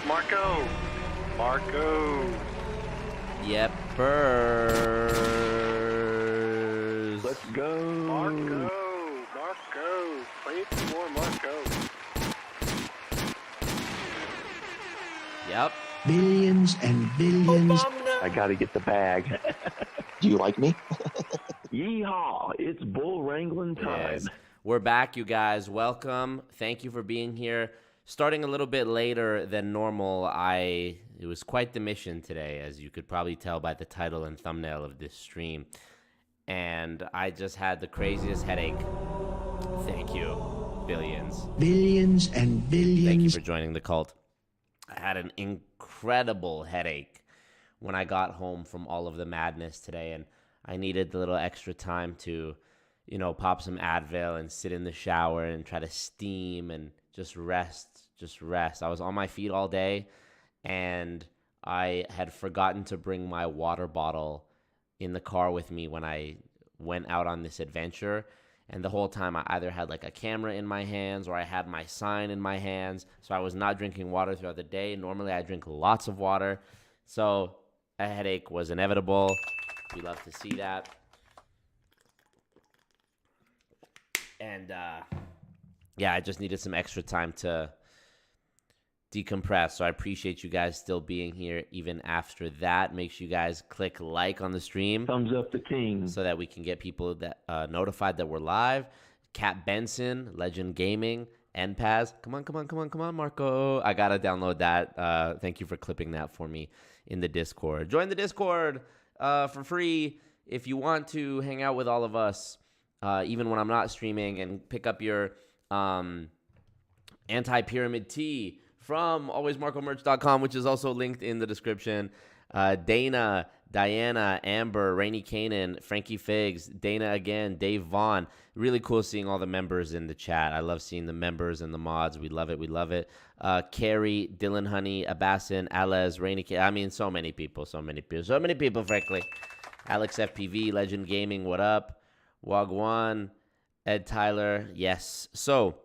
Marco. Yepers. Let's go. Marco. Plenty more Marco. Yep. Billions and billions. I gotta get the bag. Do you like me? Yeehaw! It's bull wrangling time. Yes. We're back, you guys. Welcome. Thank you for being here. Starting a little bit later than normal, it was quite the mission today, as you could probably tell by the title and thumbnail of this stream. And I just had the craziest headache. Thank you, Billions. Billions and billions. Thank you for joining the cult. I had an incredible headache when I got home from all of the madness today, and I needed a little extra time to, pop some Advil and sit in the shower and try to steam and just rest. I was on my feet all day, and I had forgotten to bring my water bottle in the car with me when I went out on this adventure. And the whole time I either had like a camera in my hands or I had my sign in my hands. So I was not drinking water throughout the day. Normally I drink lots of water. So a headache was inevitable. We love to see that. And I just needed some extra time to decompress. So I appreciate you guys still being here even after that. Make sure you guys click like on the stream. Thumbs up the king. So that we can get people that notified that we're live. Cat Benson, Legend Gaming, NPAS. Come on, Marco. I got to download that. Thank you for clipping that for me in the Discord. Join the Discord for free if you want to hang out with all of us, even when I'm not streaming, and pick up your anti-pyramid tee from alwaysmarcomerch.com, which is also linked in the description. Dana, Diana, Amber, Rainy Kanan, Frankie Figs, Dana again, Dave Vaughn. Really cool seeing all the members in the chat. I love seeing the members and the mods. We love it. Carrie, Dylan Honey, Abbasin, Alez, Rainy Kanan. I mean, so many people, frankly. Alex FPV, Legend Gaming, what up? Wagwan, Ed Tyler, yes. So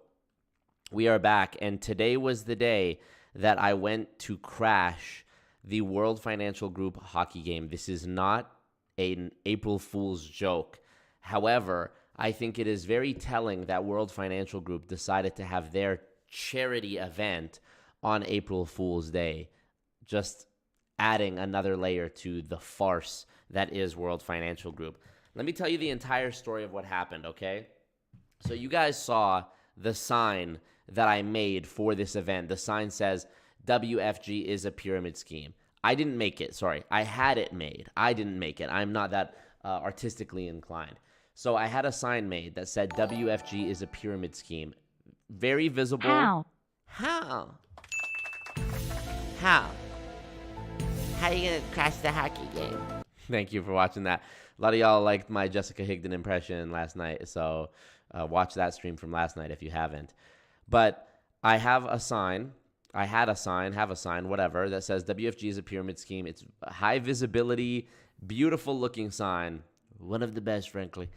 we are back, and today was the day that I went to crash the World Financial Group hockey game. This is not an April Fool's joke. However, I think it is very telling that World Financial Group decided to have their charity event on April Fool's Day, just adding another layer to the farce that is World Financial Group. Let me tell you the entire story of what happened, okay? So you guys saw the sign that I made for this event. The sign says, WFG is a pyramid scheme. I didn't make it, sorry. I had it made. I didn't make it. I'm not that artistically inclined. So I had a sign made that said, WFG is a pyramid scheme. Very visible. How? How are you going to crash the hockey game? Thank you for watching that. A lot of y'all liked my Jessica Higdon impression last night, so watch that stream from last night if you haven't. But I have a sign. Have a sign, whatever, that says WFG is a pyramid scheme. It's a high visibility, beautiful looking sign. One of the best, frankly.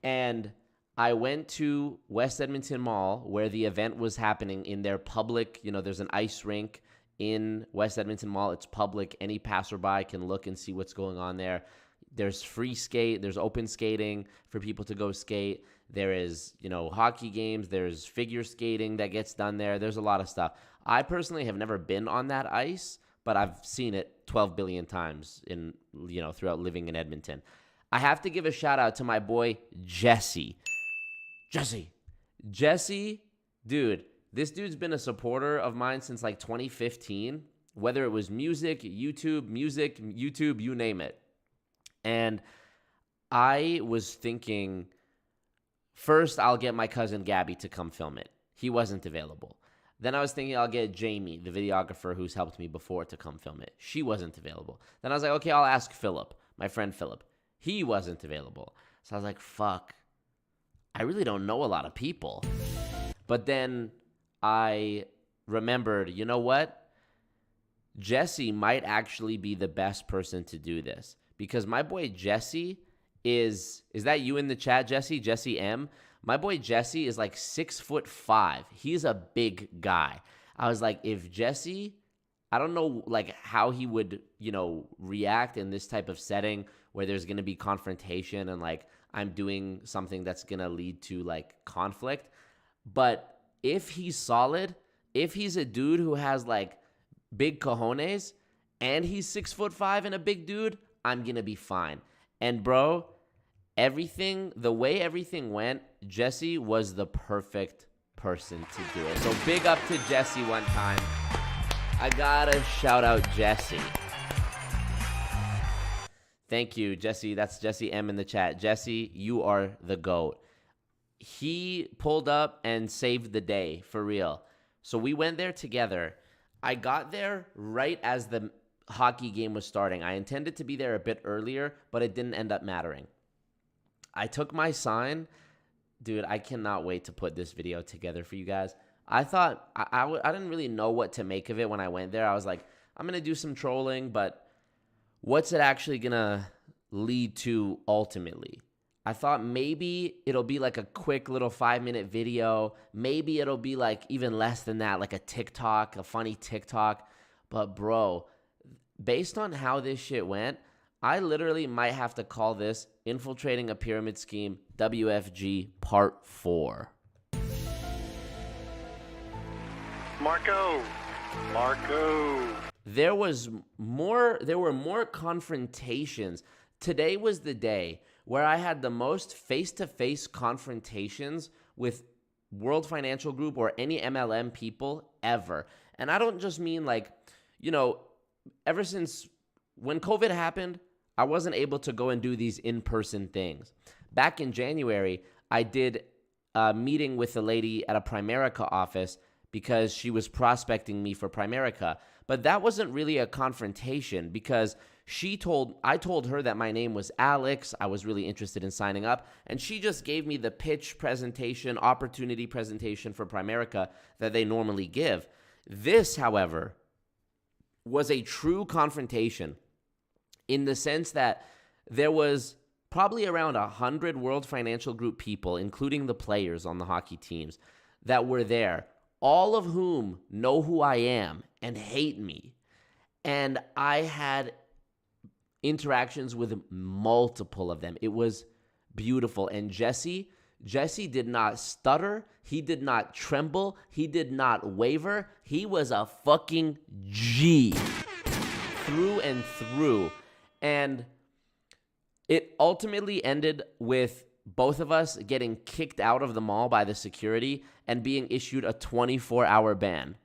And I went to West Edmonton Mall where the event was happening in their public, there's an ice rink in West Edmonton Mall. It's public. Any passerby can look and see what's going on there. There's free skate. There's open skating for people to go skate. There is, hockey games. There's figure skating that gets done there. There's a lot of stuff. I personally have never been on that ice, but I've seen it 12 billion times throughout living in Edmonton. I have to give a shout out to my boy, Jessie. Jessie, dude, this dude's been a supporter of mine since like 2015, whether it was music, YouTube, you name it. And I was thinking, first, I'll get my cousin Gabby to come film it. He wasn't available. Then I was thinking I'll get Jamie, the videographer who's helped me before, to come film it. She wasn't available. Then I was like, okay, I'll ask Philip, my friend Philip. He wasn't available. So I was like, fuck, I really don't know a lot of people. But then I remembered, you know what? Jessie might actually be the best person to do this. Because my boy Jessie is that you in the chat, Jessie? Jessie M? My boy Jessie is like 6'5". He's a big guy. I was like, if Jessie I don't know like how he would, react in this type of setting where there's going to be confrontation and like I'm doing something that's going to lead to like conflict. But if he's solid, if he's a dude who has like big cojones and he's 6'5" and a big dude, I'm going to be fine. And bro, the way everything went, Jessie was the perfect person to do it. So big up to Jessie one time. I gotta shout out Jessie. Thank you, Jessie. That's Jessie M in the chat. Jessie, you are the GOAT. He pulled up and saved the day, for real. So we went there together. I got there right as the hockey game was starting. I intended to be there a bit earlier, but it didn't end up mattering. I took my sign. Dude, I cannot wait to put this video together for you guys. I thought, I didn't really know what to make of it when I went there. I was like, I'm going to do some trolling, but what's it actually going to lead to ultimately? I thought maybe it'll be like a quick little 5-minute video. Maybe it'll be like even less than that, like a TikTok, a funny TikTok. But bro, based on how this shit went, I literally might have to call this Infiltrating a Pyramid Scheme WFG Part 4. Marco. There were more confrontations. Today was the day where I had the most face-to-face confrontations with World Financial Group or any MLM people ever. And I don't just mean like, ever since when COVID happened, I wasn't able to go and do these in-person things. Back in January, I did a meeting with a lady at a Primerica office because she was prospecting me for Primerica. But that wasn't really a confrontation because I told her that my name was Alex. I was really interested in signing up. And she just gave me the pitch presentation, opportunity presentation for Primerica that they normally give. This, however, was a true confrontation in the sense that there was probably around 100 World Financial Group people, including the players on the hockey teams, that were there, all of whom know who I am and hate me. And I had interactions with multiple of them. It was beautiful. And Jesse did not stutter. He did not tremble. He did not waver. He was a fucking G through and through. And it ultimately ended with both of us getting kicked out of the mall by the security and being issued a 24-hour ban.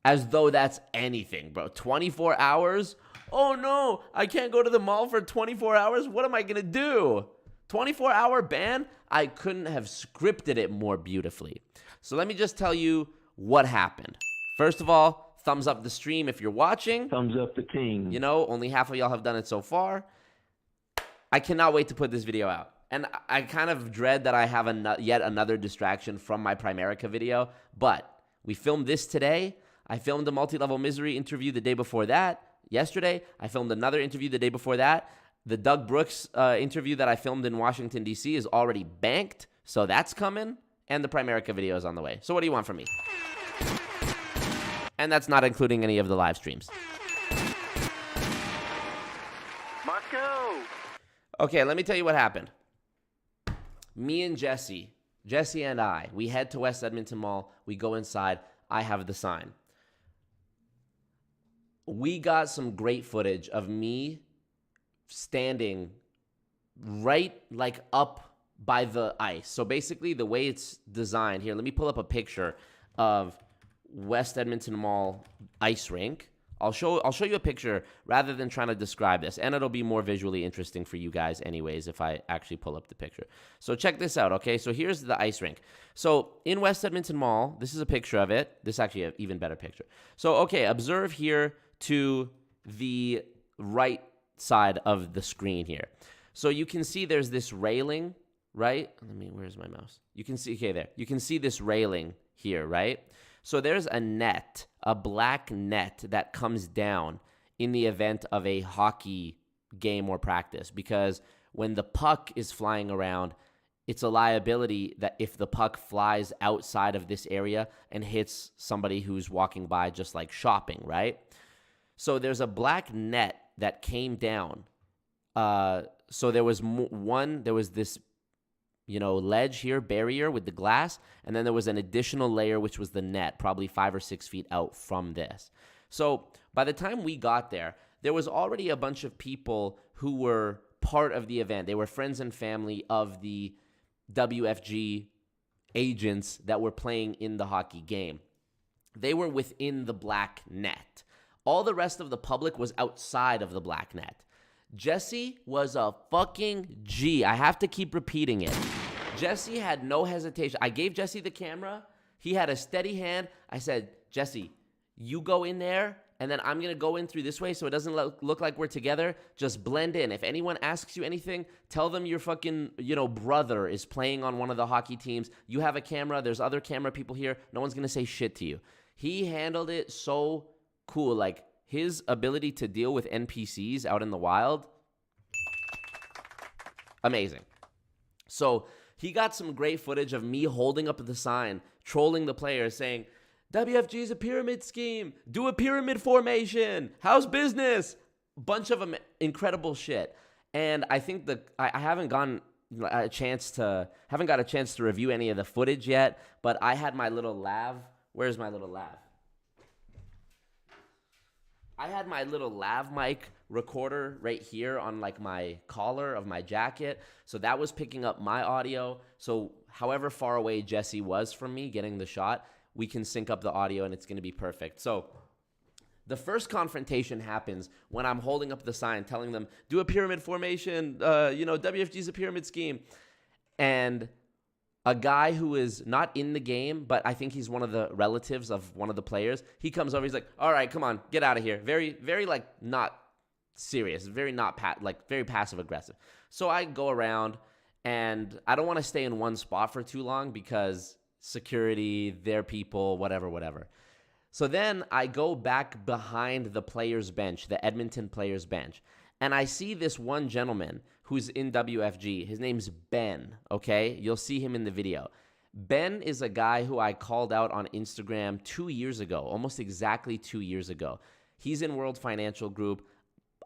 As though that's anything, bro. 24 hours? Oh no, I can't go to the mall for 24 hours? What am I gonna do? 24-hour ban? I couldn't have scripted it more beautifully. So let me just tell you what happened. First of all, thumbs up the stream if you're watching. Thumbs up the team. Only half of y'all have done it so far. I cannot wait to put this video out. And I kind of dread that I have yet another distraction from my Primerica video. But we filmed this today. I filmed a Multi-Level Misery interview the day before that. Yesterday, I filmed another interview the day before that. The Doug Brooks interview that I filmed in Washington, D.C. is already banked. So that's coming. And the Primerica video is on the way. So what do you want from me? And that's not including any of the live streams. Marco. Okay, let me tell you what happened. Me and Jesse and I, we head to West Edmonton Mall. We go inside. I have the sign. We got some great footage of me standing right like up by the ice. So basically the way it's designed here, let me pull up a picture of West Edmonton Mall ice rink. I'll show you a picture rather than trying to describe this, and it'll be more visually interesting for you guys anyways if I actually pull up the picture. So check this out, okay? So here's the ice rink. So in West Edmonton Mall, this is a picture of it. This is actually an even better picture. So, okay, observe here to the right side of the screen here. So you can see there's this railing, right? Where's my mouse? You can see, okay, there. You can see this railing here, right? So there's a net, a black net that comes down in the event of a hockey game or practice, because when the puck is flying around, it's a liability that if the puck flies outside of this area and hits somebody who's walking by just like shopping, right? So there's a black net that came down. So there was there was this, ledge here, barrier with the glass, and then there was an additional layer, which was the net, probably 5 or 6 feet out from this. So by the time we got there, there was already a bunch of people who were part of the event. They were friends and family of the WFG agents that were playing in the hockey game. They were within the black net. All the rest of the public was outside of the black net. Jessie was a fucking G. I have to keep repeating it. Jessie had no hesitation. I gave Jessie the camera. He had a steady hand. I said, Jessie, you go in there, and then I'm going to go in through this way so it doesn't look like we're together. Just blend in. If anyone asks you anything, tell them your fucking, brother is playing on one of the hockey teams. You have a camera. There's other camera people here. No one's going to say shit to you. He handled it so cool. Like, his ability to deal with NPCs out in the wild, amazing. So he got some great footage of me holding up the sign, trolling the players, saying, WFG is a pyramid scheme. Do a pyramid formation. How's business? Bunch of incredible shit. And I think I haven't got a chance to review any of the footage yet, but I had my little lav. Where's my little lav? I had my little lav mic recorder right here on like my collar of my jacket. So that was picking up my audio. So however far away Jessie was from me getting the shot, we can sync up the audio and it's going to be perfect. So the first confrontation happens when I'm holding up the sign telling them, do a pyramid formation, WFG is a pyramid scheme. And a guy who is not in the game, but I think he's one of the relatives of one of the players, he comes over, he's like, all right, come on, get out of here. Very, very like not serious, very not very passive aggressive. So I go around and I don't want to stay in one spot for too long because security, their people, whatever. So then I go back behind the players' bench, the Edmonton players' bench, and I see this one gentleman who's in WFG. His name's Ben, okay? You'll see him in the video. Ben is a guy who I called out on Instagram 2 years ago, almost exactly 2 years ago. He's in World Financial Group.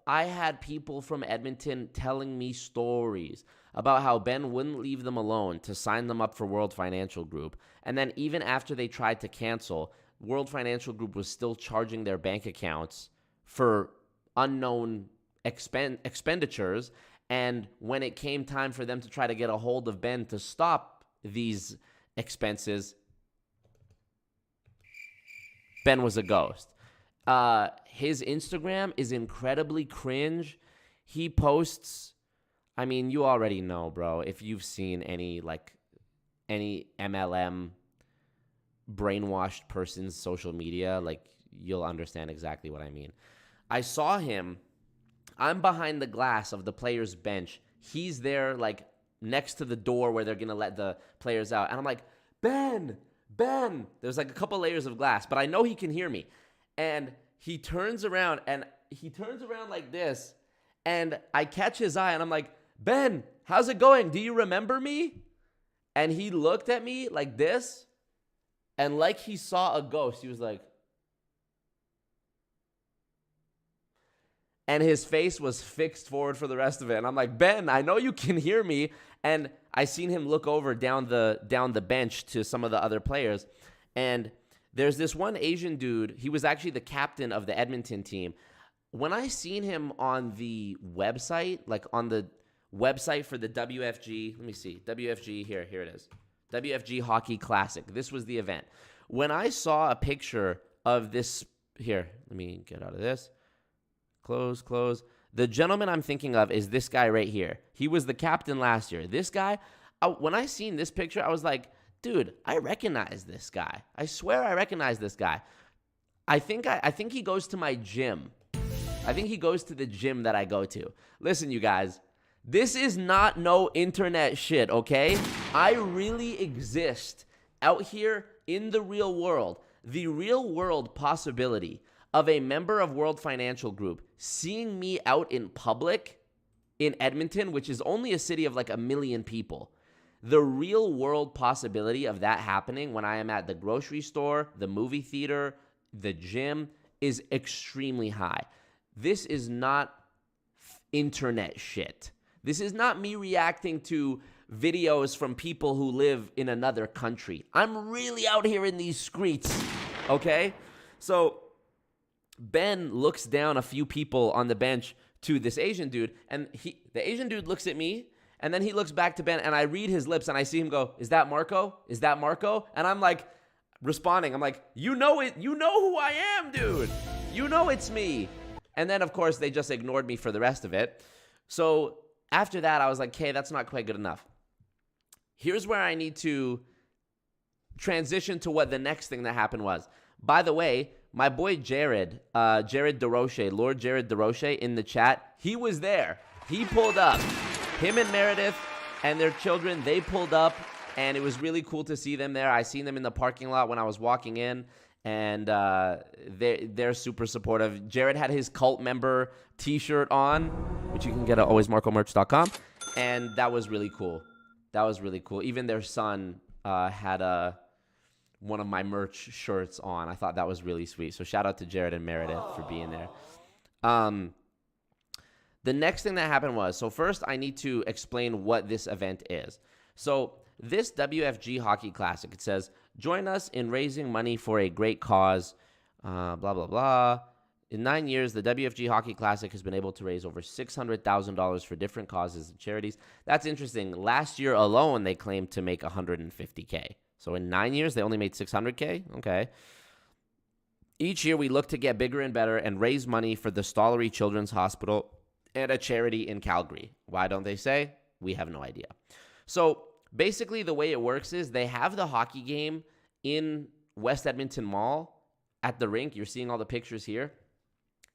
I had people from Edmonton telling me stories about how Ben wouldn't leave them alone to sign them up for World Financial Group. And then even after they tried to cancel, World Financial Group was still charging their bank accounts for unknown expenditures. And when it came time for them to try to get a hold of Ben to stop these expenses, Ben was a ghost. His Instagram is incredibly cringe. He posts, I mean, you already know, bro. If you've seen any MLM brainwashed person's social media, like, you'll understand exactly what I mean. I saw him. I'm behind the glass of the players' bench. He's there, like, next to the door where they're going to let the players out. And I'm like, Ben. There's, like, a couple layers of glass, but I know he can hear me. And he turns around like this, and I catch his eye, and I'm like, Ben, how's it going? Do you remember me? And he looked at me like this, and like he saw a ghost, he was like, and his face was fixed forward for the rest of it. And I'm like, Ben, I know you can hear me. And I seen him look over down the bench to some of the other players. And there's this one Asian dude. He was actually the captain of the Edmonton team. When I seen him on the website, like on the website for the WFG, let me see, WFG, here it is. WFG Hockey Classic. This was the event. When I saw a picture of this, here, let me get out of this. Close. The gentleman I'm thinking of is this guy right here. He was the captain last year. This guy, when I seen this picture, I was like, dude, I recognize this guy. I swear I recognize this guy. I think he goes to my gym. I think he goes to the gym that I go to. Listen, you guys, this is not no internet shit, okay? I really exist out here in the real world. The real world possibility of a member of World Financial Group seeing me out in public in Edmonton, which is only a city of like 1 million people. The real world possibility of that happening when I am at the grocery store, the movie theater, the gym, is extremely high. This is not internet shit. This is not me reacting to videos from people who live in another country. I'm really out here in these streets, okay? So Ben looks down a few people on the bench to this Asian dude, and the Asian dude looks at me, and then he looks back to Ben, and I read his lips, and I see him go, "Is that Marco? Is that Marco?" And I'm like, responding, I'm like, "You know it. You know who I am, dude. You know it's me." And then, of course, they just ignored me for the rest of it. So after that, I was like, "Okay, that's not quite good enough." Here's where I need to transition to what the next thing that happened was. By the way, my boy Jared DeRoche, Lord Jared DeRoche in the chat, he was there. He pulled up. Him and Meredith and their children, they pulled up, and it was really cool to see them there. I seen them in the parking lot when I was walking in, and they're super supportive. Jared had his cult member t-shirt on, which you can get at alwaysmarcomerch.com, and that was really cool. That was really cool. Even their son had one of my merch shirts on. I thought that was really sweet. So shout out to Jared and Meredith for being there. The next thing that happened was, so first I need to explain what this event is. So this WFG Hockey Classic, it says, "Join us in raising money for a great cause, blah, blah, blah. In 9 years, the WFG Hockey Classic has been able to raise over $600,000 for different causes and charities." That's interesting. Last year alone, they claimed to make $150K. So in 9 years, they only made $600K? Okay. Each year, we look to get bigger and better and raise money for the Stollery Children's Hospital and a charity in Calgary. Why don't they say? We have no idea. So basically, the way it works is they have the hockey game in West Edmonton Mall at the rink. You're seeing all the pictures here.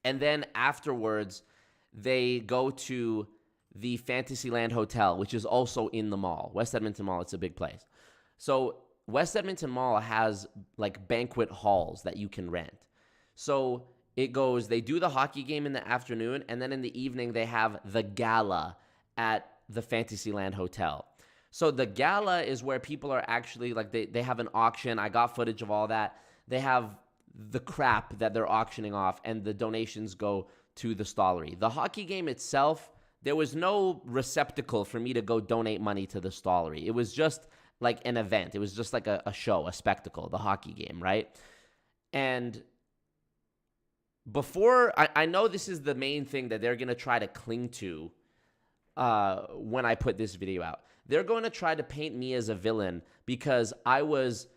And then afterwards, they go to the Fantasyland Hotel, which is also in the mall. West Edmonton Mall, it's a big place. So West Edmonton Mall has like banquet halls that you can rent. So it goes, they do the hockey game in the afternoon, and then in the evening, they have the gala at the Fantasyland Hotel. So the gala is where people are actually, like, they have an auction. I got footage of all that. They have the crap that they're auctioning off, and the donations go to the Stollery. The hockey game itself, there was no receptacle for me to go donate money to the Stollery. It was just like an event. It was just like a show, a spectacle, the hockey game, right? And before, I know this is the main thing that they're going to try to cling to when I put this video out. They're going to try to paint me as a villain because I was,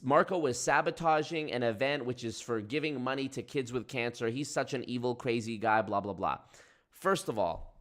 Marco was sabotaging an event which is for giving money to kids with cancer. He's such an evil, crazy guy, blah, blah, blah. First of all,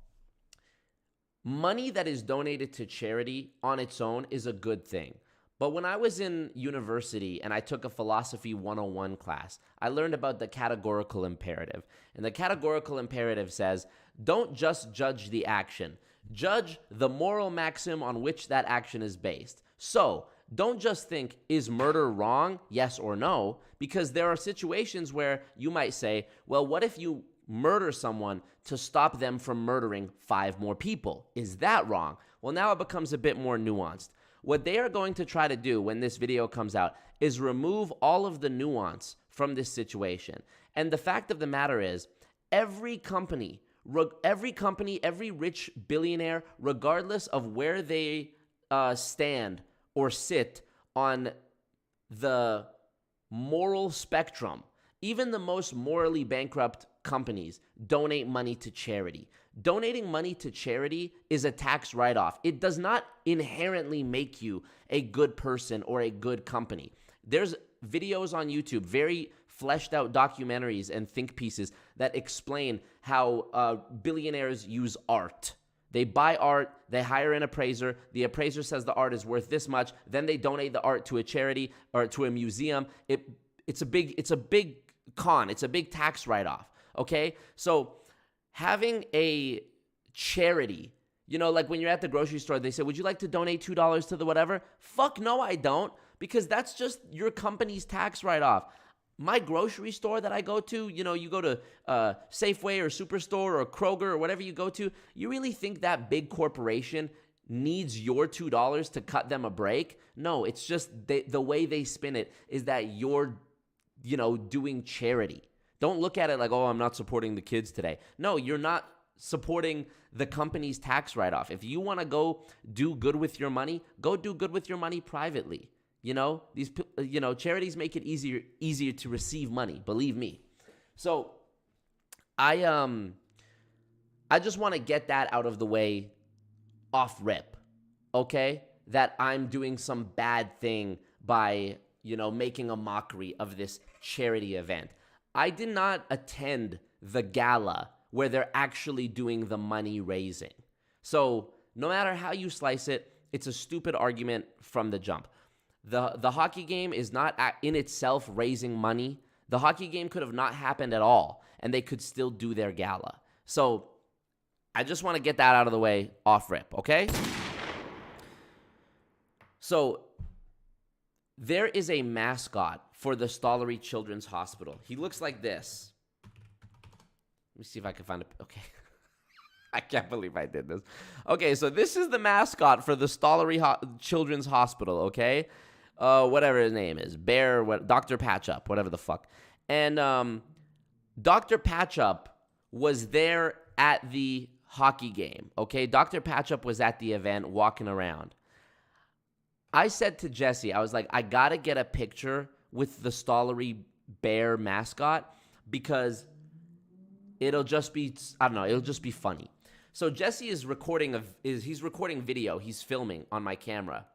money that is donated to charity on its own is a good thing. But when I was in university and I took a philosophy 101 class, I learned about the categorical imperative. And the categorical imperative says, don't just judge the action. Judge the moral maxim on which that action is based. So don't just think, is murder wrong? Yes or no? Because there are situations where you might say, well, what if you murder someone to stop them from murdering 5 more people? Is that wrong? Well, now it becomes a bit more nuanced. What they are going to try to do when this video comes out is remove all of the nuance from this situation. And the fact of the matter is, every company, every rich billionaire, regardless of where they stand or sit on the moral spectrum, even the most morally bankrupt companies donate money to charity. Donating money to charity is a tax write-off. It does not inherently make you a good person or a good company. There's videos on YouTube, very fleshed out documentaries and think pieces that explain how billionaires use art. They buy art, they hire an appraiser, the appraiser says the art is worth this much, then they donate the art to a charity or to a museum. It's a big con, it's a big tax write-off, okay? So having a charity, like when you're at the grocery store, they say, would you like to donate $2 to the whatever? Fuck no, I don't, because that's just your company's tax write-off. My grocery store that I go to, you go to Safeway or Superstore or Kroger or whatever you go to, you really think that big corporation needs your $2 to cut them a break? No, it's just the way they spin it is that you're doing charity. Don't look at it like, oh, I'm not supporting the kids today. No, you're not supporting the company's tax write-off. If you want to go do good with your money, go do good with your money privately. These charities make it easier to receive money, believe me. So I just want to get that out of the way off rip, okay? That I'm doing some bad thing by, making a mockery of this charity event. I did not attend the gala where they're actually doing the money raising. So no matter how you slice it, it's a stupid argument from the jump. The hockey game is not in itself raising money. The hockey game could have not happened at all, and they could still do their gala. So I just want to get that out of the way off rip, okay? So there is a mascot for the Stollery Children's Hospital. He looks like this. Let me see if I can find it. Okay. I can't believe I did this. Okay, so this is the mascot for the Stollery Children's Hospital, okay? Whatever his name is. Dr. Patchup, whatever the fuck. And Dr. Patchup was there at the hockey game, okay? Dr. Patchup was at the event walking around. I said to Jessie, I was like, I got to get a picture with the Stollery bear mascot because it'll just be, I don't know, it'll just be funny. So Jessie is recording he's recording video, he's filming on my camera.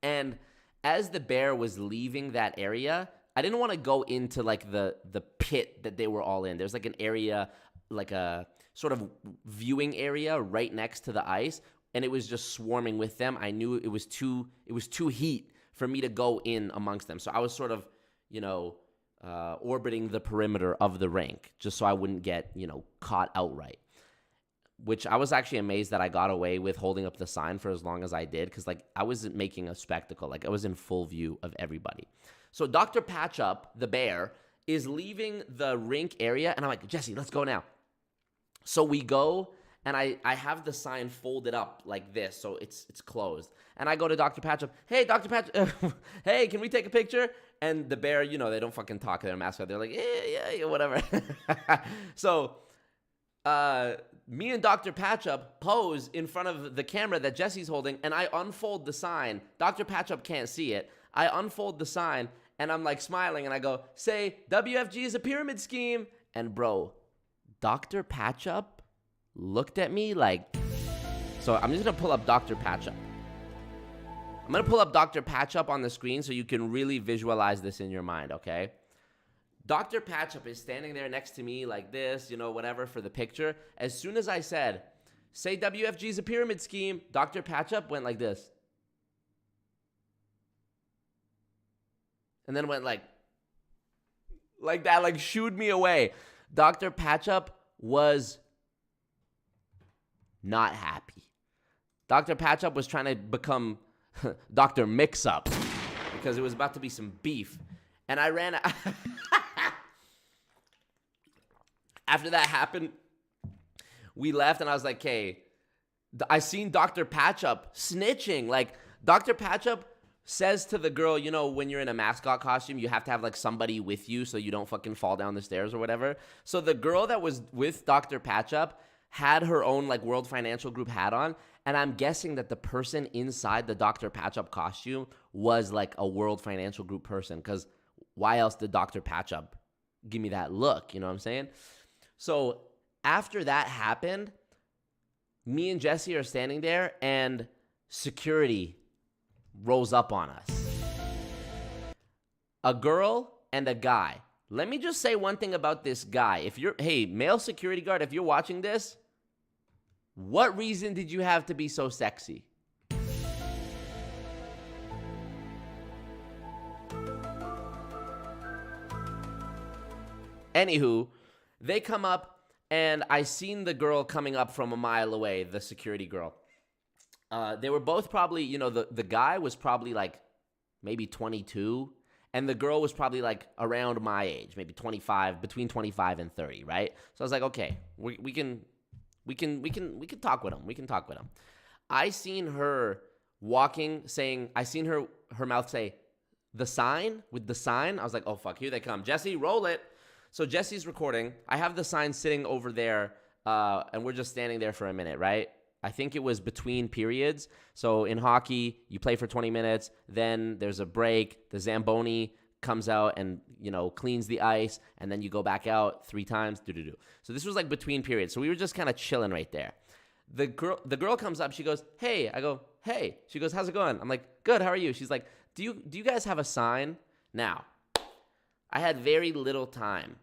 And as the bear was leaving that area, I didn't want to go into like the pit that they were all in. There's like an area, like a sort of viewing area right next to the ice, and it was just swarming with them. I knew it was too heat for me to go in amongst them. So I was sort of, orbiting the perimeter of the rink just so I wouldn't get, caught outright. Which I was actually amazed that I got away with holding up the sign for as long as I did, because I wasn't making a spectacle. I was in full view of everybody. So Dr. Patchup, the bear, is leaving the rink area, and I'm like, Jessie, let's go now. So we go, and I have the sign folded up like this, so it's closed. And I go to Dr. Patchup, hey, Dr. Patchup, hey, can we take a picture? And the bear, they don't fucking talk. They're mascot. They're like, yeah, whatever. So me and Dr. Patchup pose in front of the camera that Jessie's holding, and I unfold the sign. Dr. Patchup can't see it. I unfold the sign, and I'm like smiling, and I go, say, WFG is a pyramid scheme. And bro, Dr. Patchup looked at me like, so I'm just going to pull up Dr. Patchup. I'm going to pull up Dr. Patchup on the screen so you can really visualize this in your mind, okay? Dr. Patchup is standing there next to me like this, whatever, for the picture. As soon as I said, say WFG is a pyramid scheme, Dr. Patchup went like this. And then went like that, like shooed me away. Dr. Patchup was not happy. Dr. Patchup was trying to become Dr. Mix-Up because it was about to be some beef. And I ran... After that happened, we left, and I was like, hey, I seen Dr. Patchup snitching. Like, Dr. Patchup says to the girl, when you're in a mascot costume, you have to have, like, somebody with you so you don't fucking fall down the stairs or whatever. So the girl that was with Dr. Patchup had her own, like, World Financial Group hat on, and I'm guessing that the person inside the Dr. Patchup costume was, like, a World Financial Group person, because why else did Dr. Patchup give me that look? You know what I'm saying? So after that happened, me and Jessie are standing there, and security rolls up on us. A girl and a guy. Let me just say one thing about this guy. Hey, male security guard, if you're watching this, what reason did you have to be so sexy? Anywho, they come up, and I seen the girl coming up from a mile away, the security girl. They were both probably, the guy was probably like maybe 22, and the girl was probably like around my age, maybe 25, between 25 and 30, right? So I was like, okay, we can talk with him. We can talk with him. I seen her walking, saying, I seen her mouth say, the sign, I was like, oh, fuck, here they come. Jessie, roll it. So Jessie's recording. I have the sign sitting over there, and we're just standing there for a minute, right? I think it was between periods. So in hockey, you play for 20 minutes, then there's a break. The Zamboni comes out and, cleans the ice, and then you go back out 3 times. So this was like between periods. So we were just kind of chilling right there. The girl comes up. She goes, hey. I go, hey. She goes, how's it going? I'm like, good. How are you? She's like, do you guys have a sign? Now, I had very little time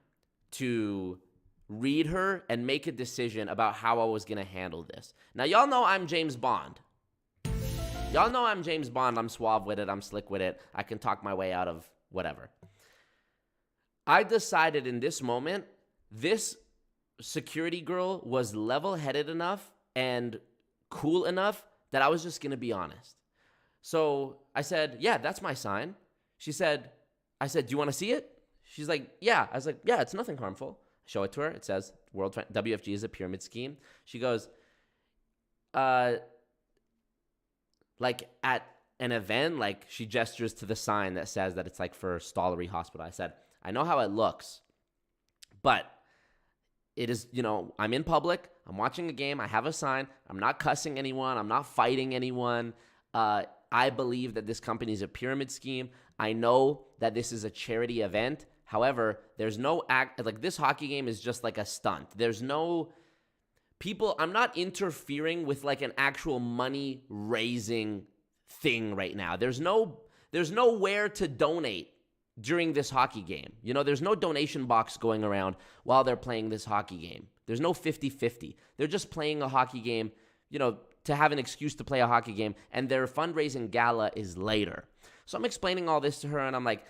to read her and make a decision about how I was going to handle this. Now, y'all know I'm James Bond. I'm suave with it. I'm slick with it. I can talk my way out of whatever. I decided in this moment, this security girl was level-headed enough and cool enough that I was just going to be honest. So I said, yeah, that's my sign. I said, do you want to see it? She's like, yeah. I was like, yeah, it's nothing harmful. Show it to her. It says WFG is a pyramid scheme. She goes, like at an event, like she gestures to the sign that says that it's like for Stollery Hospital. I said, I know how it looks, but it is, I'm in public. I'm watching a game. I have a sign. I'm not cussing anyone. I'm not fighting anyone. I believe that this company is a pyramid scheme. I know that this is a charity event. However, there's no like this hockey game is just like a stunt. There's no people. I'm not interfering with like an actual money raising thing right now. There's nowhere to donate during this hockey game. There's no donation box going around while they're playing this hockey game. There's no 50-50. They're just playing a hockey game, to have an excuse to play a hockey game, and their fundraising gala is later. So I'm explaining all this to her, and I'm like,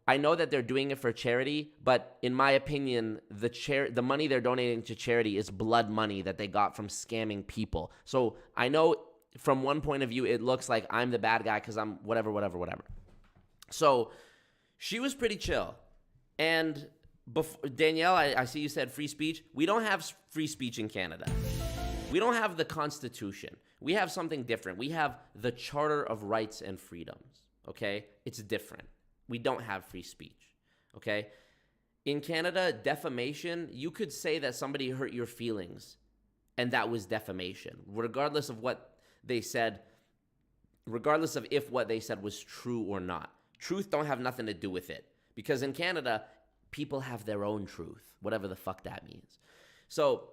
I know that they're doing it for charity, but in my opinion, the money they're donating to charity is blood money that they got from scamming people. So I know from one point of view, it looks like I'm the bad guy because I'm whatever. So she was pretty chill. And Danielle, I see you said free speech. We don't have free speech in Canada. We don't have the Constitution. We have something different. We have the Charter of Rights and Freedoms, okay? It's different. We don't have free speech, okay? In Canada, defamation, you could say that somebody hurt your feelings, and that was defamation, regardless of what they said, regardless of if what they said was true or not. Truth don't have nothing to do with it, because in Canada, people have their own truth, whatever the fuck that means. So,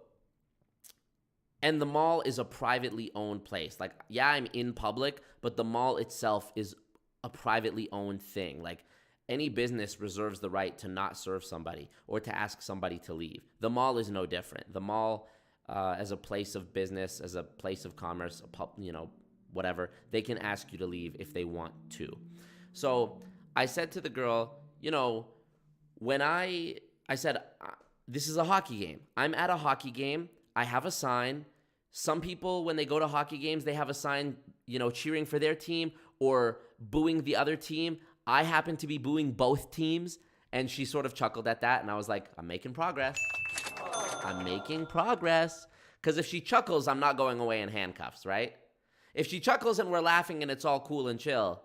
and the mall is a privately owned place. Like, yeah, I'm in public, but the mall itself is a privately owned thing. Like, any business reserves the right to not serve somebody or to ask somebody to leave. The mall is no different. The mall, as a place of business, as a place of commerce, whatever, they can ask you to leave if they want to. So I said to the girl, when I said, this is a hockey game. I'm at a hockey game. I have a sign. Some people, when they go to hockey games, they have a sign, cheering for their team or booing the other team. I happen to be booing both teams. And she sort of chuckled at that. And I was like, I'm making progress. Because if she chuckles, I'm not going away in handcuffs, right? If she chuckles and we're laughing and it's all cool and chill,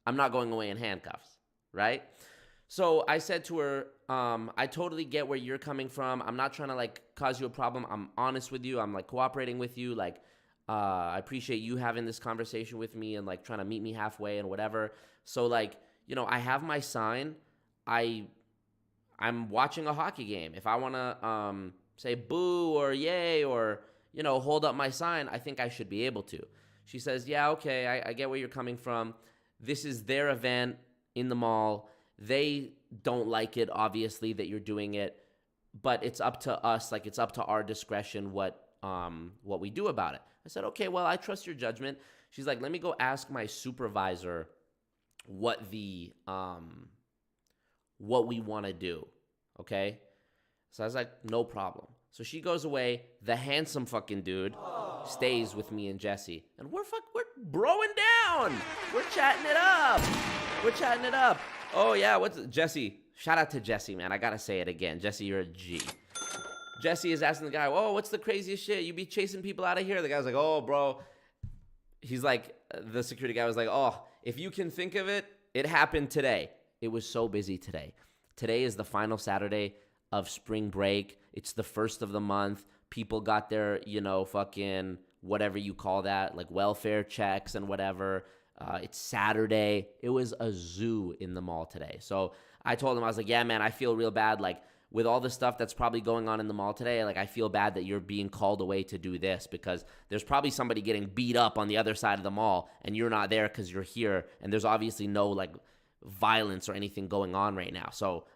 I'm not going away in handcuffs, right? So I said to her, I totally get where you're coming from. I'm not trying to cause you a problem. I'm honest with you. I'm cooperating with you. I appreciate you having this conversation with me and trying to meet me halfway and whatever. So I have my sign. I'm watching a hockey game. If I want to say boo or yay or, hold up my sign, I think I should be able to. She says, yeah, okay, I get where you're coming from. This is their event in the mall. They don't like it, obviously, that you're doing it, but it's up to us. It's up to our discretion what we do about it. I said, okay, well, I trust your judgment. She's like, let me go ask my supervisor what we want to do. Okay. So I was like, no problem. So she goes away. The handsome fucking dude stays with me and Jessie, and we're broing down. We're chatting it up. Oh yeah, Jessie? Shout out to Jessie, man. I gotta say it again. Jessie, you're a G. Jessie is asking the guy, "Oh, what's the craziest shit? You be chasing people out of here?" The guy's like, "Oh, bro." He's like, the security guy was like, "Oh, if you can think of it, it happened today. It was so busy today. Today is the final Saturday of spring break. It's the first of the month. People got their, fucking whatever you call that, like welfare checks and whatever. It's Saturday. It was a zoo in the mall today. So I told him, I was like, yeah, man, I feel real bad. Like, with all the stuff that's probably going on in the mall today, like, I feel bad that you're being called away to do this because there's probably somebody getting beat up on the other side of the mall and you're not there because you're here. And there's obviously no, like, violence or anything going on right now. So,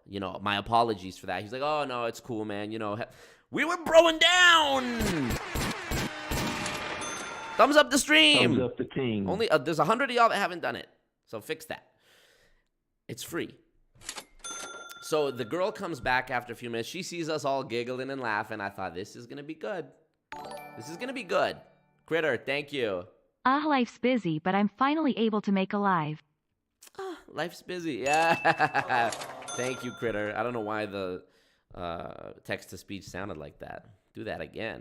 my apologies for that. He's like, oh, no, it's cool, man. We were broing down. Thumbs up the stream. Thumbs up the team. Only there's 100 of y'all that haven't done it. So fix that. It's free. So the girl comes back after a few minutes. She sees us all giggling and laughing. I thought, this is going to be good. This is going to be good. Critter, thank you. Life's busy, but I'm finally able to make a live. Life's busy. Yeah. Thank you, Critter. I don't know why the text-to-speech sounded like that. Do that again.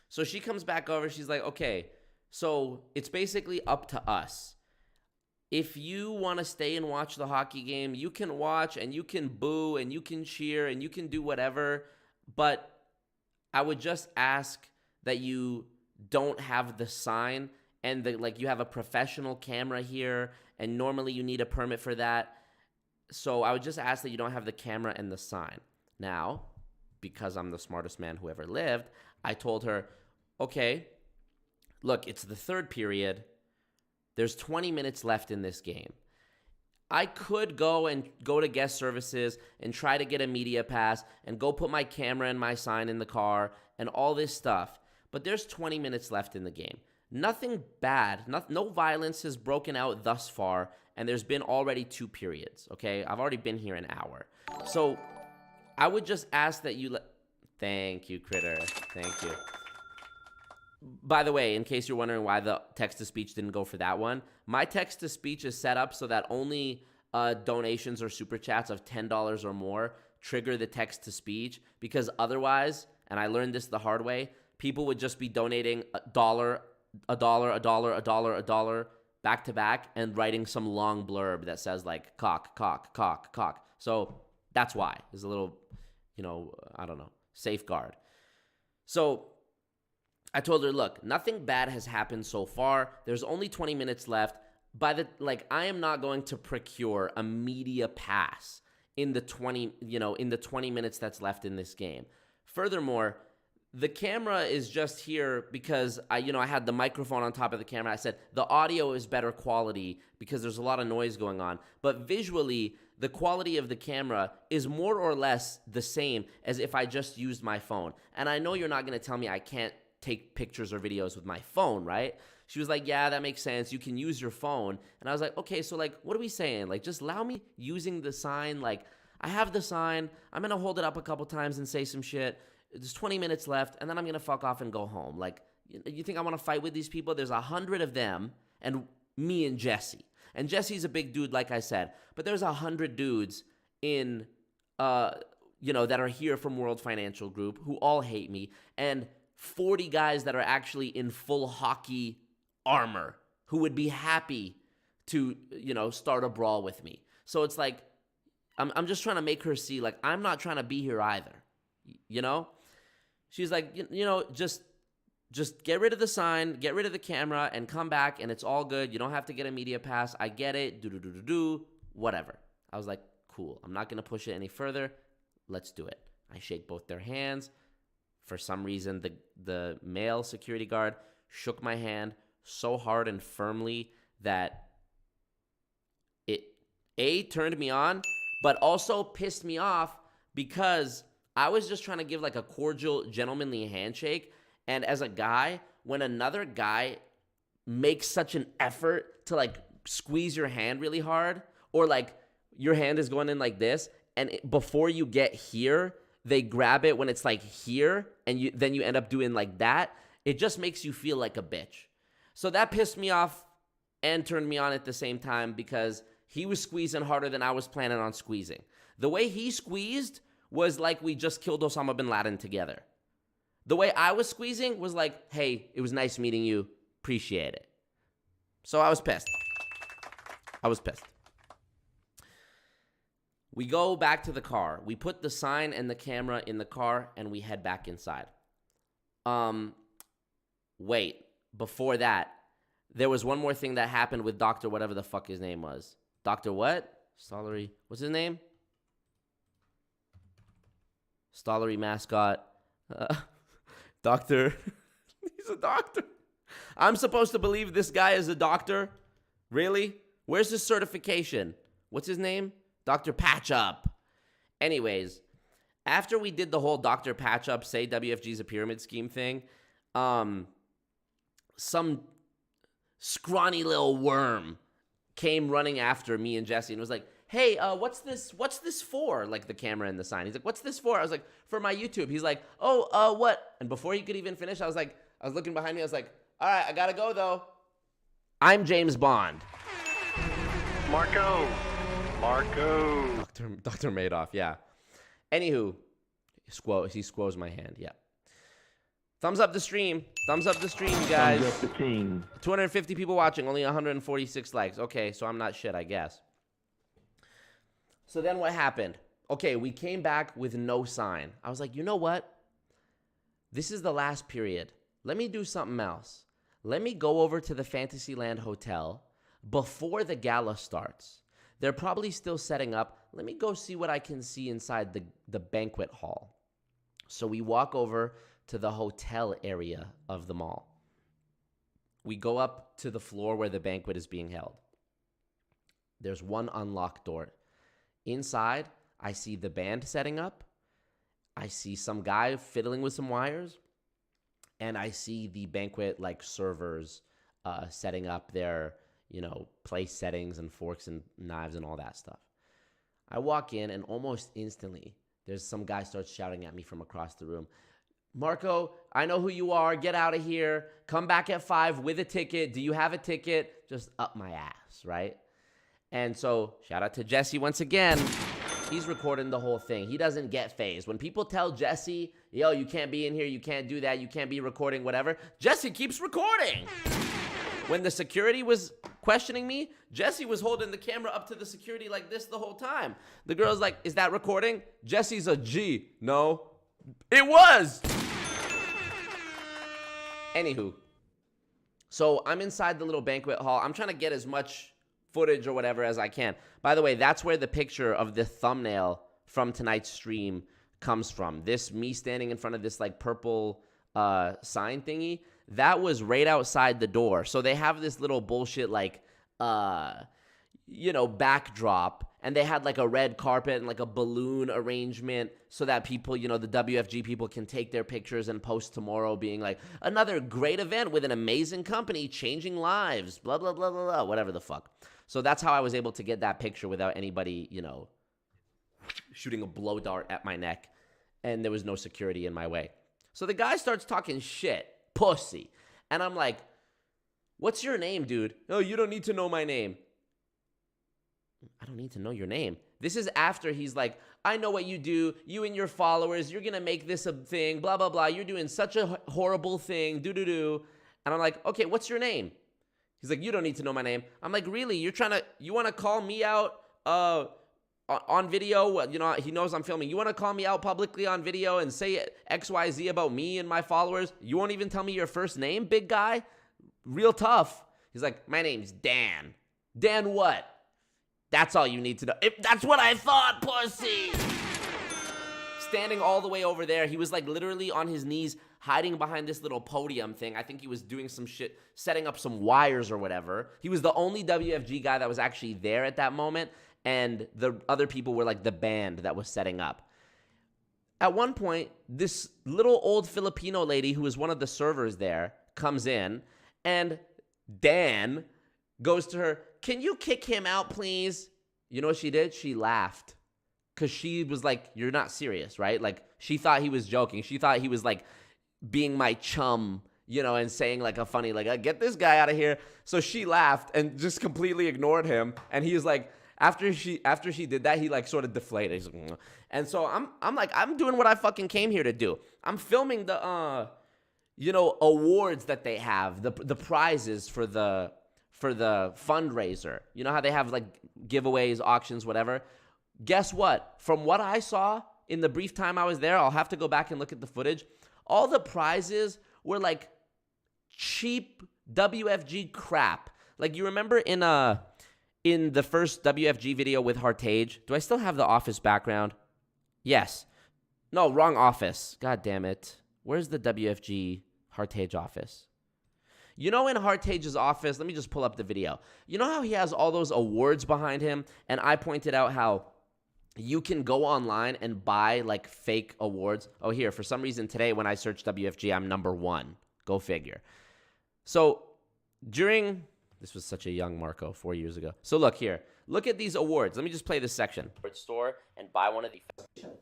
So she comes back over. She's like, okay, so it's basically up to us. If you want to stay and watch the hockey game, you can watch and you can boo and you can cheer and you can do whatever. But I would just ask that you don't have the sign and you have a professional camera here and normally you need a permit for that. So I would just ask that you don't have the camera and the sign. Now, because I'm the smartest man who ever lived, I told her, okay, look, it's the third period. There's 20 minutes left in this game. I could go to guest services and try to get a media pass and go put my camera and my sign in the car and all this stuff. But there's 20 minutes left in the game. Nothing bad. No violence has broken out thus far. And there's been already 2 periods, okay? I've already been here an hour. So I would just ask that you Thank you, Critter. Thank you. By the way, in case you're wondering why the text-to-speech didn't go for that one, my text-to-speech is set up so that only donations or super chats of $10 or more trigger the text-to-speech, because otherwise, and I learned this the hard way, people would just be donating $1, $1, back to back and writing some long blurb that says like cock, cock, cock, cock. So that's why. There's a little, I don't know, safeguard. So I told her, look, nothing bad has happened so far. There's only 20 minutes left. I am not going to procure a media pass in the 20 minutes that's left in this game. Furthermore, the camera is just here because I had the microphone on top of the camera. I said the audio is better quality because there's a lot of noise going on. But visually, the quality of the camera is more or less the same as if I just used my phone. And I know you're not going to tell me I can't take pictures or videos with my phone, right? She was like, yeah, that makes sense. You can use your phone. And I was like, okay, so what are we saying? Just allow me using the sign. I have the sign. I'm going to hold it up a couple times and say some shit. There's 20 minutes left, and then I'm going to fuck off and go home. You think I want to fight with these people? There's 100 of them, and me and Jessie. And Jessie's a big dude, like I said. But there's 100 dudes in, that are here from World Financial Group who all hate me. And 40 guys that are actually in full hockey armor who would be happy to, start a brawl with me. So it's I'm just trying to make her see, I'm not trying to be here either. She's like, just get rid of the sign, get rid of the camera, and come back, and it's all good. You don't have to get a media pass. I get it. Do, whatever. I was like, cool. I'm not going to push it any further. Let's do it. I shake both their hands. For some reason, the male security guard shook my hand so hard and firmly that it turned me on, but also pissed me off because I was just trying to give a cordial, gentlemanly handshake. And as a guy, when another guy makes such an effort to squeeze your hand really hard, or your hand is going in like this, and before you get here, they grab it when it's here, and then you end up doing that, it just makes you feel like a bitch. So that pissed me off and turned me on at the same time because he was squeezing harder than I was planning on squeezing. The way he squeezed was like we just killed Osama bin Laden together. The way I was squeezing was hey, it was nice meeting you. Appreciate it. So I was pissed. I was pissed. We go back to the car. We put the sign and the camera in the car, and we head back inside. Wait, before that, there was one more thing that happened with Dr. whatever the fuck his name was. Dr. what? Stollery. What's his name? Stollery mascot. Doctor. He's a doctor. I'm supposed to believe this guy is a doctor? Really? Where's his certification? What's his name? Dr. Patchup. Anyways, after we did the whole Dr. Patchup say WFG's a pyramid scheme thing, some scrawny little worm came running after me and Jessie and was like, hey, what's this for? Like the camera and the sign. He's like, what's this for? I was like, for my YouTube. He's like, oh, what? And before he could even finish, I was looking behind me. I was like, all right, I gotta go though. I'm James Bond. Marco. Dr. Madoff, yeah. Anywho, he squoze my hand, yeah. Thumbs up the stream. Thumbs up the stream, you guys. Thumbs up the team. 250 people watching, only 146 likes. Okay, so I'm not shit, I guess. So then what happened? Okay, we came back with no sign. I was like, you know what? This is the last period. Let me do something else. Let me go over to the Fantasyland Hotel before the gala starts. They're probably still setting up. Let me go see what I can see inside the banquet hall. So we walk over to the hotel area of the mall. We go up to the floor where the banquet is being held. There's one unlocked door. Inside, I see the band setting up. I see some guy fiddling with some wires. And I see the banquet servers setting up their, place settings and forks and knives and all that stuff. I walk in and almost instantly, there's some guy starts shouting at me from across the room. Marco, I know who you are. Get out of here. Come back at 5 with a ticket. Do you have a ticket? Just up my ass, right? And so shout out to Jessie once again. He's recording the whole thing. He doesn't get phased. When people tell Jessie, yo, you can't be in here, you can't do that, you can't be recording, whatever, Jessie keeps recording. When the security was questioning me, Jessie was holding the camera up to the security like this the whole time. The girl's like, is that recording? Jessie's a G. No. It was. Anywho, so I'm inside the little banquet hall. I'm trying to get as much footage or whatever as I can. By the way, that's where the picture of the thumbnail from tonight's stream comes from. This me standing in front of this purple sign thingy, that was right outside the door. So they have this little bullshit backdrop, and they had a red carpet and a balloon arrangement so that people, the WFG people can take their pictures and post tomorrow being another great event with an amazing company changing lives, blah, blah, blah, blah, blah, whatever the fuck. So that's how I was able to get that picture without anybody, shooting a blow dart at my neck, and there was no security in my way. So the guy starts talking shit, pussy. And I'm like, what's your name, dude? No, you don't need to know my name. I don't need to know your name. This is after he's like, I know what you do. You and your followers, you're going to make this a thing, blah, blah, blah. You're doing such a horrible thing, do. And I'm like, okay, what's your name? He's like, you don't need to know my name. I'm like, really? You want to call me out on video? He knows I'm filming. You want to call me out publicly on video and say XYZ about me and my followers? You won't even tell me your first name, big guy? Real tough. He's like, my name's Dan. Dan what? That's all you need to know. That's what I thought, pussy. Standing all the way over there, he was literally on his knees, hiding behind this little podium thing. I think he was doing some shit, setting up some wires or whatever. He was the only WFG guy that was actually there at that moment, and the other people were the band that was setting up. At one point, this little old Filipino lady who was one of the servers there comes in, and Dan goes to her, can you kick him out, please? You know what she did? She laughed. Because she was like, you're not serious, right? She thought he was joking. She thought he was being my chum, and saying a funny, get this guy out of here. So she laughed and just completely ignored him. And he was like, after she did that, he sort of deflated. He's like, and so I'm doing what I fucking came here to do. I'm filming the, awards that they have, the prizes for the for the fundraiser. You know how they have like giveaways, auctions, whatever? Guess what? From what I saw in the brief time I was there, I'll have to go back and look at the footage. All the prizes were like cheap WFG crap. Like, you remember in the first WFG video with Hartej? Do I still have the office background? Yes. No, wrong office. God damn it. Where's the WFG Hartej office? You know, in Hartej's office, let me just pull up the video. You know how he has all those awards behind him? And I pointed out how you can go online and buy like fake awards. Oh, here, for some reason today when I search WFG, I'm number 1. Go figure. So this was such a young Marco 4 years ago. So look here. Look at these awards. Let me just play this section. Store and buy one of these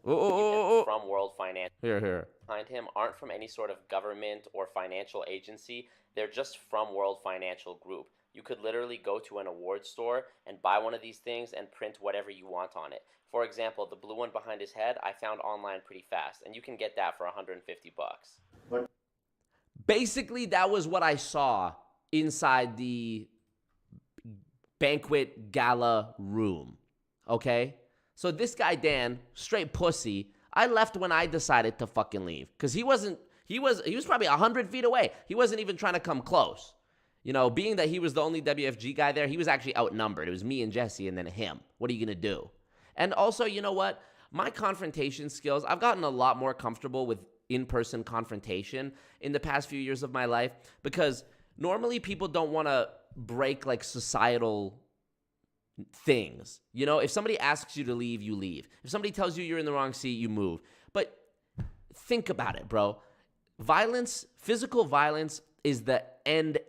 from World Finance. Here. Behind him aren't from any sort of government or financial agency. They're just from World Financial Group. You could literally go to an award store and buy one of these things and print whatever you want on it. For example, the blue one behind his head, I found online pretty fast, and you can get that for $150. Basically, that was what I saw inside the banquet gala room, okay? So this guy, Dan, straight pussy, I left when I decided to fucking leave because he was probably 100 feet away. He wasn't even trying to come close. You know, being that he was the only WFG guy there, he was actually outnumbered. It was me and Jessie and then him. What are you going to do? And also, you know what? My confrontation skills, I've gotten a lot more comfortable with in-person confrontation in the past few years of my life because normally people don't want to break like societal things. You know, if somebody asks you to leave, you leave. If somebody tells you you're in the wrong seat, you move. But think about it, bro. Violence, physical violence is the end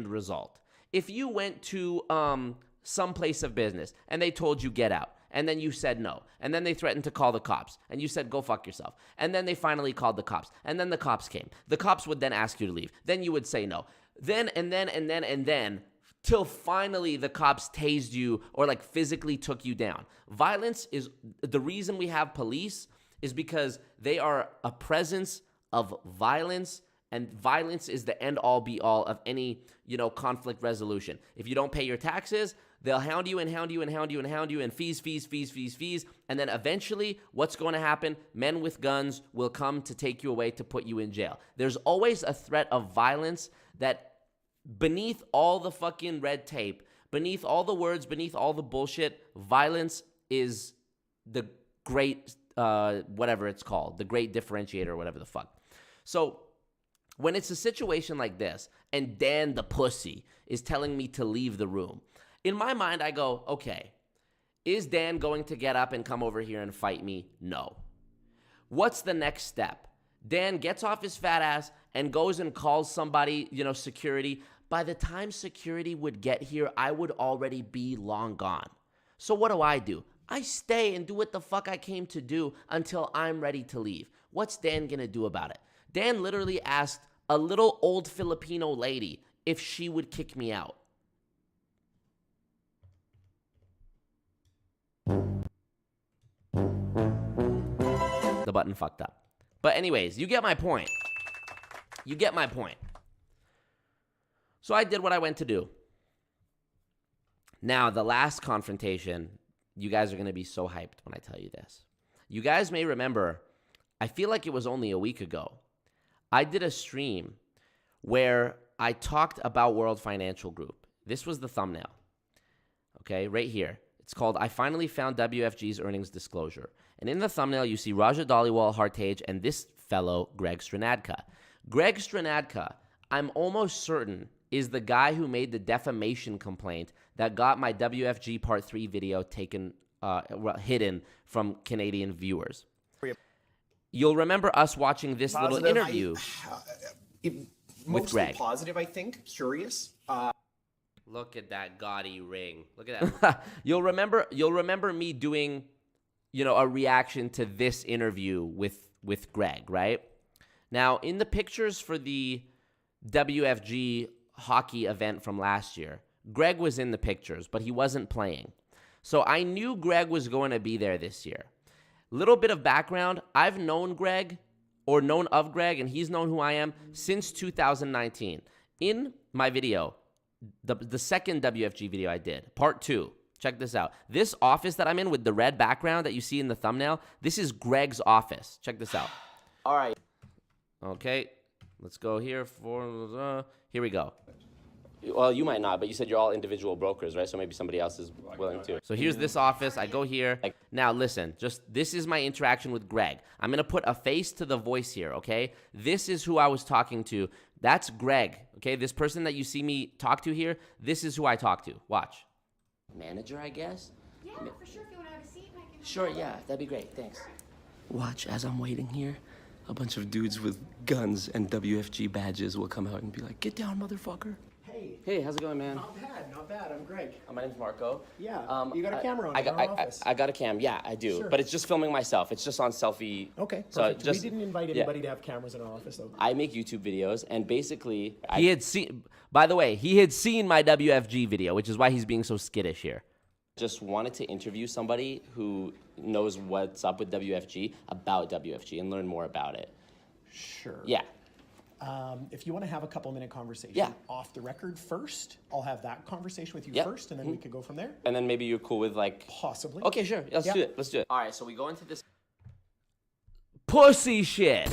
result. If you went to some place of business and they told you get out, and then you said no, and then they threatened to call the cops, and you said go fuck yourself, and then they finally called the cops, and then the cops came. The cops would then ask you to leave. Then you would say no. Then, till finally the cops tased you or like physically took you down. Violence is the reason we have police is because they are a presence of violence, and violence is the end all be all of any, you know, conflict resolution. If you don't pay your taxes, they'll hound you and hound you and hound you and hound you and fees. And then eventually what's going to happen? Men with guns will come to take you away to put you in jail. There's always a threat of violence that beneath all the fucking red tape, beneath all the words, beneath all the bullshit, violence is the great, whatever it's called, the great differentiator or whatever the fuck. So when it's a situation like this and Dan the pussy is telling me to leave the room, in my mind I go, okay, is Dan going to get up and come over here and fight me? No. What's the next step? Dan gets off his fat ass and goes and calls somebody, you know, security. By the time security would get here, I would already be long gone. So what do? I stay and do what the fuck I came to do until I'm ready to leave. What's Dan gonna do about it? Dan literally asked a little old Filipino lady if she would kick me out. The button fucked up. But anyways, you get my point. So I did what I went to do. Now, the last confrontation, you guys are going to be so hyped when I tell you this. You guys may remember, I feel like it was only a week ago, I did a stream where I talked about World Financial Group. This was the thumbnail. Okay, right here. It's called, I finally found WFG's earnings disclosure. And in the thumbnail, you see Raja Dhaliwal, Hartej, and this fellow, Greg Stranadka. Greg Stranadka, I'm almost certain, is the guy who made the defamation complaint that got my WFG Part 3 video taken, hidden from Canadian viewers. You'll remember us watching this little interview with Greg. Positive, I think. Curious. Look at that gaudy ring. Look at that. You'll remember me doing, you know, a reaction to this interview with Greg, right? Now, in the pictures for the WFG hockey event from last year, Greg was in the pictures, but he wasn't playing. So I knew Greg was going to be there this year. Little bit of background, I've known Greg, or known of Greg, and he's known who I am, since 2019. In my video, the second WFG video I did, part 2. Check this out. This office that I'm in with the red background that you see in the thumbnail, this is Greg's office. Check this out. All right. Okay, let's go here. Here we go. Well, you might not, but you said you're all individual brokers, right? So maybe somebody else is willing to. So here's this office. I go here. Now listen, this is my interaction with Greg. I'm going to put a face to the voice here, okay? This is who I was talking to. That's Greg, okay? This person that you see me talk to here, this is who I talk to. Watch. Manager, I guess? Yeah, for sure. If you want to have a seat, I can. Sure, yeah, that'd be great. Thanks. Watch, as I'm waiting here, a bunch of dudes with guns and WFG badges will come out and be like, "Get down, motherfucker." Hey, how's it going, man? Not bad. I'm Greg. My name's Marco. Yeah, you got a camera on I in our office. I got a cam, yeah, I do. Sure. But it's just filming myself. It's just on selfie. Okay, So perfect. just, we didn't invite anybody to have cameras in our office, though. I make YouTube videos, and basically, He had seen, by the way, he had seen my WFG video, which is why he's being so skittish here. just wanted to interview somebody who knows what's up with WFG, about WFG, and learn more about it. Sure. Yeah. If you want to have a couple-minute conversation Yeah. off the record first, I'll have that conversation with you Yep. first, and then we could go from there. And then maybe you're cool with like... Possibly. Okay, sure. Let's Yeah. do it. Let's do it. All right, so we go into this... Pussy shit.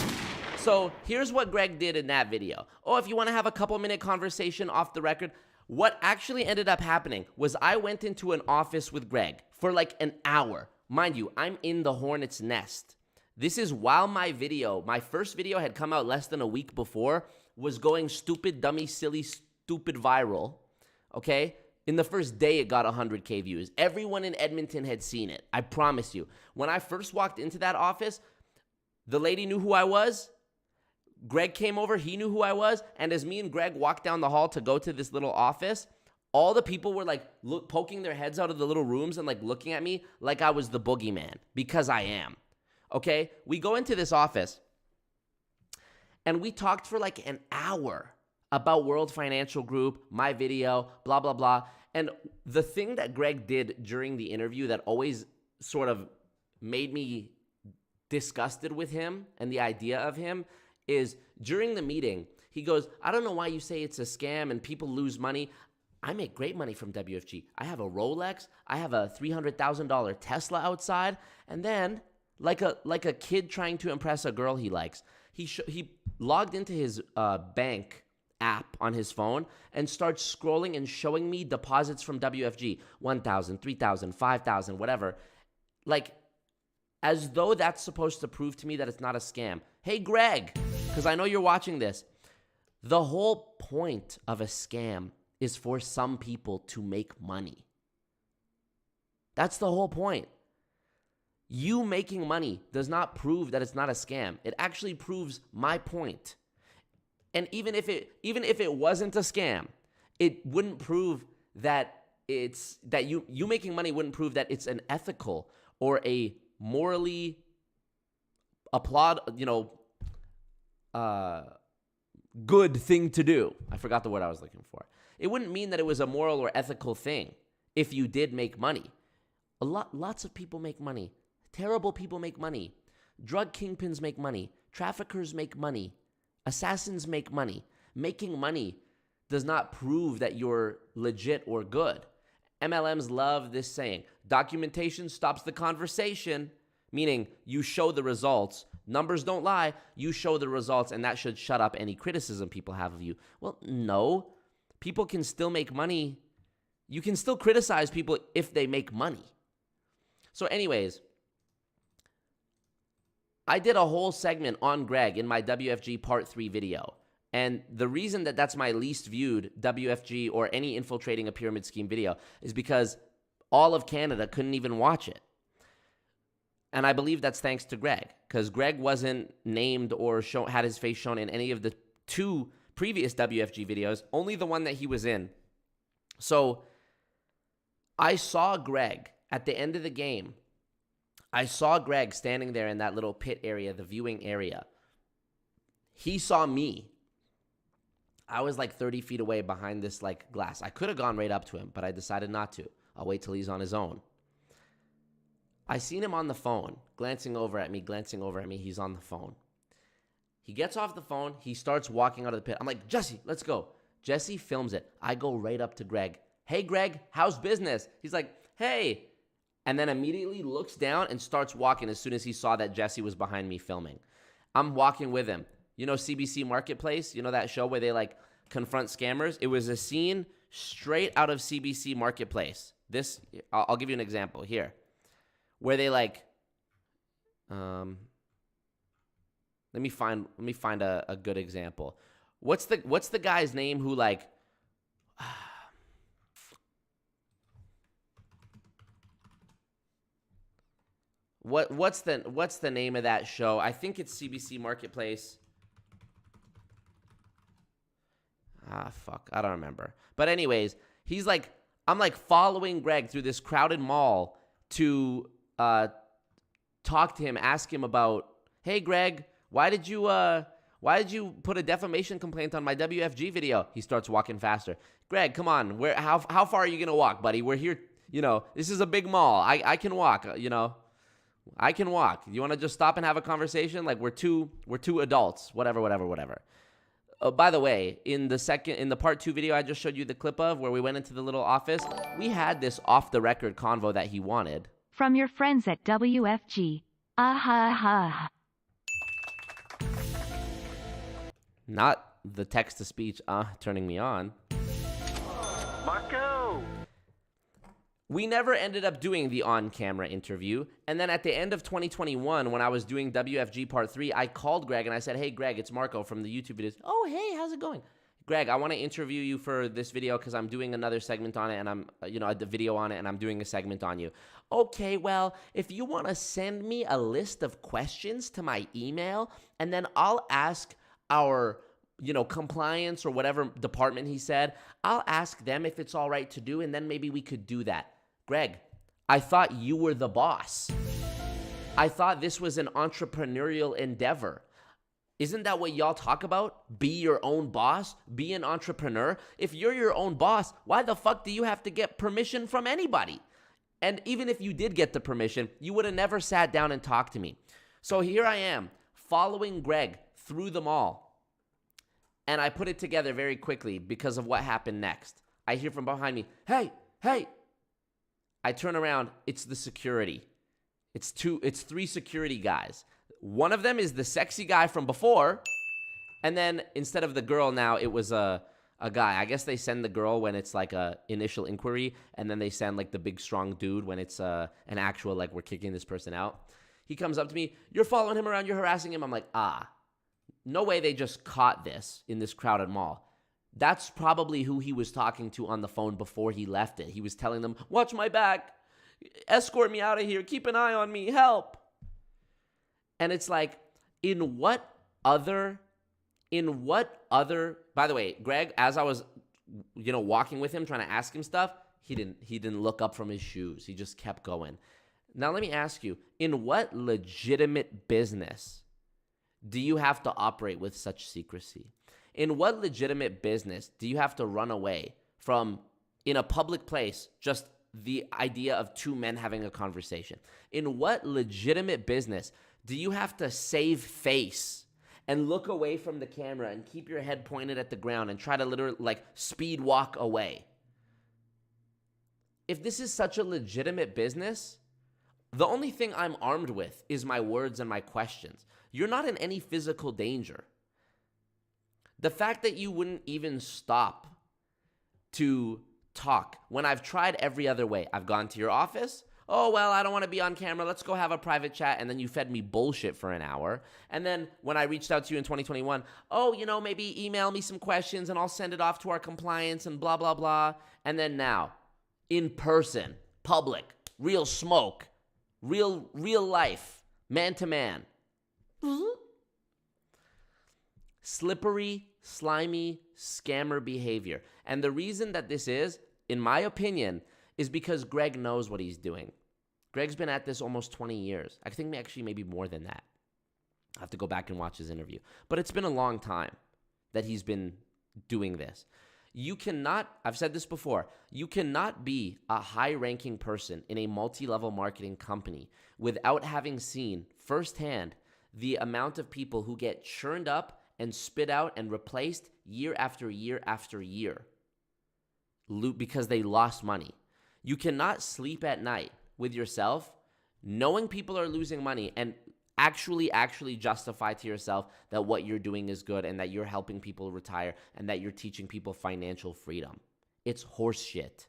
So here's what Greg did in that video. Oh, if you want to have a couple-minute conversation off the record, what actually ended up happening was I went into an office with Greg for like an hour. Mind you, I'm in the hornet's nest. This is while my first video had come out less than a week before, was going stupid, dummy, silly, stupid viral, okay? In the first day, it got 100K views. Everyone in Edmonton had seen it, I promise you. When I first walked into that office, the lady knew who I was. Greg came over, he knew who I was, and as me and Greg walked down the hall to go to this little office, all the people were like poking their heads out of the little rooms and like looking at me like I was the boogeyman, because I am. Okay, we go into this office and we talked for like an hour about World Financial Group, my video, blah, blah, blah. And the thing that Greg did during the interview that always sort of made me disgusted with him and the idea of him is during the meeting, he goes, I don't know why you say it's a scam and people lose money. I make great money from WFG. I have a Rolex. I have a $300,000 Tesla outside. And then like a kid trying to impress a girl he likes, he logged into his bank app on his phone and starts scrolling and showing me deposits from WFG, 1,000, 3,000, 5,000, whatever. Like, as though that's supposed to prove to me that it's not a scam. Hey, Greg, because I know you're watching this. The whole point of a scam is for some people to make money. That's the whole point. You making money does not prove that it's not a scam. It actually proves my point. And even if it wasn't a scam, it wouldn't prove that you making money wouldn't prove that it's an ethical or a morally good thing to do. I forgot the word I was looking for. It wouldn't mean that it was a moral or ethical thing if you did make money. Lots of people make money. Terrible people make money. Drug kingpins make money. Traffickers make money. Assassins make money. Making money does not prove that you're legit or good. MLMs love this saying. Documentation stops the conversation, meaning you show the results. Numbers don't lie. You show the results, and that should shut up any criticism people have of you. Well, no. People can still make money. You can still criticize people if they make money. So anyways, I did a whole segment on Greg in my WFG Part 3 video. And the reason that that's my least viewed WFG or any infiltrating a pyramid scheme video is because all of Canada couldn't even watch it. And I believe that's thanks to Greg, because Greg wasn't named or had his face shown in any of the 2 previous WFG videos, only the one that he was in. So I saw Greg at the end of the game. I saw Greg standing there in that little pit area, the viewing area. He saw me. I was like 30 feet away behind this like glass. I could have gone right up to him, but I decided not to. I'll wait till he's on his own. I seen him on the phone, glancing over at me. He's on the phone. He gets off the phone. He starts walking out of the pit. I'm like, Jessie, let's go. Jessie films it. I go right up to Greg. Hey, Greg, how's business? He's like, hey. And then immediately looks down and starts walking as soon as he saw that Jessie was behind me filming. I'm walking with him. You know CBC Marketplace? You know that show where they like confront scammers? It was a scene straight out of CBC Marketplace. This, I'll give you an example here. Where they like, let me find a good example. What's the guy's name who like, what's the name of that show? I think it's CBC Marketplace. Fuck, I don't remember. But anyways, he's like, I'm like following Greg through this crowded mall to talk to him, ask him about, hey Greg, why did you put a defamation complaint on my WFG video? He starts walking faster. Greg, come on, how far are you gonna walk, buddy? We're here, you know, this is a big mall. I can walk, you know. I can walk. You want to just stop and have a conversation? Like we're two adults. Whatever. By the way, in the part 2 video I just showed you the clip of where we went into the little office, we had this off the record convo that he wanted. From your friends at WFG. Ah. Not the text to speech turning me on. Marco! We never ended up doing the on-camera interview. And then at the end of 2021, when I was doing WFG Part 3, I called Greg and I said, hey, Greg, it's Marco from the YouTube videos. Oh, hey, how's it going? Greg, I want to interview you for this video because I'm doing another segment on it and I'm, the video on it and I'm doing a segment on you. Okay, well, if you want to send me a list of questions to my email and then I'll ask our compliance or whatever department he said, I'll ask them if it's all right to do and then maybe we could do that. Greg, I thought you were the boss. I thought this was an entrepreneurial endeavor. Isn't that what y'all talk about? Be your own boss? Be an entrepreneur? If you're your own boss, why the fuck do you have to get permission from anybody? And even if you did get the permission, you would have never sat down and talked to me. So here I am, following Greg through the mall. And I put it together very quickly because of what happened next. I hear from behind me, hey. I turn around, it's the security. It's 3 security guys. One of them is the sexy guy from before, and then instead of the girl now, it was a guy. I guess they send the girl when it's like a initial inquiry, and then they send like the big strong dude when it's an actual like we're kicking this person out. He comes up to me, you're following him around, you're harassing him. I'm like, no way they just caught this in this crowded mall. That's probably who he was talking to on the phone before he left it. He was telling them, watch my back, escort me out of here, keep an eye on me, help. And it's like, in what other, by the way, Greg, as I was, walking with him, trying to ask him stuff, he didn't look up from his shoes. He just kept going. Now, let me ask you, in what legitimate business do you have to operate with such secrecy? In what legitimate business do you have to run away from, in a public place, just the idea of 2 men having a conversation? In what legitimate business do you have to save face and look away from the camera and keep your head pointed at the ground and try to literally like speed walk away? If this is such a legitimate business, the only thing I'm armed with is my words and my questions. You're not in any physical danger. The fact that you wouldn't even stop to talk when I've tried every other way. I've gone to your office. Oh, well, I don't want to be on camera. Let's go have a private chat. And then you fed me bullshit for an hour. And then when I reached out to you in 2021, maybe email me some questions and I'll send it off to our compliance and blah, blah, blah. And then now, in person, public, real smoke, real life, man to man. Slippery, slimy, scammer behavior. And the reason that this is, in my opinion, is because Greg knows what he's doing. Greg's been at this almost 20 years. I think actually maybe more than that. I have to go back and watch his interview. But it's been a long time that he's been doing this. You cannot, I've said this before, you cannot be a high-ranking person in a multi-level marketing company without having seen firsthand the amount of people who get churned up and spit out and replaced year after year after year because they lost money. You cannot sleep at night with yourself knowing people are losing money and actually justify to yourself that what you're doing is good and that you're helping people retire and that you're teaching people financial freedom. It's horse shit.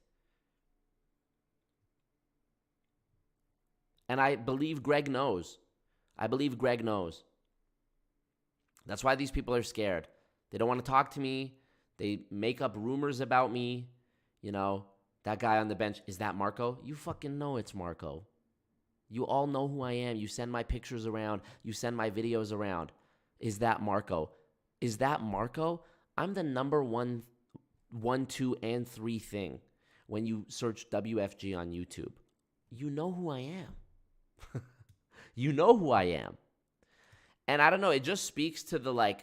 And I believe Greg knows. That's why these people are scared. They don't want to talk to me. They make up rumors about me. You know, that guy on the bench, is that Marco? You fucking know it's Marco. You all know who I am. You send my pictures around. You send my videos around. Is that Marco? Is that Marco? I'm the number 1, 2, and 3 thing when you search WFG on YouTube. You know who I am. You know who I am. And I don't know, it just speaks to the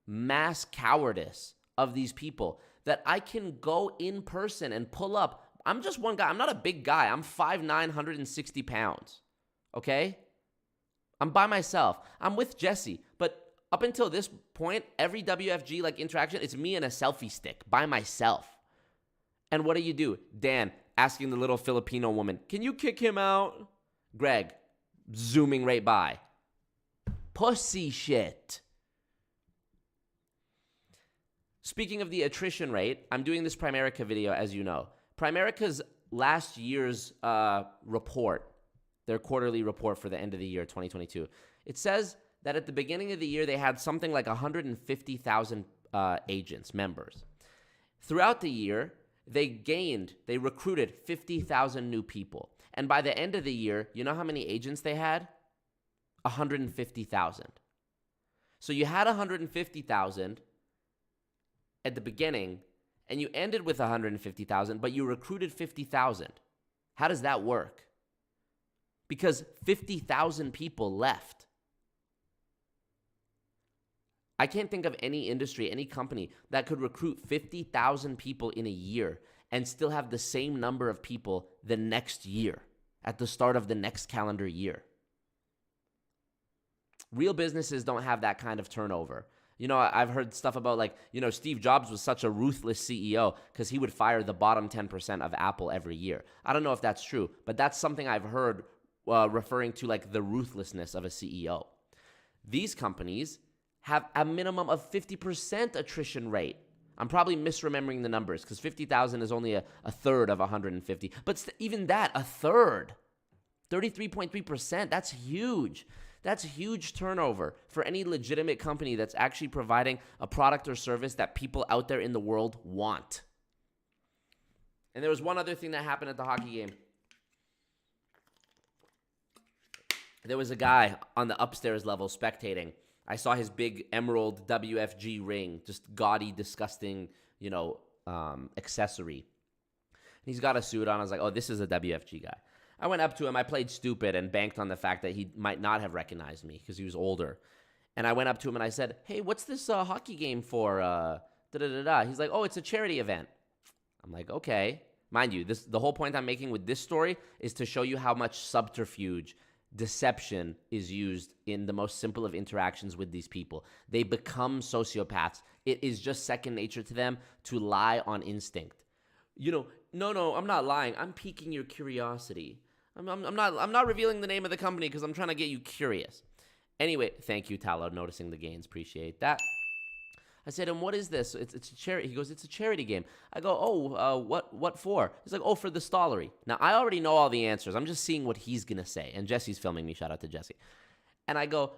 mass cowardice of these people that I can go in person and pull up. I'm just one guy. I'm not a big guy. I'm 5'9", 160 pounds. Okay? I'm by myself. I'm with Jessie. But up until this point, every WFG interaction, it's me and a selfie stick by myself. And what do? Dan asking the little Filipino woman, can you kick him out? Greg zooming right by. Pussy shit. Speaking of the attrition rate, I'm doing this Primerica video, as you know. Primerica's last year's report, their quarterly report for the end of the year, 2022, it says that at the beginning of the year, they had something like 150,000 agents, members. Throughout the year, they recruited 50,000 new people. And by the end of the year, you know how many agents they had? 150,000. So you had 150,000 at the beginning, and you ended with 150,000, but you recruited 50,000. How does that work? Because 50,000 people left. I can't think of any industry, any company that could recruit 50,000 people in a year and still have the same number of people the next year, at the start of the next calendar year. Real businesses don't have that kind of turnover. You know, I've heard stuff about Steve Jobs was such a ruthless CEO because he would fire the bottom 10% of Apple every year. I don't know if that's true, but that's something I've heard referring to the ruthlessness of a CEO. These companies have a minimum of 50% attrition rate. I'm probably misremembering the numbers because 50,000 is only a third of 150. But even that, a third, 33.3%, that's huge. That's huge turnover for any legitimate company that's actually providing a product or service that people out there in the world want. And there was one other thing that happened at the hockey game. There was a guy on the upstairs level spectating. I saw his big emerald WFG ring, just gaudy, disgusting, accessory. He's got a suit on. I was like, oh, this is a WFG guy. I went up to him. I played stupid and banked on the fact that he might not have recognized me because he was older. And I went up to him and I said, hey, what's this hockey game for? He's like, oh, it's a charity event. I'm like, okay. Mind you, the whole point I'm making with this story is to show you how much subterfuge, deception is used in the most simple of interactions with these people. They become sociopaths. It is just second nature to them to lie on instinct. No, I'm not lying. I'm piquing your curiosity. I'm not revealing the name of the company because I'm trying to get you curious. Anyway, thank you, Talo, noticing the gains. Appreciate that. I said, and what is this? It's a charity. He goes, it's a charity game. I go, what for? He's like, for the Stollery. Now, I already know all the answers. I'm just seeing what he's going to say. And Jesse's filming me. Shout out to Jesse. And I go,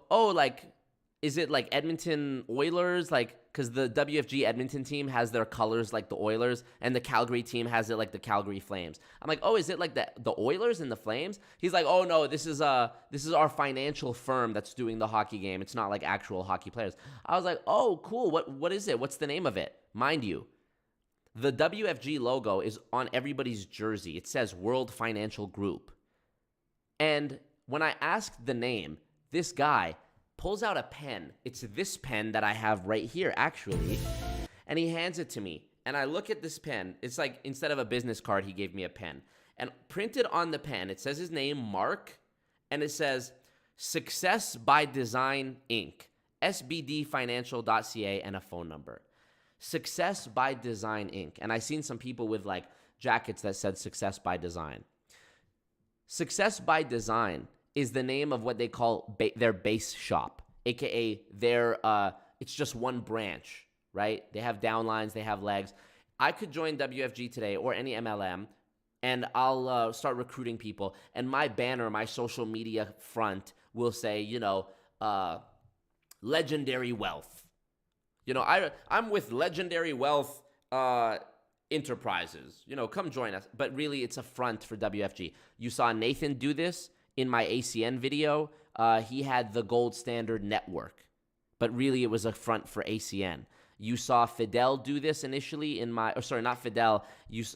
is it like Edmonton Oilers? Because the WFG Edmonton team has their colors like the Oilers, and the Calgary team has it like the Calgary Flames. I'm like, is it like the Oilers and the Flames? He's like, oh no, this is our financial firm that's doing the hockey game. It's not like actual hockey players. I was like, oh cool. What is it? What's the name of it? Mind you, the WFG logo is on everybody's jersey. It says World Financial Group. And when I asked the name, this guy pulls out a pen. It's this pen that I have right here, actually. And he hands it to me. And I look at this pen. It's like, instead of a business card, he gave me a pen. And printed on the pen, it says his name, Mark. And it says, Success by Design, Inc. sbdfinancial.ca, and a phone number. Success by Design Inc. And I seen some people with like jackets that said Success by Design. Success by Design is the name of what they call their base shop, aka it's just one branch, right? They have downlines, they have legs. I could join WFG today or any MLM, and I'll start recruiting people. And my banner, my social media front will say, Legendary Wealth. I'm with Legendary Wealth Enterprises. Come join us. But really, it's a front for WFG. You saw Nathan do this in my ACN video. He had the gold standard network, but really it was a front for ACN. You saw Fidel do this initially in my, not Fidel.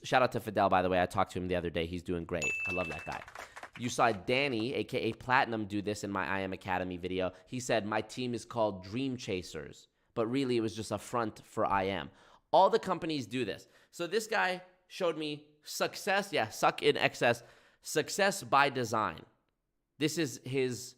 Shout out to Fidel, by the way. I talked to him the other day. He's doing great. I love that guy. You saw Danny, aka Platinum, do this in my I Am Academy video. He said, my team is called Dream Chasers, but really it was just a front for I Am. All the companies do this. So this guy showed me success, suck in excess, Success by Design. This is his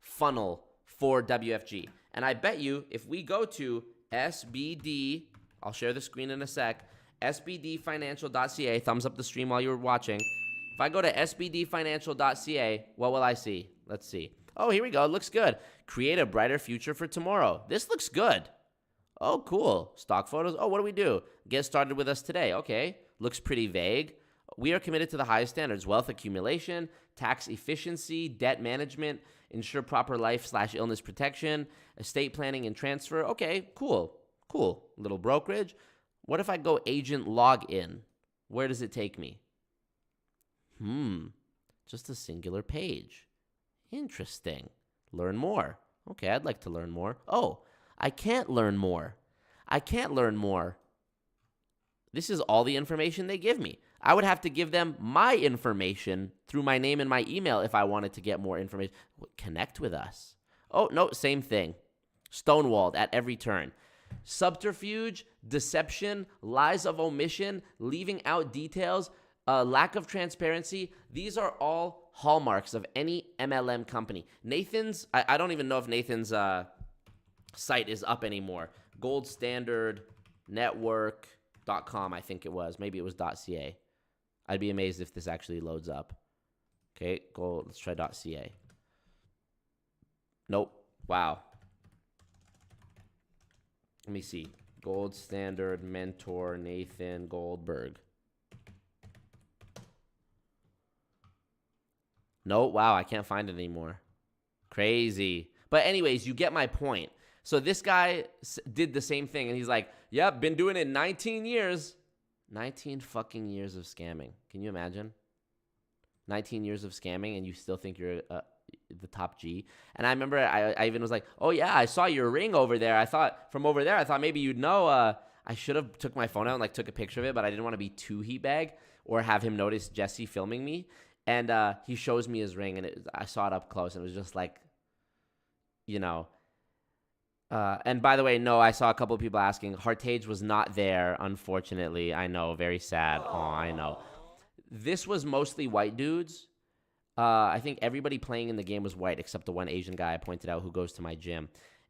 funnel for WFG. And I bet you if we go to SBD, I'll share the screen in a sec, sbdfinancial.ca, thumbs up the stream while you're watching. If I go to sbdfinancial.ca, what will I see? Let's see. Oh, here we go. It looks good. Create a brighter future for tomorrow. This looks good. Oh, cool. Stock photos. Oh, what do we do? Get started with us today. Okay. Looks pretty vague. We are committed to the highest standards: wealth accumulation, tax efficiency, debt management, ensure proper life/illness protection, estate planning and transfer. Okay, cool. Little brokerage. What if I go agent login? Where does it take me? Just a singular page. Interesting. Learn more. Okay, I'd like to learn more. Oh, I can't learn more. This is all the information they give me. I would have to give them my information through my name and my email if I wanted to get more information. Connect with us. Oh, no, same thing. Stonewalled at every turn. Subterfuge, deception, lies of omission, leaving out details, lack of transparency. These are all hallmarks of any MLM company. Nathan's, I don't even know if Nathan's site is up anymore. Gold Standard Network.com, I think it was. Maybe it was .ca. I'd be amazed if this actually loads up. Okay, let's try .ca. Nope. Wow. Let me see. Gold Standard Mentor Nathan Goldberg. No, wow, I can't find it anymore. Crazy. But anyways, you get my point. So this guy did the same thing, and he's like, yep, been doing it 19 years. 19 fucking years of scamming. Can you imagine? 19 years of scamming, and you still think you're the top G. And I remember I even was like, oh, yeah, I saw your ring over there. I thought maybe you'd know. I should have took my phone out and took a picture of it, but I didn't want to be too heat bag or have him notice Jessie filming me. And he shows me his ring, and I saw it up close, and it was just like, and by the way, no, I saw a couple of people asking. Hartej was not there, unfortunately. I know, very sad. Oh, I know. This was mostly white dudes. I think everybody playing in the game was white, except the one Asian guy I pointed out who goes to my gym.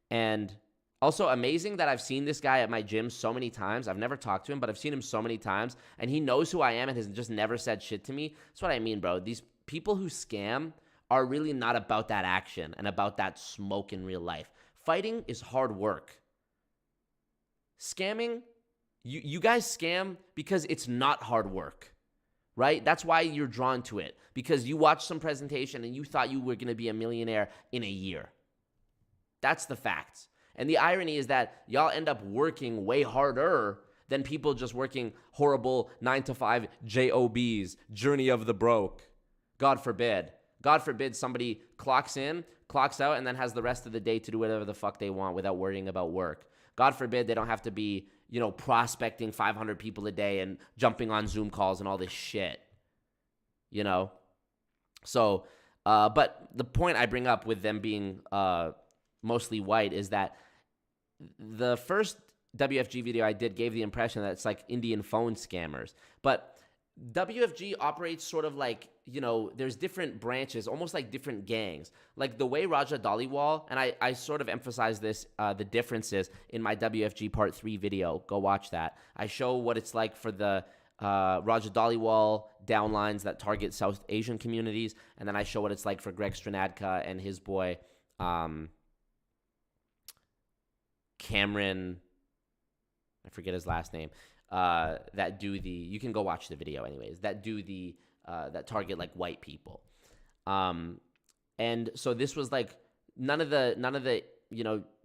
And also amazing that I've seen this guy at my gym so many times. I've never talked to him, but I've seen him so many times, and he knows who I am and has just never said shit to me. That's what I mean, bro. These people who scam are really not about that action and about that smoke in real life. Fighting is hard work. Scamming, you guys scam because it's not hard work, right? That's why you're drawn to it, because you watched some presentation and you thought you were going to be a millionaire in a year. That's the facts. And the irony is that y'all end up working way harder than people just working horrible 9-to-5 jobs, journey of the broke. God forbid. God forbid somebody clocks in, clocks out, and then has the rest of the day to do whatever the fuck they want without worrying about work. God forbid they don't have to be, prospecting 500 people a day and jumping on Zoom calls and all this shit. So, but the point I bring up with them being mostly white is that the first WFG video I did gave the impression that it's like Indian phone scammers. But WFG operates sort of like, there's different branches, almost like different gangs. Like the way Raja Dhaliwal, and I sort of emphasize this, the differences in my WFG Part 3 video. Go watch that. I show what it's like for the Raja Dhaliwal downlines that target South Asian communities, and then I show what it's like for Greg Stranadka and his boy Cameron, I forget his last name, that do the, you can go watch the video anyways, that do the, that target like white people. And so this was like none of the,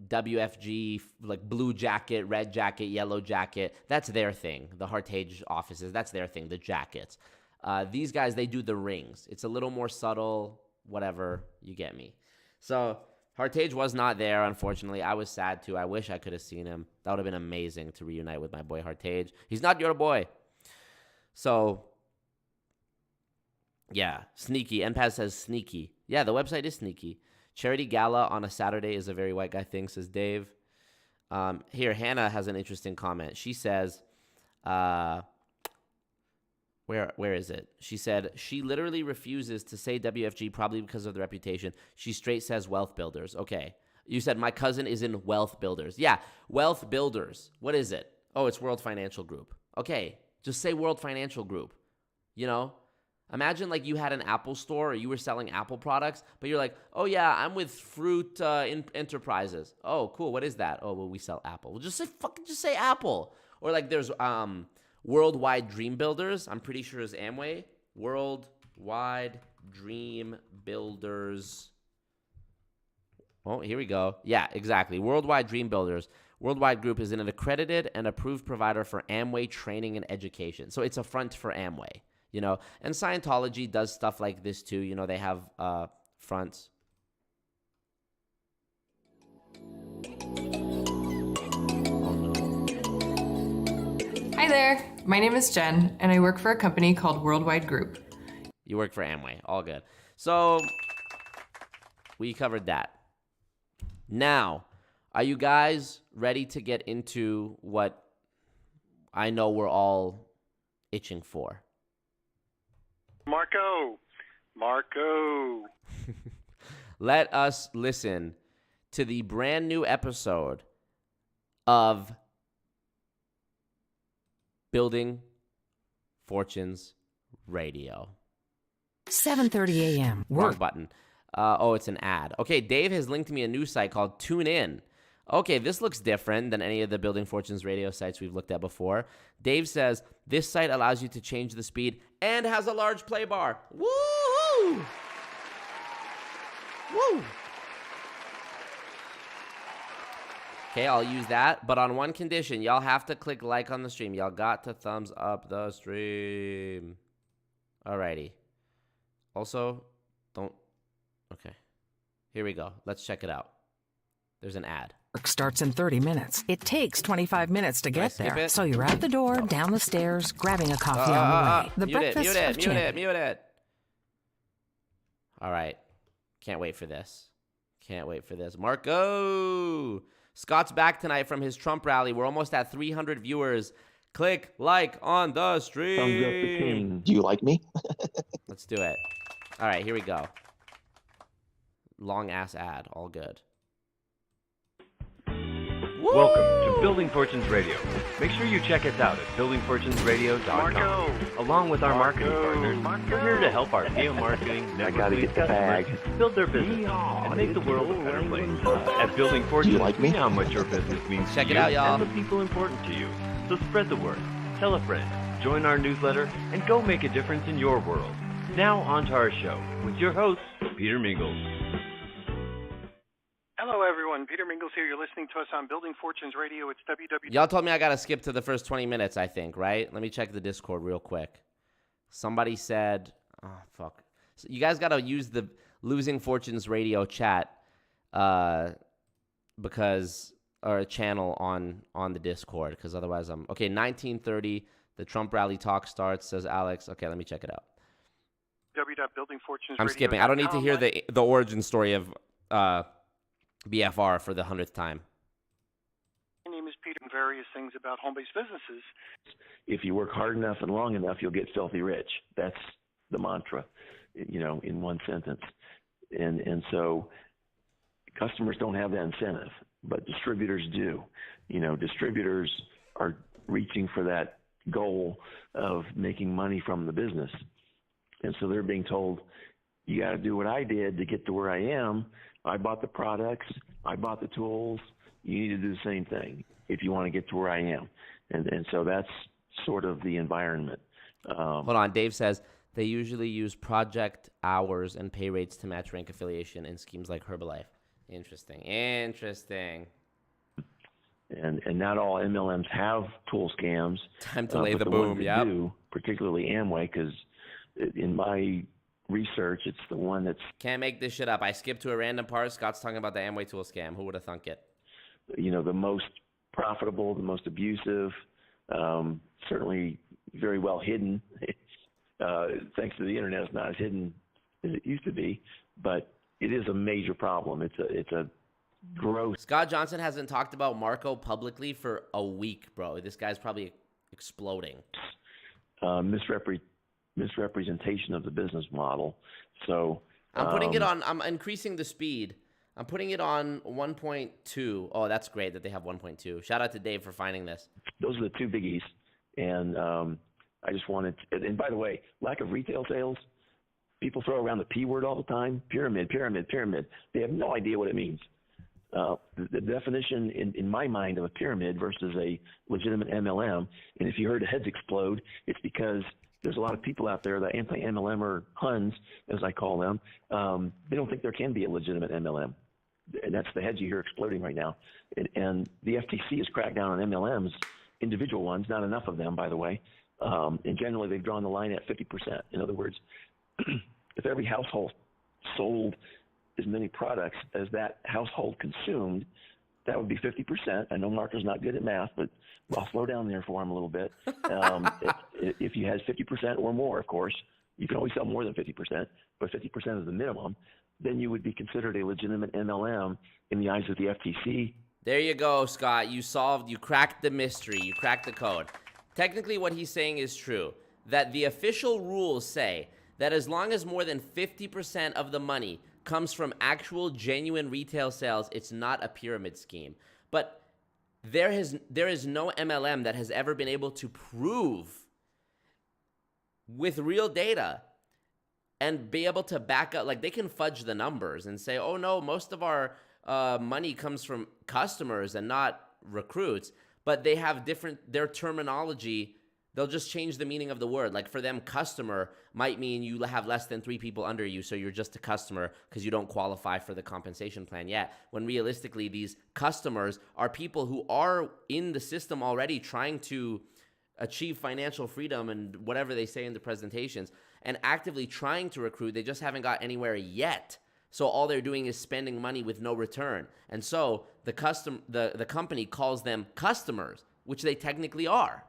WFG, like blue jacket, red jacket, yellow jacket, that's their thing. The hartej offices, that's their thing, the jackets. These guys, they do the rings. It's a little more subtle, whatever, you get me. So Hartej was not there, unfortunately. I was sad too. I wish I could have seen him. That would have been amazing to reunite with my boy Hartej. He's not your boy. So, yeah, sneaky. NPAS says sneaky. Yeah, the website is sneaky. Charity gala on a Saturday is a very white guy thing, says Dave. Here, Hannah has an interesting comment. She says, where is it? She said, she literally refuses to say WFG probably because of the reputation. She straight says wealth builders. Okay. You said my cousin is in wealth builders. Yeah, wealth builders. What is it? Oh, it's World Financial Group. Okay, just say World Financial Group. Imagine like you had an Apple store or you were selling Apple products, but you're like, oh yeah, I'm with Fruit Enterprises. Oh, cool. What is that? Oh, well, we sell Apple. Well, just say Apple. Or like there's Worldwide Dream Builders, I'm pretty sure is Amway. Worldwide Dream Builders. Oh, here we go. Yeah, exactly. Worldwide Dream Builders. Worldwide Group is an accredited and approved provider for Amway training and education. So it's a front for Amway, And Scientology does stuff like this too. They have fronts. Hi there, my name is Jen, and I work for a company called Worldwide Group. You work for Amway, all good. So, we covered that. Now, are you guys ready to get into what I know we're all itching for? Marco. Let us listen to the brand new episode of Building Fortunes Radio. 7:30 a.m. Wrong button. It's an ad. Okay, Dave has linked me a new site called Tune In. Okay, this looks different than any of the Building Fortunes Radio sites we've looked at before. Dave says, this site allows you to change the speed and has a large play bar. Woo-hoo! Woo! Okay, I'll use that, but on one condition. Y'all have to click like on the stream. Y'all got to thumbs up the stream. Alrighty. Also, don't... Okay. Here we go. Let's check it out. There's an ad. Work starts in 30 minutes. It takes 25 minutes to get there. It? So you're at the door, down the stairs, grabbing a coffee on the way. The breakfast of champions. Mute it. All right. Can't wait for this. Marco! Scott's back tonight from his Trump rally. We're almost at 300 viewers. Click like on the stream. Thumbs up the king. Do you like me? Let's do it. All right, here we go. Long ass ad. All good. Welcome to Building Fortunes Radio. Make sure you check us out at buildingfortunesradio.com. Marco. Along with our marketing partners, we're here to help our PO marketing network customers build their business and make the world a better place. At Building Fortunes, like me? we know how much your business means Check to it you out, y'all. and the people important to you. So spread the word, tell a friend, join our newsletter, and go make a difference in your world. Now on to our show with your host, Peter Mingles. Hello, everyone. Peter Mingles here. You're listening to us on Building Fortunes Radio. It's www. Y'all told me I got to skip to the first 20 minutes, I think, right? Let me check the Discord real quick. Somebody said, oh, fuck. So you guys got to use the Losing Fortunes Radio chat because, or a channel on the Discord, because otherwise I'm, okay, 1930, the Trump rally talk starts, says Alex. Okay, let me check it out. www.buildingfortunesradio.com. I'm skipping. I don't need to hear the origin story of BFR for the 100th time. My name is Peter, various things about home-based businesses. If you work hard enough and long enough, you'll get filthy rich. That's the mantra, in one sentence. And so customers don't have that incentive, but distributors do. Distributors are reaching for that goal of making money from the business. And so they're being told, you got to do what I did to get to where I am. I bought the products. I bought the tools. You need to do the same thing if you want to get to where I am. And so that's sort of the environment. Hold on. Dave says they usually use project hours and pay rates to match rank affiliation in schemes like Herbalife. Interesting. And not all MLMs have tool scams. Time to lay the boom, yeah. Particularly Amway, because in my research, it's the one that's... Can't make this shit up. I skipped to a random part. Scott's talking about the Amway tool scam. Who would have thunk it? The most profitable, the most abusive, certainly very well hidden. Thanks to the internet, it's not as hidden as it used to be, but it is a major problem. It's a gross... Scott Johnson hasn't talked about Marco publicly for a week, bro. This guy's probably exploding. Misrepresentation of the business model. So I'm putting it on, I'm increasing the speed. I'm putting it on 1.2. Oh, that's great that they have 1.2. Shout out to Dave for finding this. Those are the two biggies. And I just wanted to, and by the way, lack of retail sales, people throw around the P word all the time. Pyramid. They have no idea what it means. The definition in my mind of a pyramid versus a legitimate MLM, and if you heard the heads explode, it's because there's a lot of people out there, the anti-MLM or Huns, as I call them, they don't think there can be a legitimate MLM. And that's the heads you hear exploding right now. And the FTC has cracked down on MLMs, individual ones, not enough of them, by the way. And generally, they've drawn the line at 50%. In other words, if every household sold as many products as that household consumed, that would be 50%. I know Marco's not good at math, but I'll slow down there for him a little bit. If you had 50% or more, of course, you can always sell more than 50%, but 50% is the minimum, then you would be considered a legitimate MLM in the eyes of the FTC. There you go, Scott. You cracked the mystery. You cracked the code. Technically, what he's saying is true, that the official rules say that as long as more than 50% of the money comes from actual genuine retail sales, it's not a pyramid scheme. But there is no MLM that has ever been able to prove with real data and be able to back up. Like, they can fudge the numbers and say, oh no, most of our money comes from customers and not recruits, but they have their terminology. They'll just change the meaning of the word. Like, for them, customer might mean you have less than 3 people under you, so you're just a customer because you don't qualify for the compensation plan yet. When realistically, these customers are people who are in the system already trying to achieve financial freedom and whatever they say in the presentations and actively trying to recruit. They just haven't got anywhere yet. So all they're doing is spending money with no return. And so the company calls them customers, which they technically are.